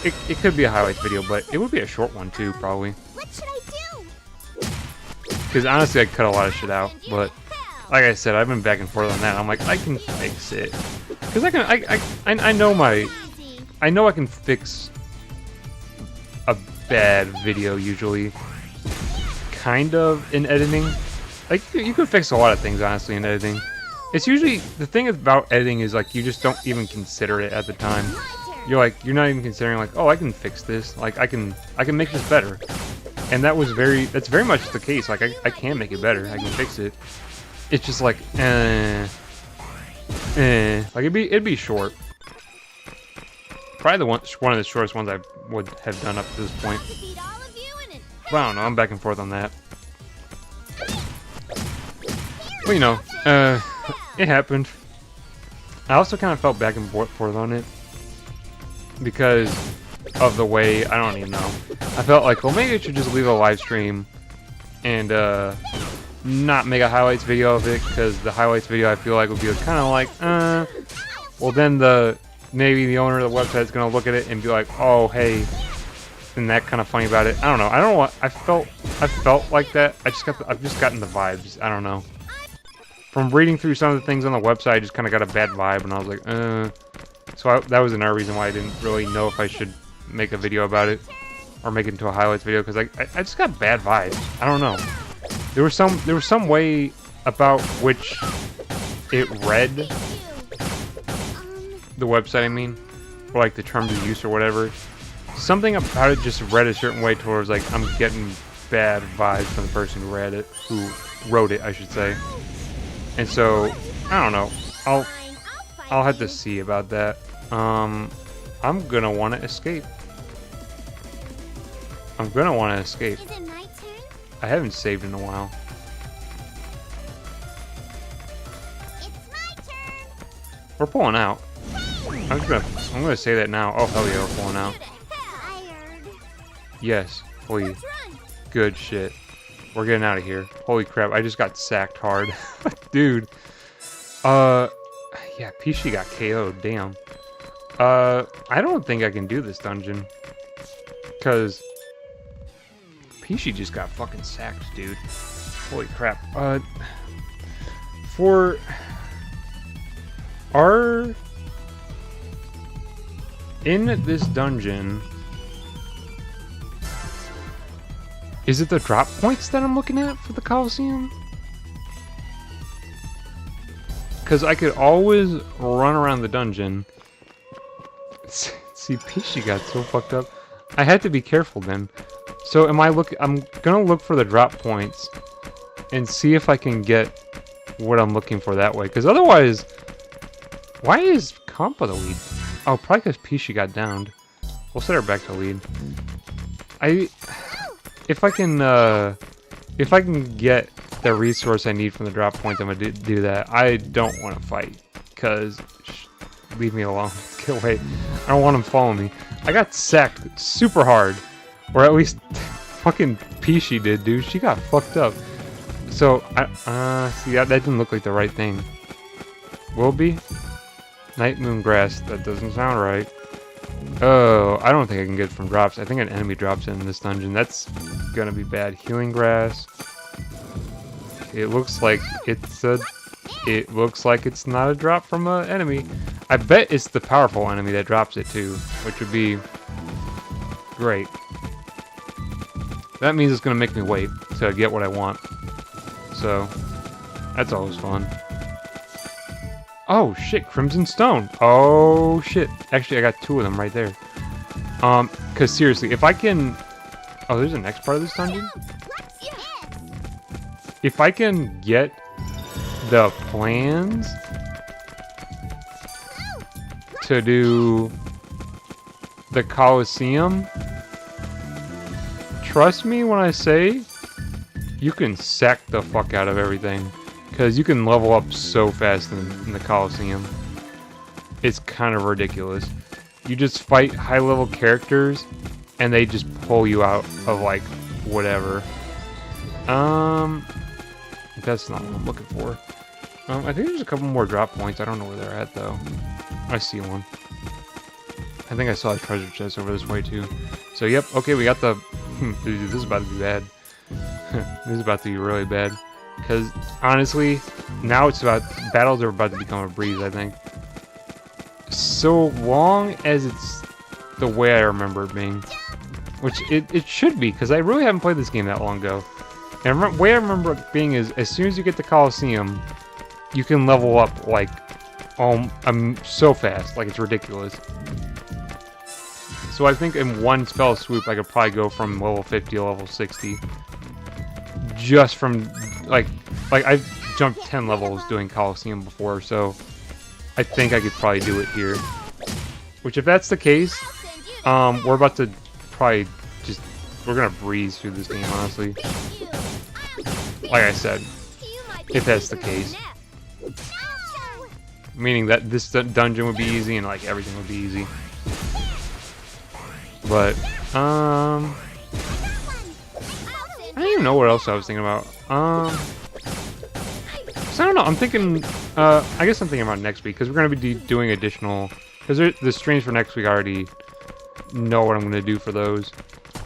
It could be a highlights video, but it would be a short one too, probably. What should I do? Because honestly, I cut a lot of shit out, but like I said, I've been back and forth on that. I'm like, I can fix it. Because I know I can fix a bad video usually. Kind of in editing. Like, you can fix a lot of things, honestly, in editing. It's usually, the thing about editing is, like, you just don't even consider it at the time. You're not even considering, like, oh, I can fix this. Like, I can make this better. And that's very much the case. Like, I can make it better. I can fix it. It's just like, like, it'd be short. Probably one of the shortest ones I would have done up to this point. But I don't know, I'm back and forth on that. Well, you know, it happened. I also kind of felt back and forth on it because of the way, I don't even know. I felt like, well, maybe I should just leave a live stream and not make a highlights video of it, because the highlights video I feel like would be kind of like, well, then maybe the owner of the website is gonna look at it and be like, oh, hey, isn't that kind of funny about it? I don't know. I don't know what I felt like that. I've just gotten the vibes. I don't know. From reading through some of the things on the website, I just kind of got a bad vibe, and I was like, So that was another reason why I didn't really know if I should make a video about it or make it into a highlights video, because I just got bad vibes. I don't know. There was some way about which it read, the website, I mean, or like the terms of use or whatever. Something about it just read a certain way towards, like, I'm getting bad vibes from the person who wrote it, I should say. And so, I don't know. I'll have to see about that. I'm gonna want to escape. Is it my turn? I haven't saved in a while. It's my turn. We're pulling out. I'm gonna say that now. Oh hell yeah, we're pulling out. Tired. Yes, please. Let's run. Good shit. We're getting out of here. Holy crap, I just got sacked hard. Dude. Yeah, Pishi got KO'd, damn. I don't think I can do this dungeon. Because Pishi just got fucking sacked, dude. Holy crap. For our... In this dungeon... Is it the drop points that I'm looking at for the Coliseum? Because I could always run around the dungeon. See, Pishi got so fucked up. I had to be careful then. So I'm gonna look for the drop points and see if I can get what I'm looking for that way. Because otherwise, why is Compa the lead? Oh, probably because Pishi got downed. We'll set her back to lead. If I can get the resource I need from the drop points, I'm gonna do that. I don't want to fight, because leave me alone. Get away. I don't want him following me. I got sacked super hard, or at least fucking Pishi did, dude. She got fucked up. So, see, that didn't look like the right thing. Will be? Night Moon Grass. That doesn't sound right. Oh, I don't think I can get it from drops. I think an enemy drops it in this dungeon. That's gonna be bad. Healing Grass. It looks like it's a... It looks like it's not a drop from an enemy. I bet it's the powerful enemy that drops it too, which would be great. That means it's gonna make me wait to get what I want. So, that's always fun. Oh shit, Crimson Stone. Oh shit. Actually, I got 2 of them right there. Cause seriously, if I can... Oh, there's the next part of this dungeon? If I can get the plans to do the Colosseum, trust me when I say you can sack the fuck out of everything, because you can level up so fast in the Colosseum. It's kind of ridiculous. You just fight high level characters and they just pull you out of like whatever. That's not what I'm looking for. I think there's a couple more drop points. I don't know where they're at though. I see one. I think I saw a treasure chest over this way too. So yep, okay, we got the... Dude, this is about to be bad. This is about to be really bad. Because honestly, now it's about... Battles are about to become a breeze, I think. So long as it's the way I remember it being. Which it should be, because I really haven't played this game that long ago. And the way I remember it being is, as soon as you get the Colosseum, you can level up, like, so fast. Like, it's ridiculous. So I think in one spell swoop, I could probably go from level 50 to level 60. Just from, like I've jumped 10 levels doing Colosseum before, so I think I could probably do it here. Which, if that's the case, we're about to probably just... We're gonna breeze through this game, honestly. Like I said, if that's the case. Meaning that this dungeon would be easy and like everything would be easy. But, I don't even know what else I was thinking about. So I don't know, I'm thinking, I guess I'm thinking about next week, because we're going to be doing additional, because the streams for next week I already know what I'm going to do for those.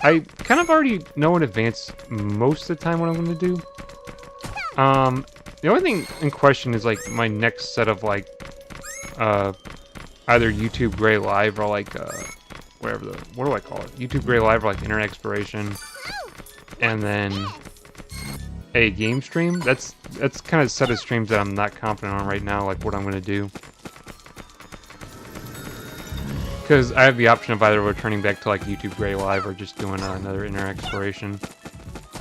I kind of already know in advance most of the time what I'm going to do. The only thing in question is like my next set of like, either YouTube Gray Live or like, whatever what do I call it? YouTube Gray Live or like Internet Exploration. And then a game stream. That's kind of a set of streams that I'm not confident on right now, like what I'm going to do. Because I have the option of either returning back to like YouTube Gray Live or just doing another Internet Exploration.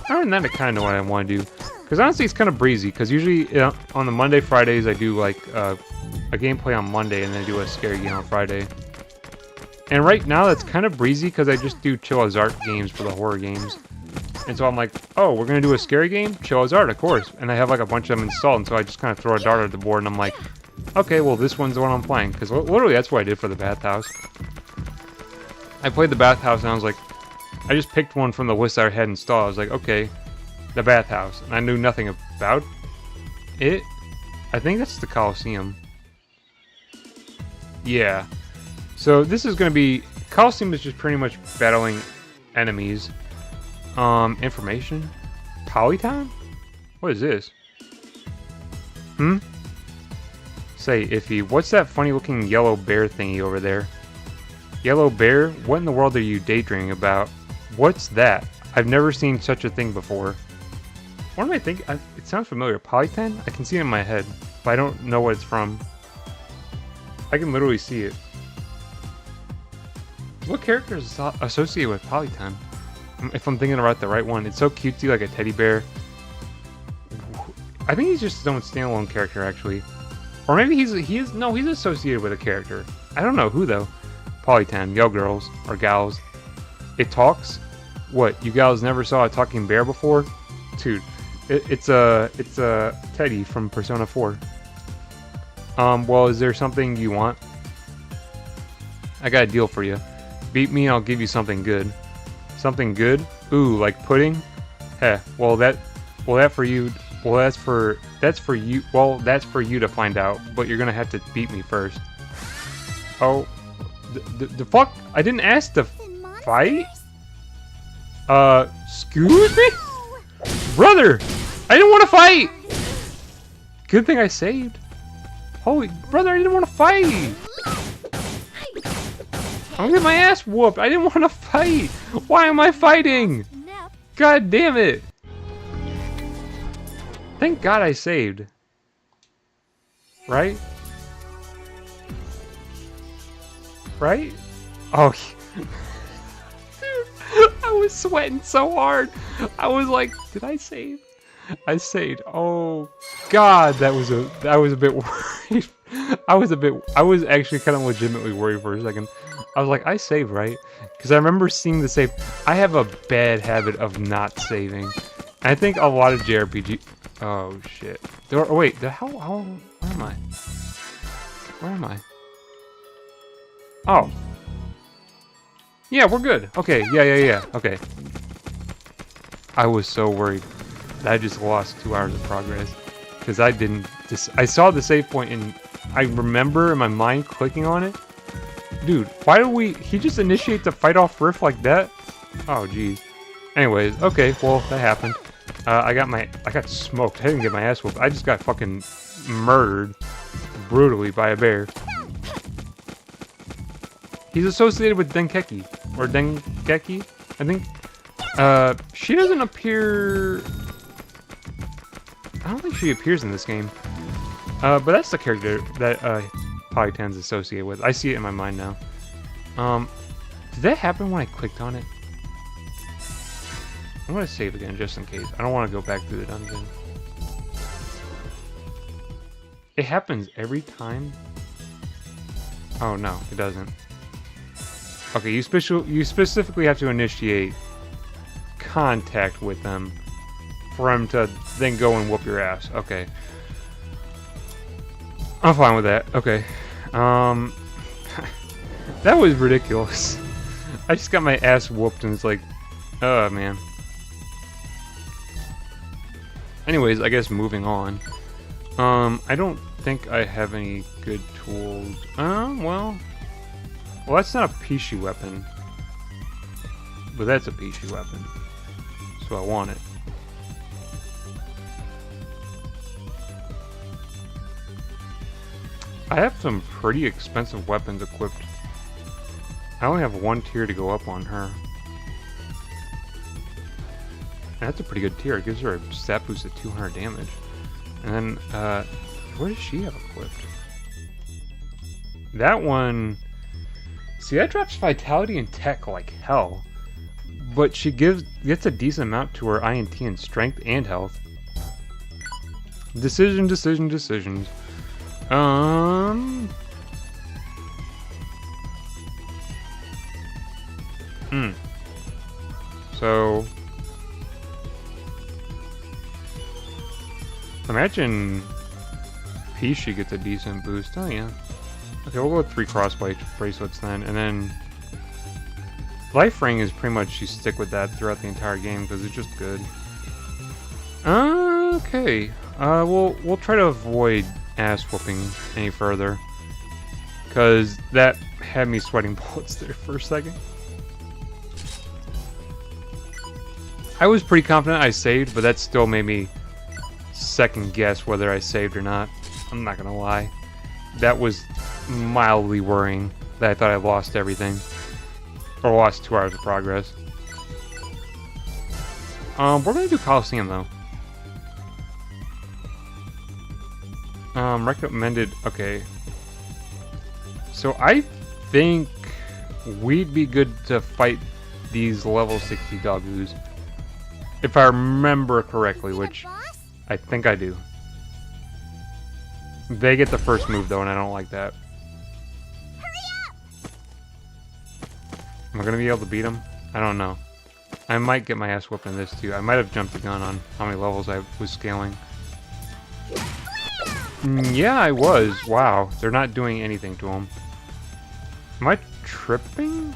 Other than that, I kind of know what I want to do. Because honestly, it's kind of breezy. Because usually on the Monday, Fridays, I do like a gameplay on Monday and then I do a scary game on Friday. And right now, that's kind of breezy because I just do Chill as Art games for the horror games. And so I'm like, oh, we're going to do a scary game? Chill as Art, of course. And I have like a bunch of them installed, and so I just kind of throw a dart at the board and I'm like, okay, well, this one's the one I'm playing. Because literally, that's what I did for the bathhouse. I played the bathhouse and I was like, I just picked one from the list I had installed. I was like, okay, the bathhouse. And I knew nothing about it. I think that's the Colosseum. Yeah. So this is going to be... Colosseum is just pretty much battling enemies. Information? Polytown? What is this? Say, Iffy, what's that funny looking yellow bear thingy over there? Yellow bear? What in the world are you daydreaming about? What's that? I've never seen such a thing before. What am I thinking? It sounds familiar. Polytown? I can see it in my head, but I don't know what it's from. I can literally see it. What character is associated with Polytown? If I'm thinking about the right one. It's so cutesy, like a teddy bear. I think he's just his own standalone character, actually. Or maybe he's associated with a character. I don't know who, though. Polytown, yo girls, or gals. It talks? What, you gals never saw a talking bear before? Dude, it's a Teddy from Persona 4. Well, is there something you want? I got a deal for you. Beat me and I'll give you something good. Something good? Ooh, like pudding? Heh, well that for you Well, that's for you. Well, that's for you to find out. But you're gonna have to beat me first. Oh, the fuck! I didn't ask to fight. Excuse me, brother. I didn't want to fight. Good thing I saved. Holy brother, I didn't want to fight. I'm gonna get my ass whooped. I didn't want to fight. Why am I fighting? God damn it. Thank God I saved. Right? Right? Oh. Dude, I was sweating so hard. I was like, did I save? I saved. Oh God, that was a bit worried. I was actually kind of legitimately worried for a second. I was like, I saved, right? Because I remember seeing the save. I have a bad habit of not saving. I think a lot of JRPG. Oh shit. Oh, wait, how where am I? Where am I? Oh. Yeah, we're good. Okay, yeah. Okay. I was so worried. I just lost 2 hours of progress because I didn't. I saw the save point and I remember in my mind clicking on it. Dude, why do we? He just initiate the fight off riff like that? Oh jeez. Anyways, okay, well that happened. I got smoked. I didn't get my ass whooped. I just got fucking murdered brutally by a bear. He's associated with Denkeki or Dengeki, I think. She doesn't appear. I don't think she appears in this game. But that's the character that Polytan's associated with. I see it in my mind now. Did that happen when I clicked on it? I'm gonna save again just in case. I don't want to go back through the dungeon. It happens every time. Oh no, it doesn't. Okay, you specifically have to initiate contact with them for him to then go and whoop your ass. Okay. I'm fine with that. Okay. That was ridiculous. I just got my ass whooped and it's like, oh man. Anyways, I guess moving on. I don't think I have any good tools. Well, that's not a Pishi weapon. But that's a Pishi weapon. So I want it. I have some pretty expensive weapons equipped. I only have 1 tier to go up on her. And that's a pretty good tier. It gives her a stat boost of 200 damage. And then, what does she have equipped? That one... See, that drops vitality and tech like hell. But she gets a decent amount to her INT and strength and health. Decisions. So... Imagine Pishi gets a decent boost. Oh yeah. Okay, we'll go with 3 crossbite bracelets then, and then Life Ring is pretty much you stick with that throughout the entire game because it's just good. Okay. We'll try to avoid ass whooping any further because that had me sweating bullets there for a second. I was pretty confident I saved, but that still made me second guess whether I saved or not. I'm not gonna lie. That was mildly worrying that I thought I lost everything. Or lost 2 hours of progress. We're gonna do Coliseum though. Recommended, okay. So I think we'd be good to fight these level 60 doggoos. If I remember correctly, which I think I do. They get the first move though, and I don't like that. Am I gonna be able to beat them? I don't know. I might get my ass whooped in this too. I might have jumped the gun on how many levels I was scaling. Yeah, I was. Wow, they're not doing anything to him. Am I tripping?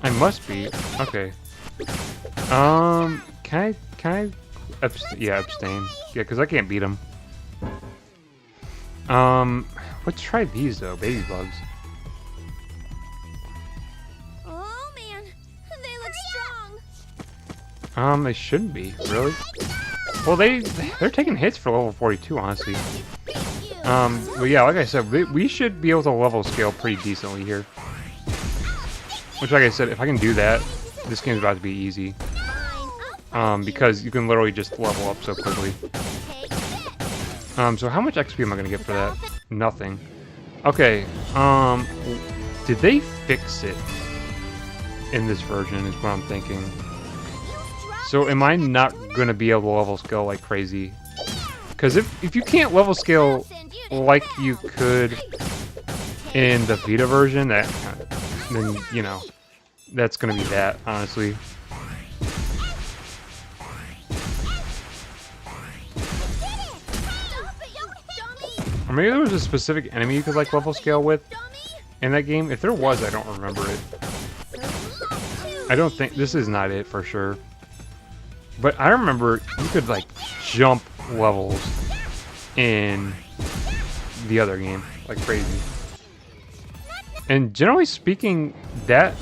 I must be. Okay. Can I Yeah, abstain. Yeah, because I can't beat him. Let's try these though, baby bugs. Oh man, they look strong. They shouldn't be, really. Well, they're taking hits for level 42, honestly. But yeah, like I said, we should be able to level scale pretty decently here. Which, like I said, if I can do that, this game's about to be easy. Because you can literally just level up so quickly. So how much XP am I gonna get for that? Nothing. Okay, did they fix it in this version is what I'm thinking. So am I not gonna be able to level scale like crazy? Because if you can't level scale like you could in the Vita version, then, you know, that's gonna be that, honestly. Or maybe there was a specific enemy you could like level scale with in that game. If there was, I don't remember it. I don't think this is not it for sure. But I remember you could like jump levels in the other game like crazy. And generally speaking, that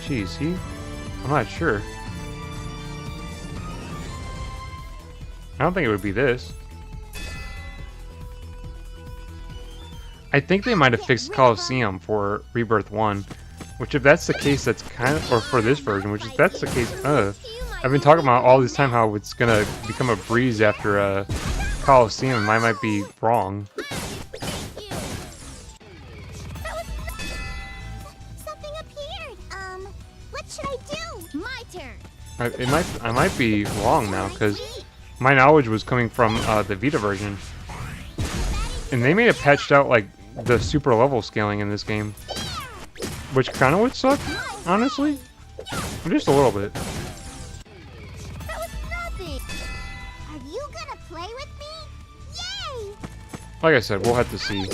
geez, I'm not sure. I don't think it would be this. I think they might have fixed Coliseum for Rebirth 1, which if that's the case, that's kind of, or for this version, which if that's the case, I've been talking about all this time how it's gonna become a breeze after Coliseum. I might be wrong. Something appeared. What should I do? My turn. I might be wrong now because my knowledge was coming from the Vita version, and they may have patched out like the super level scaling in this game, which kind of would suck, honestly, just a little bit. That was nothing. Are you gonna play with me? Yay! Like I said, we'll have to see.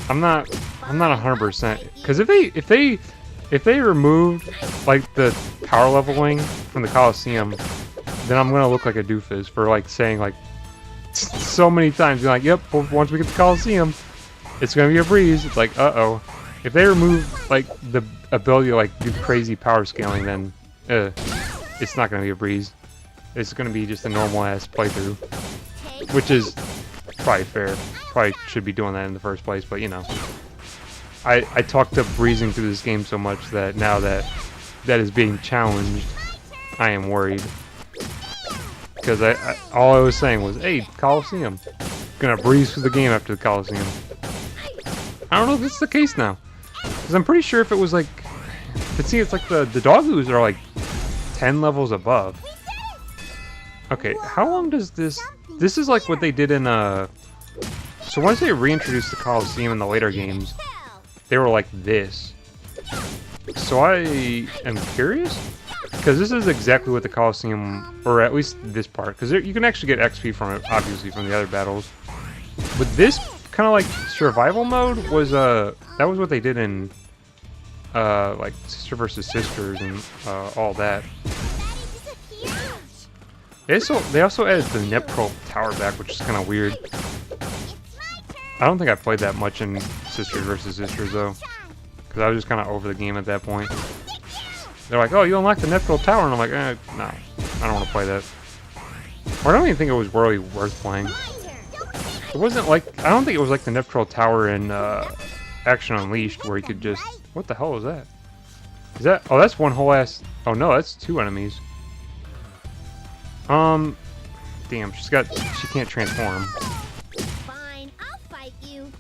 I'm not 100% because if they removed like the power leveling from the Coliseum, then I'm gonna look like a doofus for like saying like so many times, like, yep, once we get to Coliseum, it's gonna be a breeze. It's like, uh-oh. If they remove like the ability to like do crazy power scaling, then it's not gonna be a breeze. It's gonna be just a normal ass playthrough, which is probably fair. Probably should be doing that in the first place, but you know, I talked up breezing through this game so much that now that is being challenged, I am worried. Because all I was saying was, hey, Coliseum. Gonna breeze through the game after the Coliseum. I don't know if this is the case now. Because I'm pretty sure if it was like... But see, it's like the Doggoos are like 10 levels above. Okay, how long does this... This is like what they did in... So once they reintroduced the Coliseum in the later games, they were like this. So I am curious? Because this is exactly what the Coliseum, or at least this part, because you can actually get XP from it, obviously, from the other battles. But this kind of like survival mode was, that was what they did in, like, Sister vs. Sisters and all that. They also added the Neptunia tower back, which is kind of weird. I don't think I played that much in Sisters vs. Sisters, though, because I was just kind of over the game at that point. They're like, oh, you unlocked the Neptunia tower, and I'm like, no, I don't want to play that. Or I don't even think it was really worth playing. It wasn't like, I don't think it was like the Neptunia tower in Action Unleashed, where you could just, what the hell is that? Is that, oh, that's one whole ass, oh no, that's two enemies. Damn, she can't transform. Fine, I'll fight you.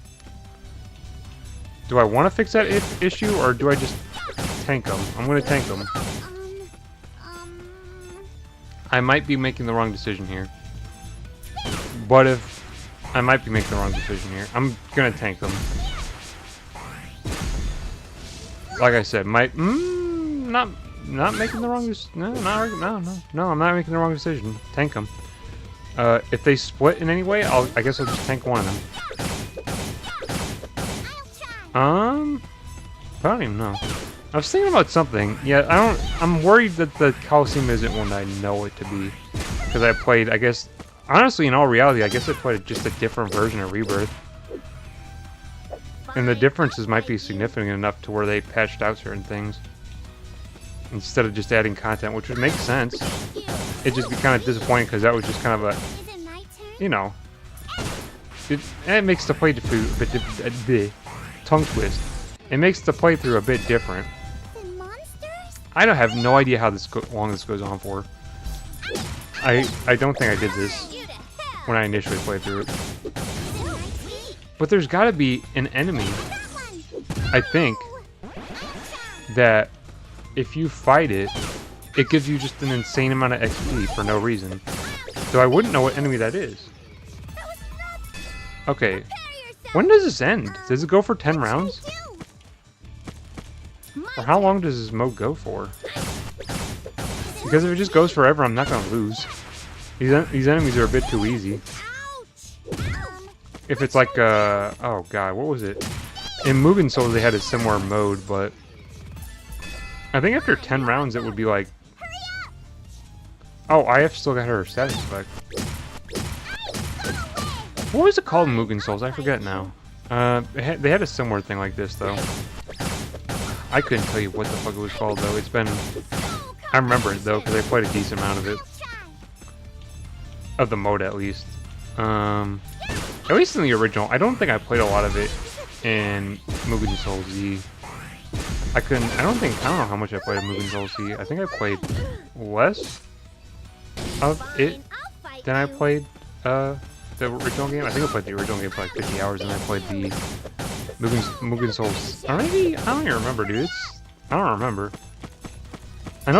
Do I want to fix that issue, or do I just tank them? I'm gonna tank them. I might be making the wrong decision here. But if I might be making the wrong decision here, I'm gonna tank them. Like I said, not making the wrong decision. No, I'm not making the wrong decision. Tank them. If they split in any way, I guess I'll just tank one of them. I don't even know. I was thinking about something. Yeah, I'm worried that the Coliseum isn't one I know it to be. Because I played, I guess, honestly, in all reality, I guess I played just a different version of Rebirth. And the differences might be significant enough to where they patched out certain things. Instead of just adding content, which would make sense. It'd just be kind of disappointing because that was just kind of a, you know, it makes the playthrough a bit tongue twist. It makes the playthrough a bit different. I don't have no idea how long this goes on for. I don't think I did this when I initially played through it. But there's got to be an enemy, I think, that if you fight it, it gives you just an insane amount of XP for no reason. So I wouldn't know what enemy that is. Okay, when does this end? Does it go for 10 rounds? Or how long does this mode go for? Because if it just goes forever, I'm not gonna lose. These enemies are a bit too easy. If it's like, oh god, what was it? In Mugen Souls they had a similar mode, but I think after 10 rounds it would be like, oh, I have still got her status effect. What was it called in Mugen Souls? I forget now. They had a similar thing like this though. I couldn't tell you what the fuck it was called though. It's been, I remember it though because I played a decent amount of it. Of the mode at least. At least in the original. I don't think I played a lot of it in Mugen Souls Z. I don't know how much I played in Mugen Souls Z. I think I played less of it than I played the original game. I think I played the original game for like 50 hours and I played the Mugen Souls. Or maybe, I don't even remember, dude. I don't remember. I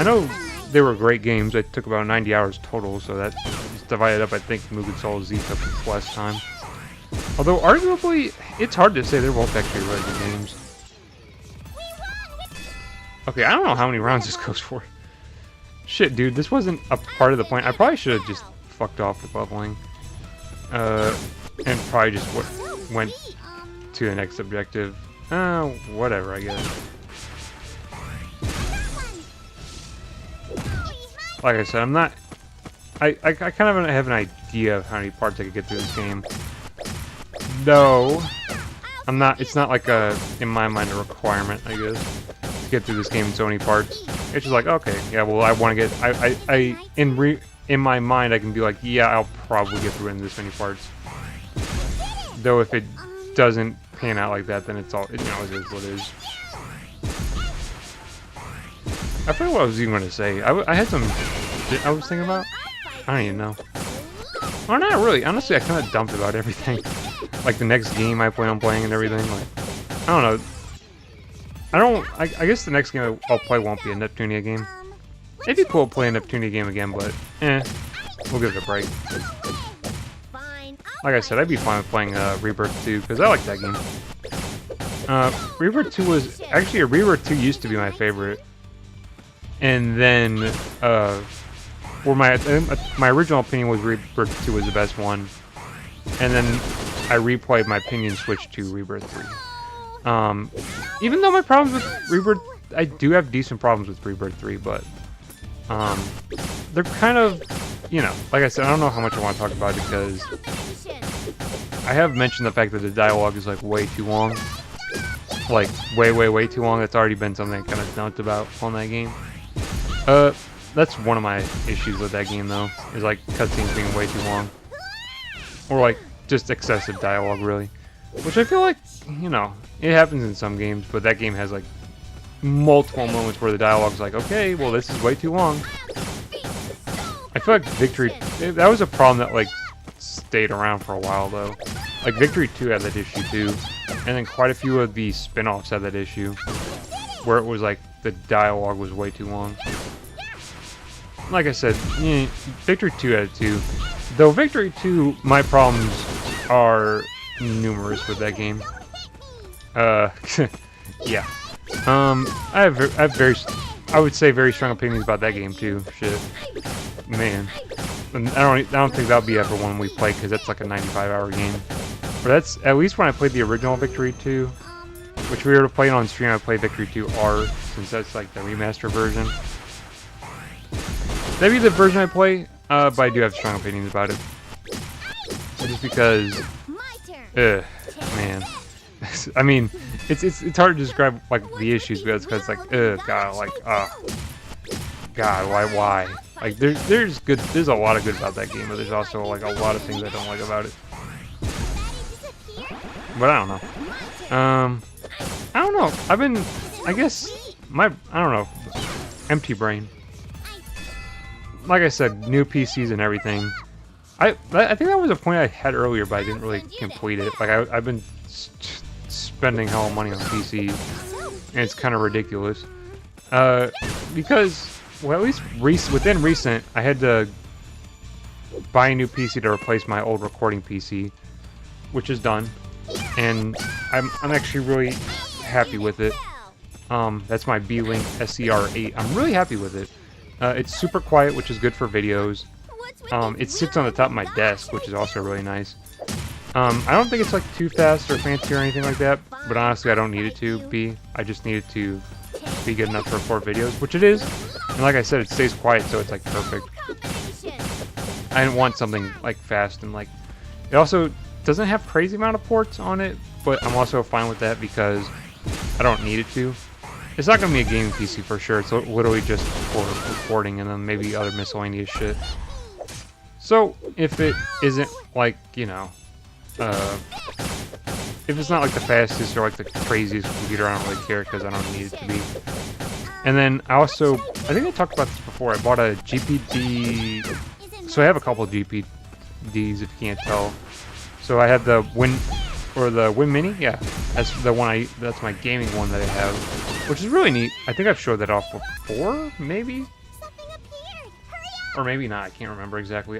know they were great games. It took about 90 hours total, so that just divided up, I think Mugen Souls Z took less time. Although, arguably, it's hard to say they're both actually really good games. Okay, I don't know how many rounds this goes for. Shit, dude, this wasn't a part of the plan. I probably should have just fucked off with leveling. And probably just went to the next objective. Whatever, I guess. Like I said, I'm not... I kind of have an idea of how many parts I could get through this game. Though, I'm not... It's not like a, in my mind, a requirement, I guess, to get through this game in so many parts. It's just like, okay, yeah, well, I want to get... In my mind, I can be like, yeah, I'll probably get through it in this many parts. Though if it doesn't pan out like that, then it's all, it is what it is. I forget what I was even going to say. I had some shit I was thinking about. I don't even know. Or not really. Honestly, I kind of dumped about everything. Like the next game I plan on playing and everything. Like, I don't know. I guess the next game I'll play won't be a Neptunia game. It'd be cool to play a Neptunia game again, but we'll give it a break. Like I said, I'd be fine with playing Rebirth 2 because I like that game. Rebirth 2 was actually Rebirth 2 used to be my favorite, and then my original opinion was Rebirth 2 was the best one, and then I replayed my opinion, switched to Rebirth 3. Even though my problems with Rebirth, I do have decent problems with Rebirth 3, but they're kind of, you know, like I said, I don't know how much I want to talk about it because I have mentioned the fact that the dialogue is like way too long. Like way too long. That's already been something I kind of dumped about on that game. That's one of my issues with that game though, is like cutscenes being way too long. Or like just excessive dialogue really. Which I feel like, you know, it happens in some games, but that game has like multiple moments where the dialogue's like, okay, well this is way too long. I feel like Victory, that was a problem that like stayed around for a while though. Like Victory 2 had that issue too, and then quite a few of the spin-offs had that issue, where it was like the dialogue was way too long. Like I said, Victory 2 had it too. Though Victory 2, my problems are numerous with that game. Yeah. I would say very strong opinions about that game too. Shit, man. I don't think that'll be ever one we play because that's like a 95-hour game. But that's at least when I played the original Victory 2. which we were playing on stream. I play Victory 2 R, since that's like the remaster version. That'd be the version I play, but I do have strong opinions about it. Just because, man. I mean, it's hard to describe like the issues, but it's because like, God, like, God, why? Like, there's a lot of good about that game, but there's also like a lot of things I don't like about it. But I don't know. I don't know. I guess I don't know, empty brain. Like I said, new PCs and everything. I think that was a point I had earlier, but I didn't really complete it. Like I've been spending hell of money on PC, and it's kind of ridiculous. Because, well, at least within recent, I had to buy a new PC to replace my old recording PC, which is done, and I'm actually really happy with it. That's my B-Link SCR8. I'm really happy with it. It's super quiet, which is good for videos. It sits on the top of my desk, which is also really nice. I don't think it's like too fast or fancy or anything like that, but honestly I don't need it to be. I just need it to be good enough to record videos, which it is. And like I said, it stays quiet, so it's like perfect. I didn't want something like fast, and like it also doesn't have crazy amount of ports on it, but I'm also fine with that because I don't need it to. It's not going to be a gaming PC for sure. It's literally just for recording and then maybe other miscellaneous shit. So, if it isn't like, you know, if it's not like the fastest or like the craziest computer, I don't really care because I don't need it to be. And then I also, I think I talked about this before, I bought a GPD, so I have a couple of GPDs if you can't tell. So I have the Win Mini, yeah, that's the one that's my gaming one that I have, which is really neat. I think I've showed that off before, maybe? Or maybe not, I can't remember exactly.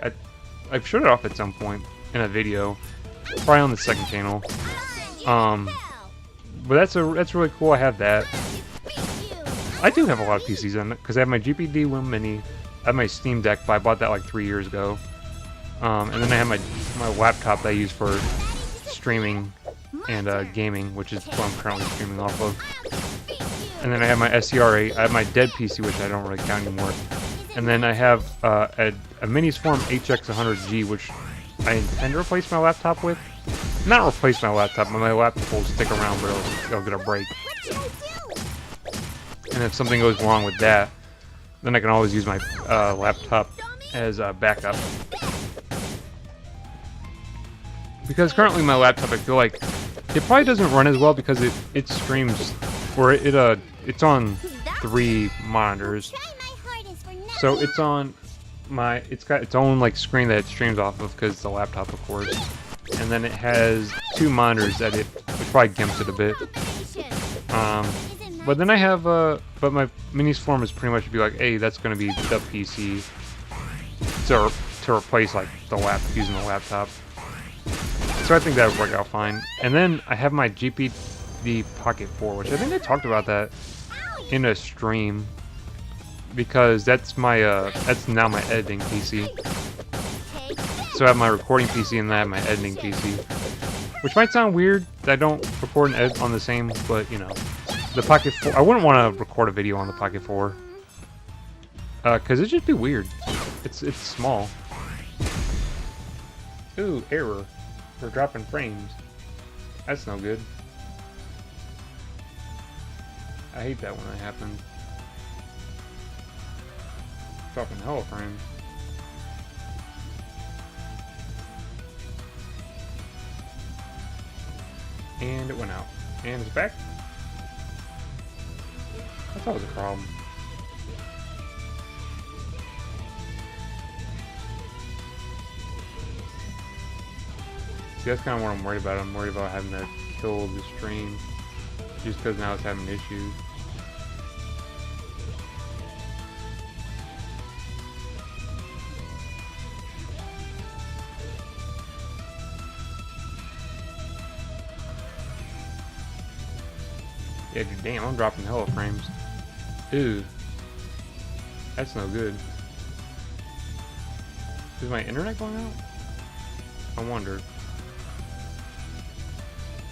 I've showed it off at some point in a video, probably on the second channel. But that's really cool. I have that. I do have a lot of PCs on it because I have my GPD Win Mini, I have my Steam Deck, but I bought that like 3 years ago. And then I have my laptop that I use for streaming and gaming, which is what I'm currently streaming off of. And then I have my SCR8. I have my dead PC, which I don't really count anymore. And then I have a Minis Form HX100G, which I intend to replace my laptop with. Not replace my laptop, but my laptop will stick around, but it'll get a break. And if something goes wrong with that, then I can always use my laptop as a backup. Because currently my laptop, I feel like it probably doesn't run as well because it streams, or it's on 3 monitors. So it's on it's got its own like screen that it streams off of because it's a laptop, of course. And then it has 2 monitors that which probably gimps it a bit. But then I have but my Minis Form is pretty much be like, hey, that's gonna be the PC to replace like using the laptop. So I think that would work out fine. And then I have my GPD Pocket 4, which I think I talked about that in a stream. Because that's now my editing PC. So I have my recording PC and then I have my editing PC. Which might sound weird that I don't record and edit on the same, but you know. The Pocket 4, I wouldn't want to record a video on the Pocket 4. Cause it'd just be weird. It's small. Ooh, error. We're dropping frames. That's no good. I hate that when that happens. Dropping hella frames. And it went out. And it's back. That's always a problem. See, that's kind of what I'm worried about. I'm worried about having to kill the stream just because now it's having issues. Yeah, dude, damn, I'm dropping hella frames. Ew. That's no good. Is my internet going out? I wonder.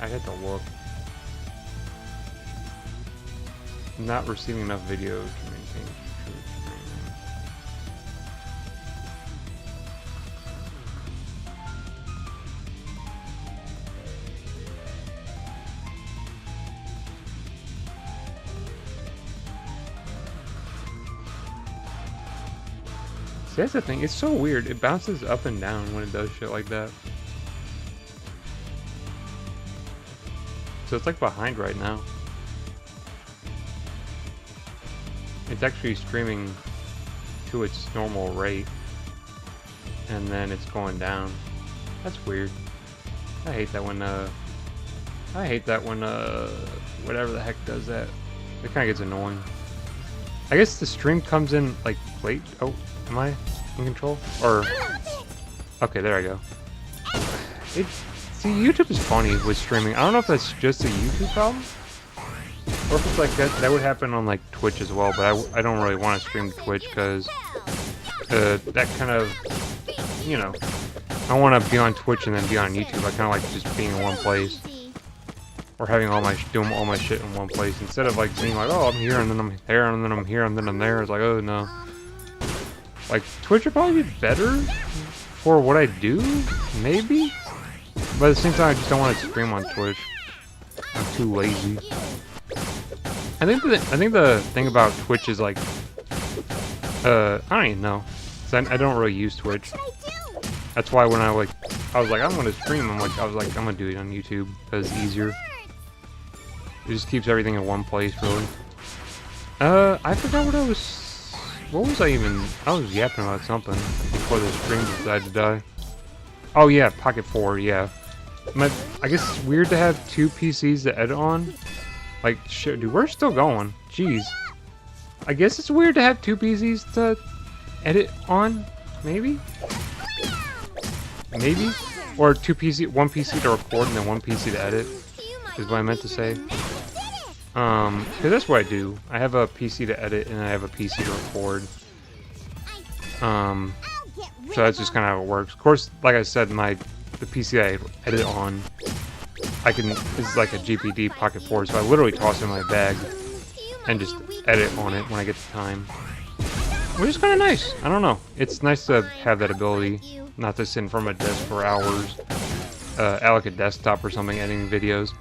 I'd have to look. not receiving enough video to maintain true stream. See, that's the thing. It's so weird. It bounces up and down when it does shit like that. So it's like behind right now. It's actually streaming to its normal rate. And then it's going down. That's weird. I hate that when whatever the heck does that. It kinda gets annoying. I guess the stream comes in like late. Oh, am I in control? Or okay, there I go. See, YouTube is funny with streaming. I don't know if that's just a YouTube problem, or if it's like that would happen on like Twitch as well. But I don't really want to stream to Twitch because that kind of, you know, I want to be on Twitch and then be on YouTube. I kind of like just being in one place, or having doing all my shit in one place instead of like being like, oh, I'm here and then I'm there and then I'm here and then I'm there. It's like, oh no. Like Twitch would probably be better for what I do, maybe. But at the same time, I just don't want to stream on Twitch. I'm too lazy. I think the thing about Twitch is like, I don't even know. I don't really use Twitch. That's why when I was like, I'm gonna stream. I'm gonna do it on YouTube because it's easier. It just keeps everything in one place, really. I forgot what I was. What was I even? I was yapping about something before the stream decided to die. Oh yeah, Pocket 4. Yeah. I guess it's weird to have two PCs to edit on. Like, shit, dude, we're still going. Jeez. I guess it's weird to have two PCs to edit on. Maybe? Maybe? Or one PC to record and then one PC to edit. Is what I meant to say. Because that's what I do. I have a PC to edit and I have a PC to record. So that's just kind of how it works. Of course, like I said, the PC I edit on, it's like a GPD Pocket 4, so I literally toss it in my bag and just edit on it when I get the time. Which is kind of nice. I don't know. It's nice to have that ability, not to sit in front of a desk for hours, at like a desktop or something, editing videos.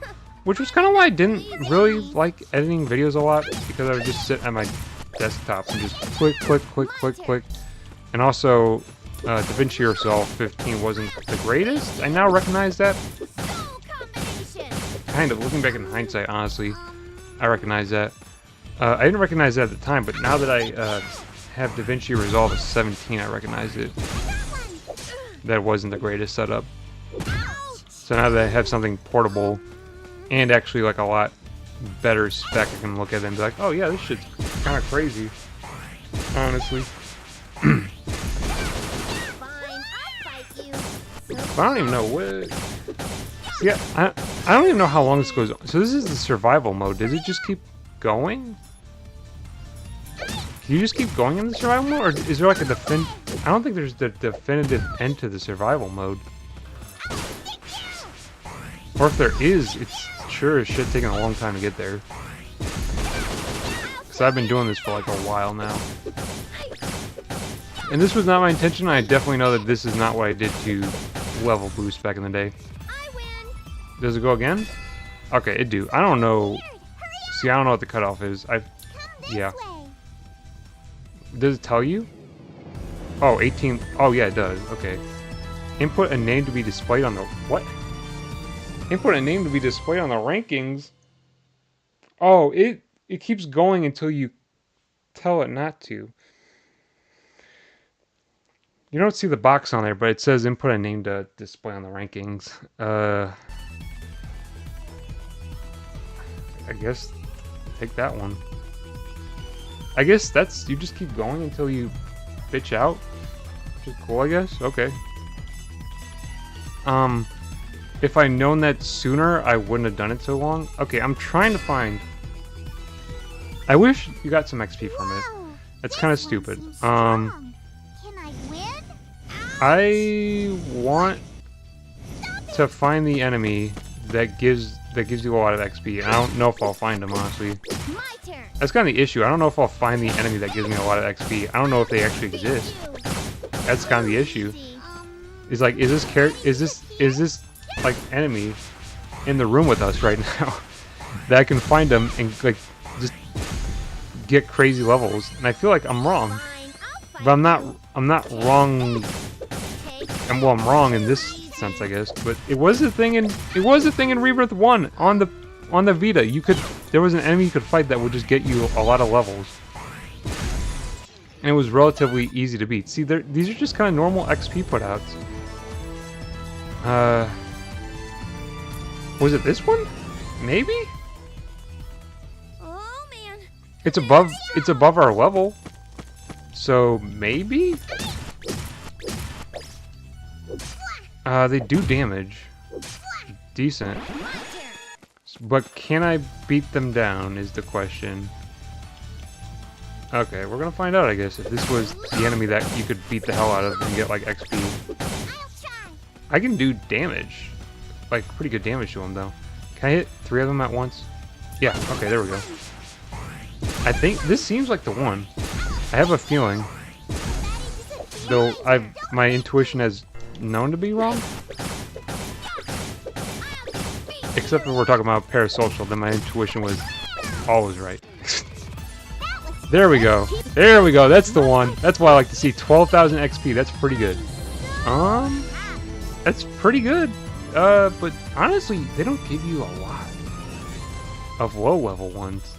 Which was kind of why I didn't really like editing videos a lot, because I would just sit at my desktop and just click, click, click, click, click. And also, DaVinci Resolve 15 wasn't the greatest. I now recognize that. Kind of, looking back in hindsight, honestly, I recognize that. I didn't recognize that at the time, but now that I have DaVinci Resolve 17, I recognize it. That wasn't the greatest setup. So now that I have something portable, and actually like a lot better spec, I can look at it and be like, oh yeah, this shit's kind of crazy, honestly. I don't even know what. Yeah, I don't even know how long this goes on. So this is the survival mode. Does it just keep going? Can you just keep going in the survival mode, or is there like a I don't think there's the definitive end to the survival mode. Or if there is, it's sure as shit taking a long time to get there. Because I've been doing this for like a while now. And this was not my intention. I definitely know that this is not what I did to level boost back in the day. Does it go again? Okay, it do. I don't know. See, I don't know what the cutoff is. Yeah. Does it tell you? Oh, 18. Oh, yeah, it does. Okay. Input a name to be displayed on the... What? Input a name to be displayed on the rankings? Oh, it keeps going until you tell it not to. You don't see the box on there, but it says input a name to display on the rankings. I guess take that one. I guess you just keep going until you bitch out. Which is cool, I guess. Okay. If I'd known that sooner, I wouldn't have done it so long. Okay, I'm trying to find... I wish you got some XP from it. That's kind of stupid. I want to find the enemy that gives you a lot of XP. I don't know if I'll find him, honestly. My turn. That's kind of the issue. I don't know if I'll find the enemy that gives me a lot of XP. I don't know if they actually exist. That's kind of the issue. Is like, is this like enemy in the room with us right now that I can find them and like just get crazy levels? And I feel like I'm wrong, but I'm not wrong. And well, I'm wrong in this sense, I guess. But it was a thing in Rebirth 1 on the Vita. There was an enemy you could fight that would just get you a lot of levels. And it was relatively easy to beat. See, these are just kind of normal XP putouts. Was it this one? Maybe? Oh man. It's above our level. So maybe? They do damage. Decent. But can I beat them down is the question. Okay, we're gonna find out, I guess, if this was the enemy that you could beat the hell out of and get like XP. I can do damage. Like, pretty good damage to them, though. Can I hit 3 of them at once? Yeah, okay, there we go. I think this seems like the one. I have a feeling. Though, my intuition has known to be wrong. Except if we're talking about parasocial, then my intuition was always right. There we go. There we go. That's the one. That's why I like to see 12,000 XP. That's pretty good. That's pretty good. But honestly, they don't give you a lot of low-level ones.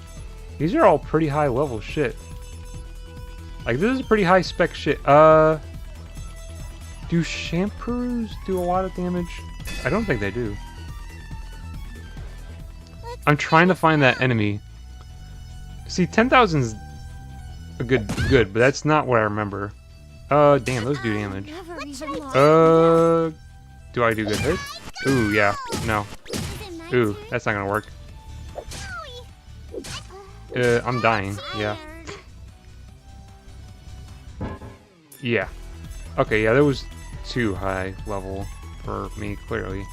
These are all pretty high-level shit. Like, this is pretty high-spec shit. Do shampoos do a lot of damage? I don't think they do. I'm trying to find that enemy. See, 10,000's a good, but that's not what I remember. Damn, those do damage. Do I do good hits? Ooh, yeah. No. Ooh, that's not gonna work. I'm dying. Yeah. Yeah. Okay, yeah, that was too high level for me, clearly.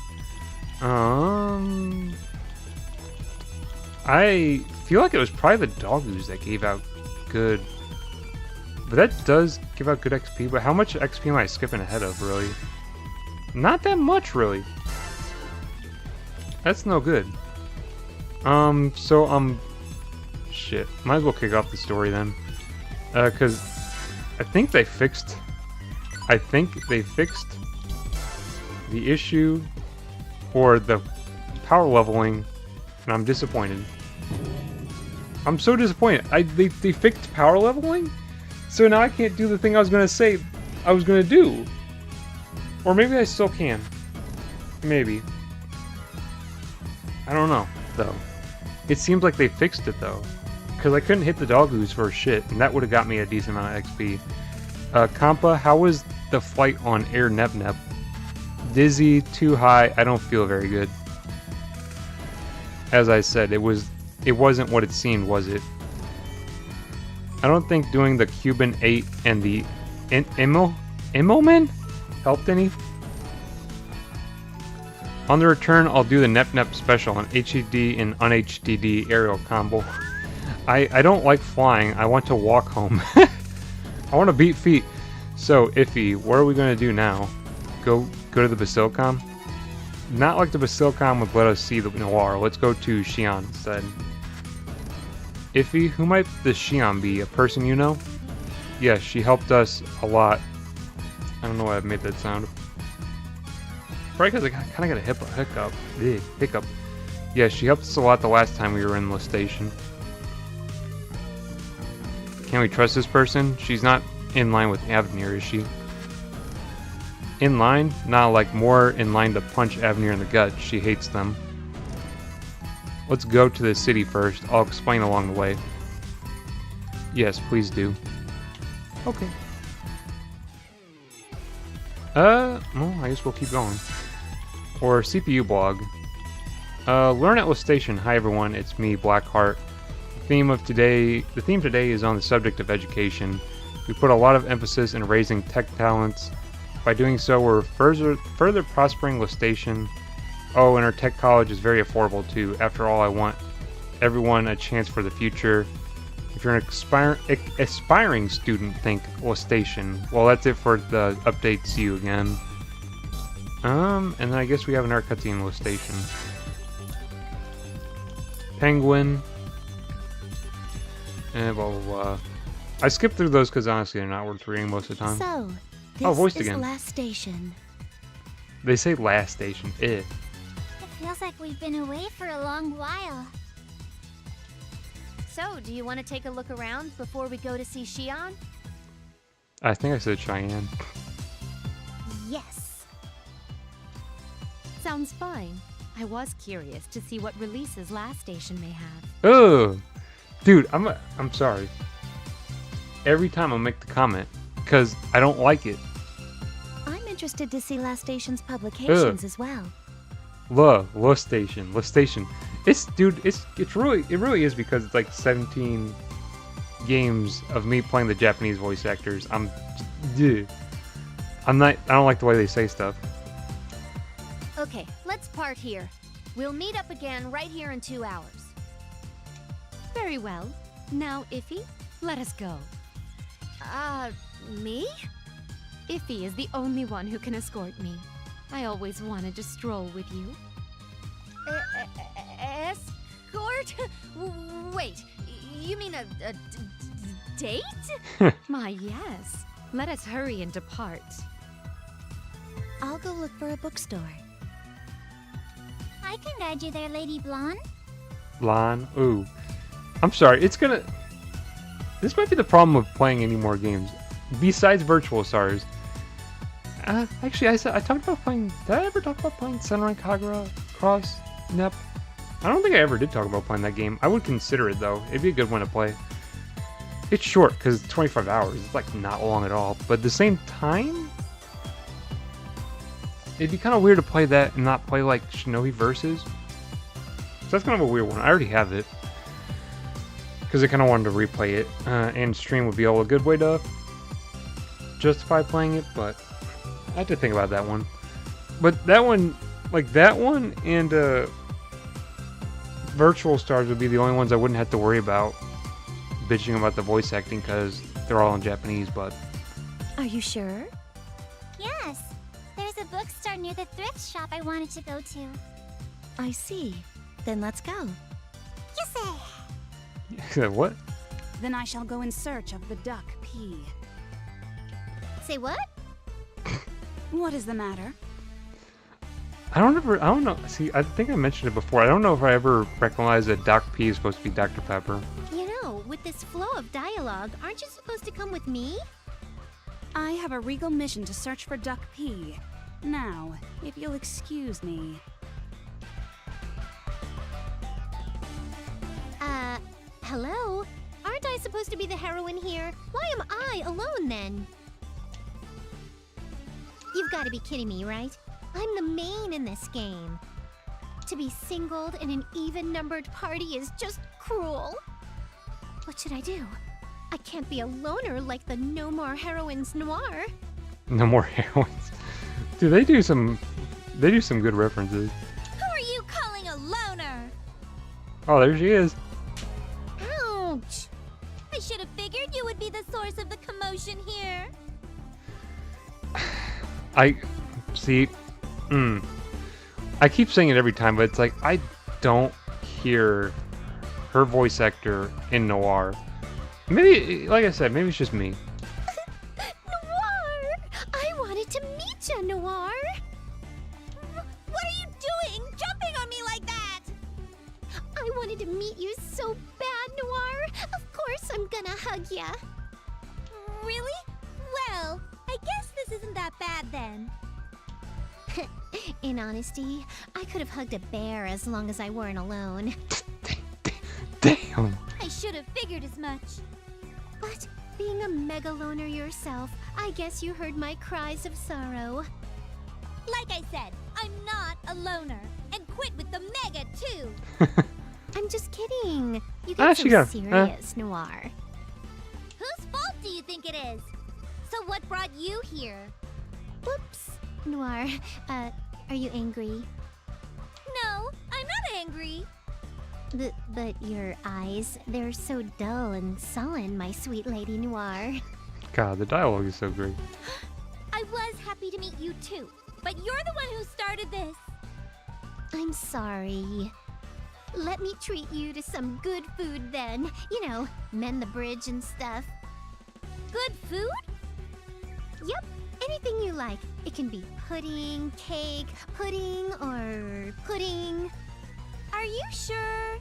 I feel like it was probably the doggoos that gave out good... But that does give out good XP, but how much XP am I skipping ahead of, really? Not that much, really. That's no good. Shit. Might as well kick off the story then. Because I think they fixed the issue or the power leveling, and I'm disappointed. I'm so disappointed. They fixed power leveling? So now I can't do the thing I was gonna say I was gonna do. Or maybe I still can. Maybe. I don't know, though. It seems like they fixed it, though. Because I couldn't hit the doggoos for shit, and that would have got me a decent amount of XP. Kampa, how was the flight on Air Nep Nep? Dizzy, too high, I don't feel very good. As I said, it wasn't what it seemed, was it? I don't think doing the Cuban 8 and the Immelman helped any. On the return, I'll do the Nep Nep special on HED and un-HDD aerial combo. I don't like flying. I want to walk home. I want to beat feet. So, Iffy, what are we going to do now? Go to the Basilicom? Not like the Basilicom would let us see the Noir. Let's go to Xi'an instead. Iffy, who might the Xi'an be? A person you know? Yes, she helped us a lot. I don't know why I've made that sound. Probably because I kind of got a hiccup. Yeah, she helped us a lot the last time we were in the station. Can we trust this person? She's not in line with Avenir, is she? In line? Nah, like more in line to punch Avenir in the gut. She hates them. Let's go to the city first. I'll explain along the way. Yes, please do. Okay. Well, I guess we'll keep going. Or CPU blog. Learn at Station. Hi everyone, it's me, Blackheart. The theme today is on the subject of education. We put a lot of emphasis in raising tech talents. By doing so, we're further prospering Station. Oh, and our tech college is very affordable too. After all, I want everyone a chance for the future. If you're an aspiring student, think Station. Well, that's it for the update. See you again. And then I guess we have another cutscene Station. Penguin. And blah blah blah. I skipped through those because honestly they're not worth reading most of the time. So, this Oh, voiced is again. the last station. They say last station. It Feels like we've been away for a long while. So, do you want to take a look around before we go to see Xion? I think I said Cheyenne. Yes. Sounds fine. I was curious to see what releases Last Station may have. Oh, dude, I'm sorry. Every time I make the comment because I don't like it. I'm interested to see Last Station's publications as well. Last Station. It really is because it's like 17 games of me playing the Japanese voice actors. I don't like the way they say stuff. Okay, let's part here. We'll meet up again right here in 2 hours. Very well. Now, Iffy, let us go. Me? Iffy is the only one who can escort me. I always wanted to stroll with you. Escort? Wait, you mean a date? My, yes. Let us hurry and depart. I'll go look for a bookstore. I can guide you there, Lady Blonde. Lon, ooh. I'm sorry, this might be the problem with playing any more games. Besides Virtual Stars. Actually, I talked about playing, did I ever talk about playing Senran Kagura Cross Nep? I don't think I ever did talk about playing that game. I would consider it though. It'd be a good one to play. It's short because it's 25 hours. It's like not long at all. But at the same time, it'd be kind of weird to play that and not play like Shinobi Versus. So that's kind of a weird one. I already have it. Because I kind of wanted to replay it. And stream would be a good way to justify playing it. But I have to think about that one. But that one, like that one and Virtual Stars would be the only ones I wouldn't have to worry about bitching about the voice acting because they're all in Japanese, but... Are you sure? Yes. There's a bookstore near the thrift shop I wanted to go to. I see. Then let's go. Yes, What? Then I shall go in search of the duck P. Say what? What is the matter? I don't know. See, I think I mentioned it before. I don't know if I ever recognized that Doc P is supposed to be Dr. Pepper. You know, with this flow of dialogue, aren't you supposed to come with me? I have a regal mission to search for Duck P. Now, if you'll excuse me. Hello? Aren't I supposed to be the heroine here? Why am I alone then? You've got to be kidding me, right? I'm the main in this game. To be singled in an even-numbered party is just cruel. What should I do? I can't be a loner like the No More Heroines Noir. No More Heroines. Dude, they do some good references. Who are you calling a loner? Oh, there she is. Ouch! I should have figured you would be the source of the commotion here. I keep saying it every time, but it's like I don't hear her voice actor in Noir. Maybe, like I said, maybe it's just me. Noir! I wanted to meet you, Noir! What are you doing? Jumping on me like that? I wanted to meet you so bad, Noir! Of course I'm gonna hug ya! Really? Well, I guess this isn't that bad then. In honesty, I could have hugged a bear as long as I weren't alone. Damn. I should have figured as much. But being a mega loner yourself, I guess you heard my cries of sorrow. Like I said, I'm not a loner. And quit with the mega, too. I'm just kidding. You Ah, get she so got- serious, Noir. Whose fault do you think it is? So what brought you here? Whoops. Noir, are you angry? No, I'm not angry. But your eyes, they're so dull and sullen, my sweet Lady Noir. God, the dialogue is so great. I was happy to meet you too, but you're the one who started this. I'm sorry. Let me treat you to some good food then. You know, mend the bridge and stuff. Good food? Yep, anything you like. It can be pudding, cake, pudding, or pudding. Are you sure?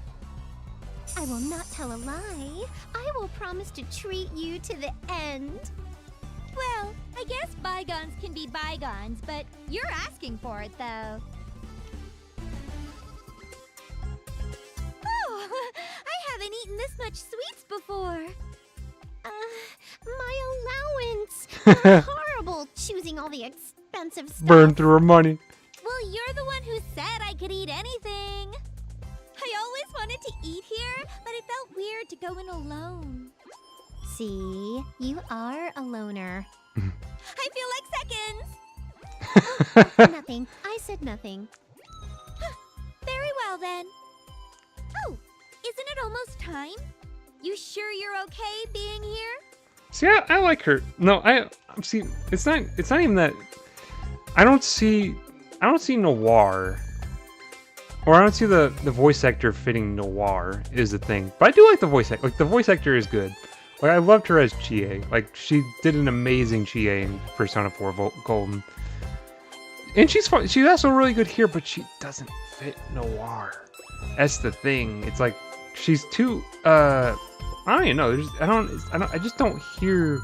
I will not tell a lie. I will promise to treat you to the end. Well, I guess bygones can be bygones, but you're asking for it, though. Oh, I haven't eaten this much sweets before. My allowance. Horrible choosing all the expensive stuff. Burn through her money. Well, you're the one who said I could eat anything. I always wanted to eat here, but it felt weird to go in alone. See, you are a loner. I feel like seconds. Nothing. I said nothing. Very well, then. Oh, isn't it almost time? You sure you're okay being here? See, I like her. No, I see. It's not even that. I don't see Noir, or I don't see the voice actor fitting Noir is the thing. But I do like the voice actor. Like the voice actor is good. Like I loved her as Chie. Like she did an amazing Chie in Persona 4 Golden. And she's also really good here, but she doesn't fit Noir. That's the thing. It's like she's too. I don't even know. I just don't hear.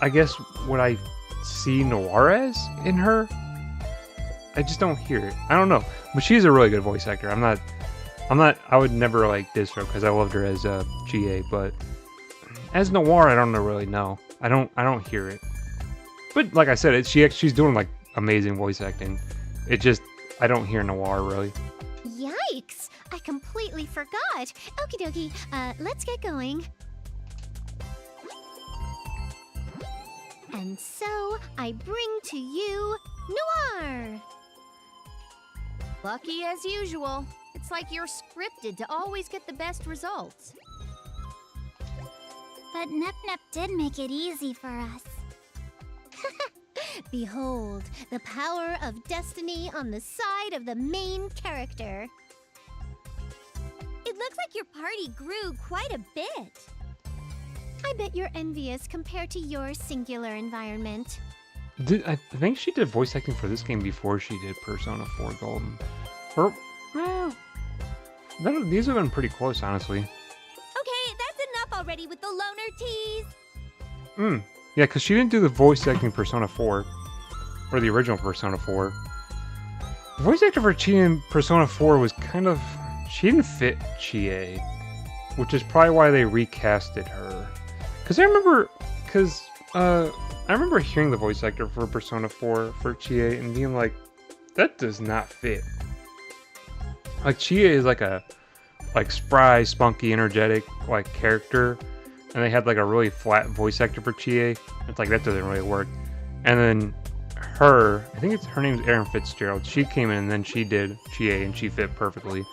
I guess what I see Noir as in her. I just don't hear it. I don't know, but she's a really good voice actor. I'm not. I would never like diss her because I loved her as GA, but as Noir, I don't really know. I don't hear it. But like I said, she's doing like amazing voice acting. It just I don't hear Noir really. Yikes! I completely forgot. Okie dokie, let's get going. And so, I bring to you Noir! Lucky as usual. It's like you're scripted to always get the best results. But Nep did make it easy for us. Behold, the power of destiny on the side of the main character. It looks like your party grew quite a bit. I bet you're envious compared to your singular environment. I think she did voice acting for this game before she did Persona 4 Golden. These have been pretty close, honestly. Okay, that's enough already with the loner tease. Yeah, because she didn't do the voice acting Persona 4. Or the original Persona 4. The voice actor for Chie in Persona 4 was kind of... She didn't fit Chie. Which is probably why they recasted her. Because I remember hearing the voice actor for Persona 4 for Chie and being like, that does not fit. Like, Chie is like a spry, spunky, energetic like character, and they had like a really flat voice actor for Chie. It's like that doesn't really work. And then her, I think her name's Erin Fitzgerald. She came in and then she did Chie and she fit perfectly.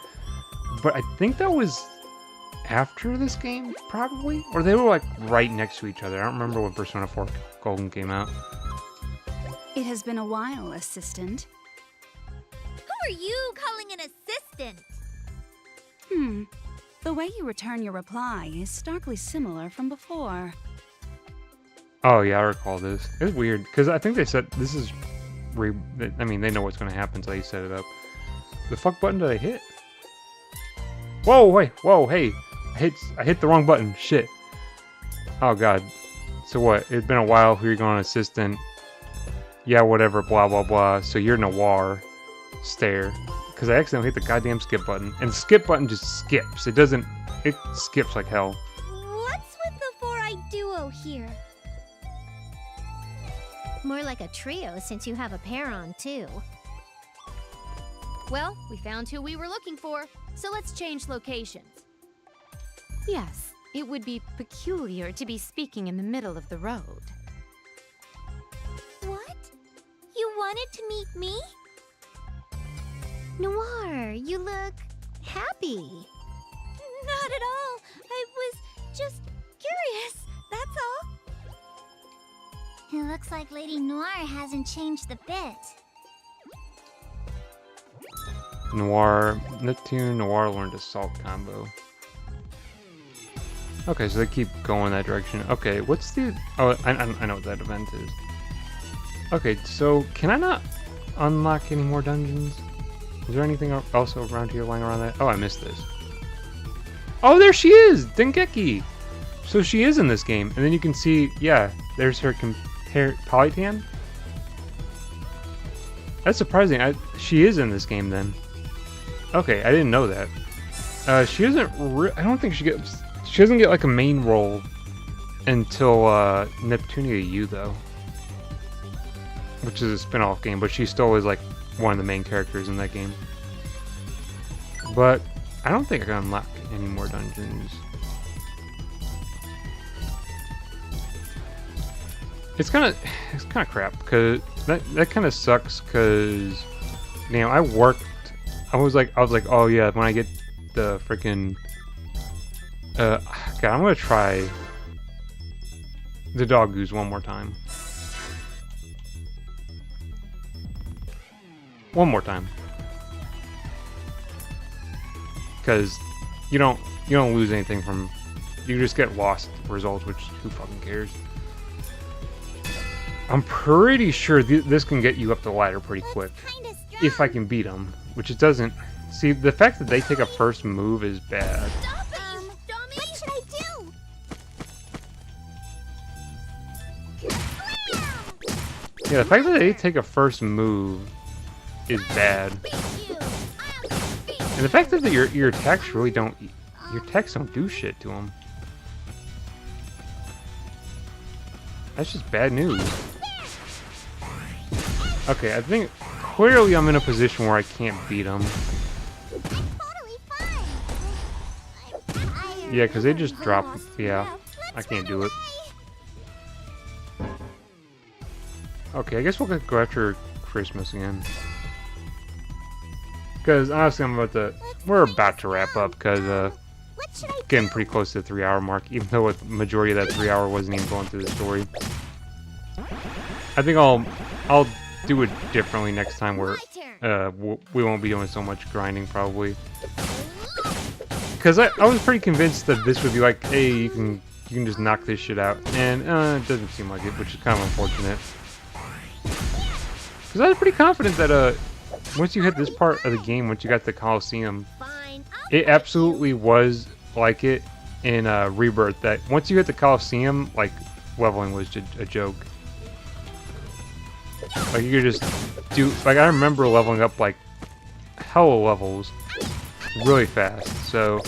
But I think that was after this game, probably, or they were like right next to each other. I don't remember when Persona 4 Golden came out. It has been a while, assistant. Who are you calling an assistant? The way you return your reply is starkly similar from before. Oh yeah, I recall this. It's weird because I think they said this is. I mean, they know what's going to happen, so they set it up. The fuck button did I hit? Whoa, wait, whoa, hey! I hit the wrong button. Shit. Oh god. So what? It's been a while. Who you're going assistant? Yeah, whatever. Blah blah blah. So you're Noir. Stare. Because I accidentally hit the goddamn skip button, and the skip button just skips. It doesn't. It skips like hell. What's with the 4-eyed duo here? More like a trio since you have a pair on too. Well, we found who we were looking for, so let's change locations. Yes, it would be peculiar to be speaking in the middle of the road. What? You wanted to meet me? Noir, you look happy. Not at all. I was just curious, that's all. It looks like Lady Noir hasn't changed a bit. Noir, Neptune, Noir learned Assault combo. Okay, so they keep going that direction. Okay, what's the... Oh, I know what that event is. Okay, so can I not unlock any more dungeons? Is there anything else around here lying around that? Oh, I missed this. Oh, there she is! Dengeki! So she is in this game. And then you can see, yeah, there's her Polytan. That's surprising. She is in this game then. Okay, I didn't know that. She doesn't. I don't think she gets. She doesn't get like a main role until Neptunia U though, which is a spin-off game. But she still is like one of the main characters in that game. But I don't think I can unlock any more dungeons. It's kind of crap because that kind of sucks because you know I was like oh yeah, when I get the freaking God, I'm gonna try the dog goose one more time. One more time. Because you don't lose anything from, you just get lost results, which who fucking cares. I'm pretty sure this can get you up the ladder pretty quick. If I can beat them, which it doesn't. See, the fact that they take a first move is bad. What should I do? Yeah, the fact that they take a first move is bad. And the fact that your attacks really don't, your attacks don't do shit to them. That's just bad news. Okay, I think clearly I'm in a position where I can't beat them. Yeah, because they just drop. Yeah, I can't do it. Okay, I guess we'll go after Christmas again. Because honestly, we're about to wrap up because getting pretty close to the 3-hour mark. Even though the majority of that 3 hour wasn't even going through the story. I think I'll do it differently next time. Where we won't be doing so much grinding probably. Because I was pretty convinced that this would be like, hey, you can just knock this shit out, and it doesn't seem like it, which is kind of unfortunate. Because I was pretty confident that once you hit this part of the game, once you got the Coliseum, it absolutely was like it in Rebirth. That once you hit the Coliseum, like leveling was a joke. Like you could just do, like I remember leveling up like hella levels really fast. So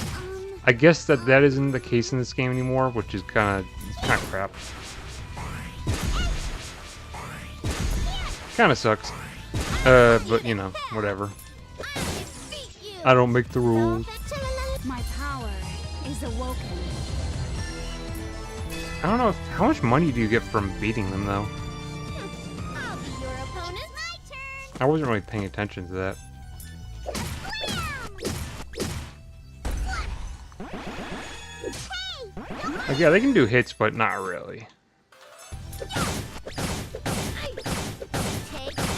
I guess that isn't the case in this game anymore, which is kind of crap. Kind of sucks. But you know, whatever. I don't make the rules. My power is awoken. I don't know how much money do you get from beating them though. I'll be your opponent. My turn. I wasn't really paying attention to that. Like, yeah, they can do hits, but not really.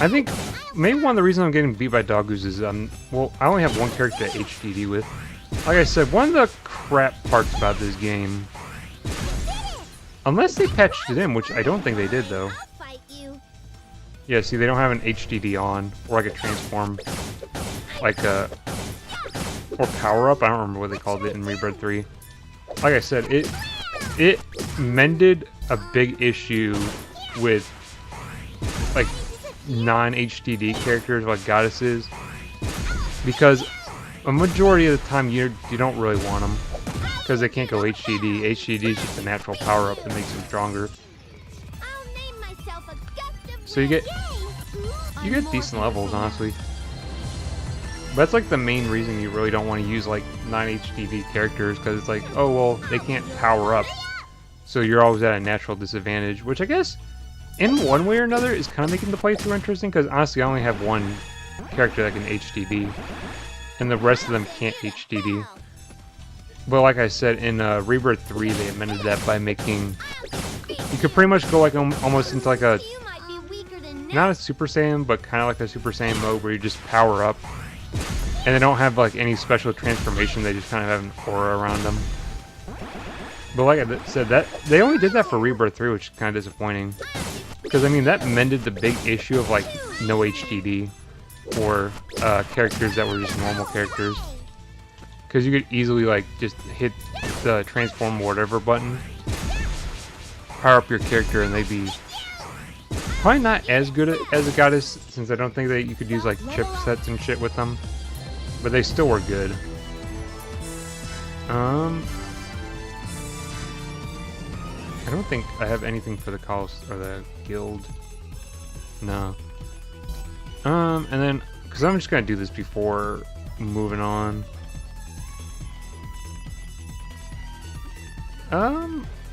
I think maybe one of the reasons I'm getting beat by Doggoose is, well, I only have one character to HDD with. Like I said, one of the crap parts about this game, unless they patched it in, which I don't think they did, though. Yeah, see, they don't have an HDD on, or like a transform, like a, or power up. I don't remember what they called it in Rebirth 3. Like I said, it mended a big issue with like non-HDD characters like goddesses, because a majority of the time you don't really want them because they can't go HDD. HDD is just a natural power up that makes them stronger. So you get decent levels, honestly. But that's like the main reason you really don't want to use like non-HDD characters, because it's like, oh well, they can't power up, so you're always at a natural disadvantage, which I guess in one way or another is kind of making the playthrough interesting, because honestly I only have one character that can HDD and the rest of them can't HDD. But like I said, in Rebirth 3, they amended that by making... You could pretty much go like almost into like a... You might be weaker than Not a Super Saiyan, but kind of like a Super Saiyan mode where you just power up. And they don't have like any special transformation, they just kind of have an aura around them. But like I said, that they only did that for Rebirth 3, which is kind of disappointing. Because I mean, that mended the big issue of like no HDD for characters that were just normal characters. Because you could easily like just hit the transform whatever button, power up your character, and they'd be probably not as good as a goddess, since I don't think that you could use like chipsets and shit with them, but they still were good. I don't think I have anything for the Colossus or the guild. No. And then, because I'm just gonna do this before moving on.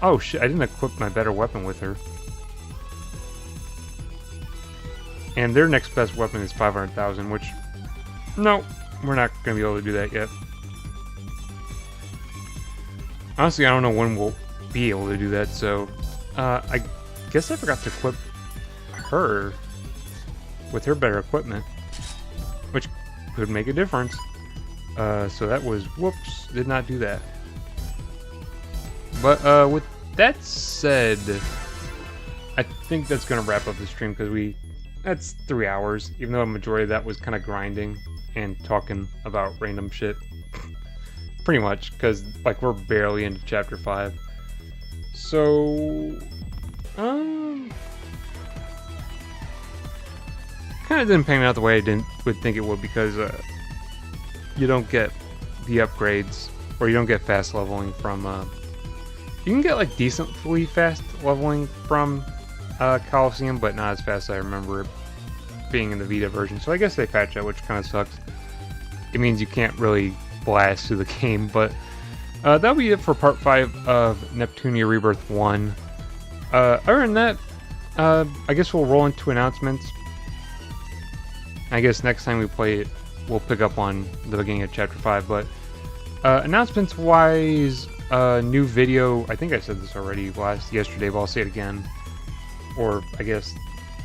Oh shit, I didn't equip my better weapon with her. And their next best weapon is 500,000, which, no, we're not going to be able to do that yet. Honestly, I don't know when we'll be able to do that, so, I guess I forgot to equip her with her better equipment, which could make a difference. So that was, whoops, did not do that. But with that said, I think that's going to wrap up the stream, because that's 3 hours, even though a majority of that was kind of grinding and talking about random shit. Pretty much, because like we're barely into chapter 5. So, kind of didn't pan out the way I would think it would, because you don't get the upgrades, or you don't get fast leveling from you can get like decently fast leveling from Coliseum, but not as fast as I remember it being in the Vita version. So I guess they patched that, which kind of sucks. It means you can't really blast through the game, but that'll be it for part 5 of Neptunia Rebirth 1. Other than that, I guess we'll roll into announcements. I guess next time we play it, we'll pick up on the beginning of chapter 5, but announcements wise, new video, I think I said this already yesterday, but I'll say it again. Or, I guess,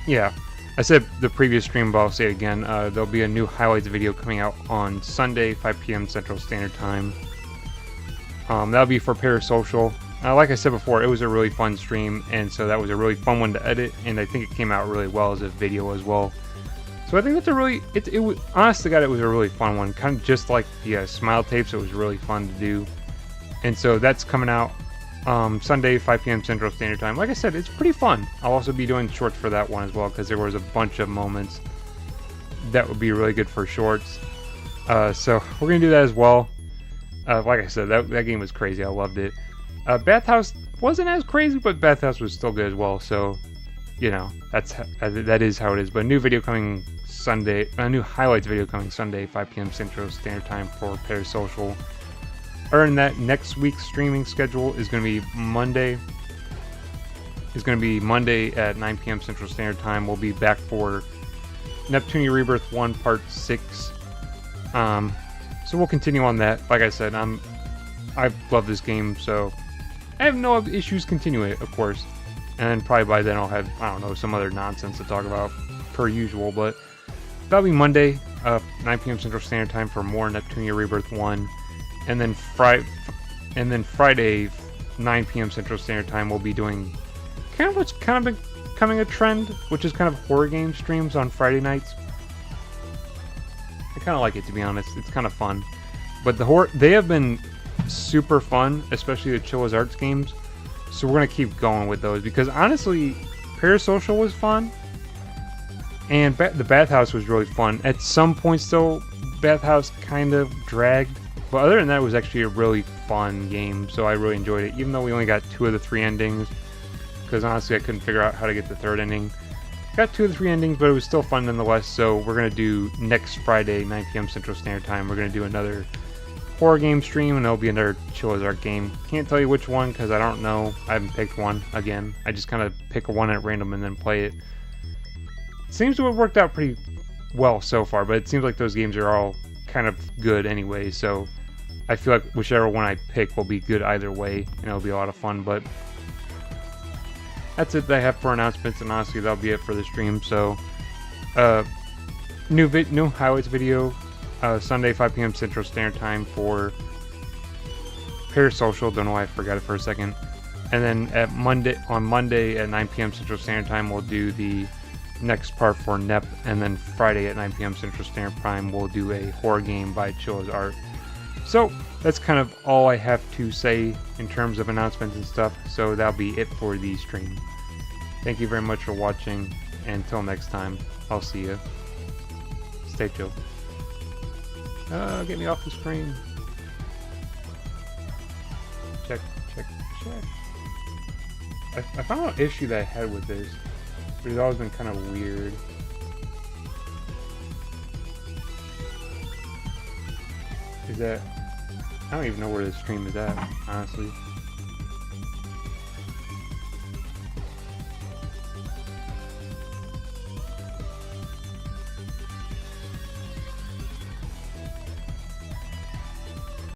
yeah. I said the previous stream, but I'll say it again. There'll be a new highlights video coming out on Sunday, 5 p.m. Central Standard Time. That'll be for Parasocial. Like I said before, it was a really fun stream, and so that was a really fun one to edit, and I think it came out really well as a video as well. So I think that's a really, it was, honest to God, it was a really fun one. Kind of just like the Smile tapes, it was really fun to do. And so that's coming out Sunday, 5 p.m. Central Standard Time. Like I said, it's pretty fun. I'll also be doing shorts for that one as well, because there was a bunch of moments that would be really good for shorts. So we're going to do that as well. Like I said, that game was crazy. I loved it. Bathhouse wasn't as crazy, but Bathhouse was still good as well. So, you know, that is how it is. But a new video coming Sunday, a new highlights video coming Sunday, 5 p.m. Central Standard Time for Parasocial. Other than that, next week's streaming schedule is going to be Monday. It's going to be Monday at 9 p.m. Central Standard Time. We'll be back for Neptunia Rebirth 1 Part 6. So we'll continue on that. Like I said, I love this game, so I have no issues continuing it, of course. And then probably by then I'll have, I don't know, some other nonsense to talk about, per usual. But that'll be Monday, 9 p.m. Central Standard Time for more Neptunia Rebirth 1. And then Friday, 9 p.m. Central Standard Time, we'll be doing kind of what's kind of becoming a trend, which is kind of horror game streams on Friday nights. I kind of like it, to be honest. It's kind of fun. But they have been super fun, especially the Chilla's Arts games. So we're going to keep going with those, because honestly, Parasocial was fun. And the Bathhouse was really fun. At some points, though, Bathhouse kind of dragged. But other than that, it was actually a really fun game, so I really enjoyed it, even though we only got 2 of the 3 endings, because honestly I couldn't figure out how to get the 3rd ending. Got 2 of the 3 endings, but it was still fun nonetheless, so we're going to do next Friday, 9 p.m. Central Standard Time, we're going to do another horror game stream, and there'll be another Chilla's Art game. Can't tell you which one, because I don't know. I haven't picked one, again. I just kind of pick one at random and then play it. Seems to have worked out pretty well so far, but it seems like those games are all kind of good anyway, so I feel like whichever one I pick will be good either way, and it'll be a lot of fun. But that's it that I have for announcements, and honestly, that'll be it for the stream. So, new highlights video, Sunday 5 p.m. Central Standard Time for Parasocial. Don't know why I forgot it for a second. And then on Monday at 9 p.m. Central Standard Time, we'll do the next part for NEP, and then Friday at 9 p.m. Central Standard Time, we'll do a horror game by Chilla's Art. So that's kind of all I have to say in terms of announcements and stuff. So that'll be it for the stream. Thank you very much for watching, and until next time, I'll see you. Stay chill. Get me off the screen. Check. I found an issue that I had with this, but it's always been kind of weird. Is that... I don't even know where the stream is at, honestly.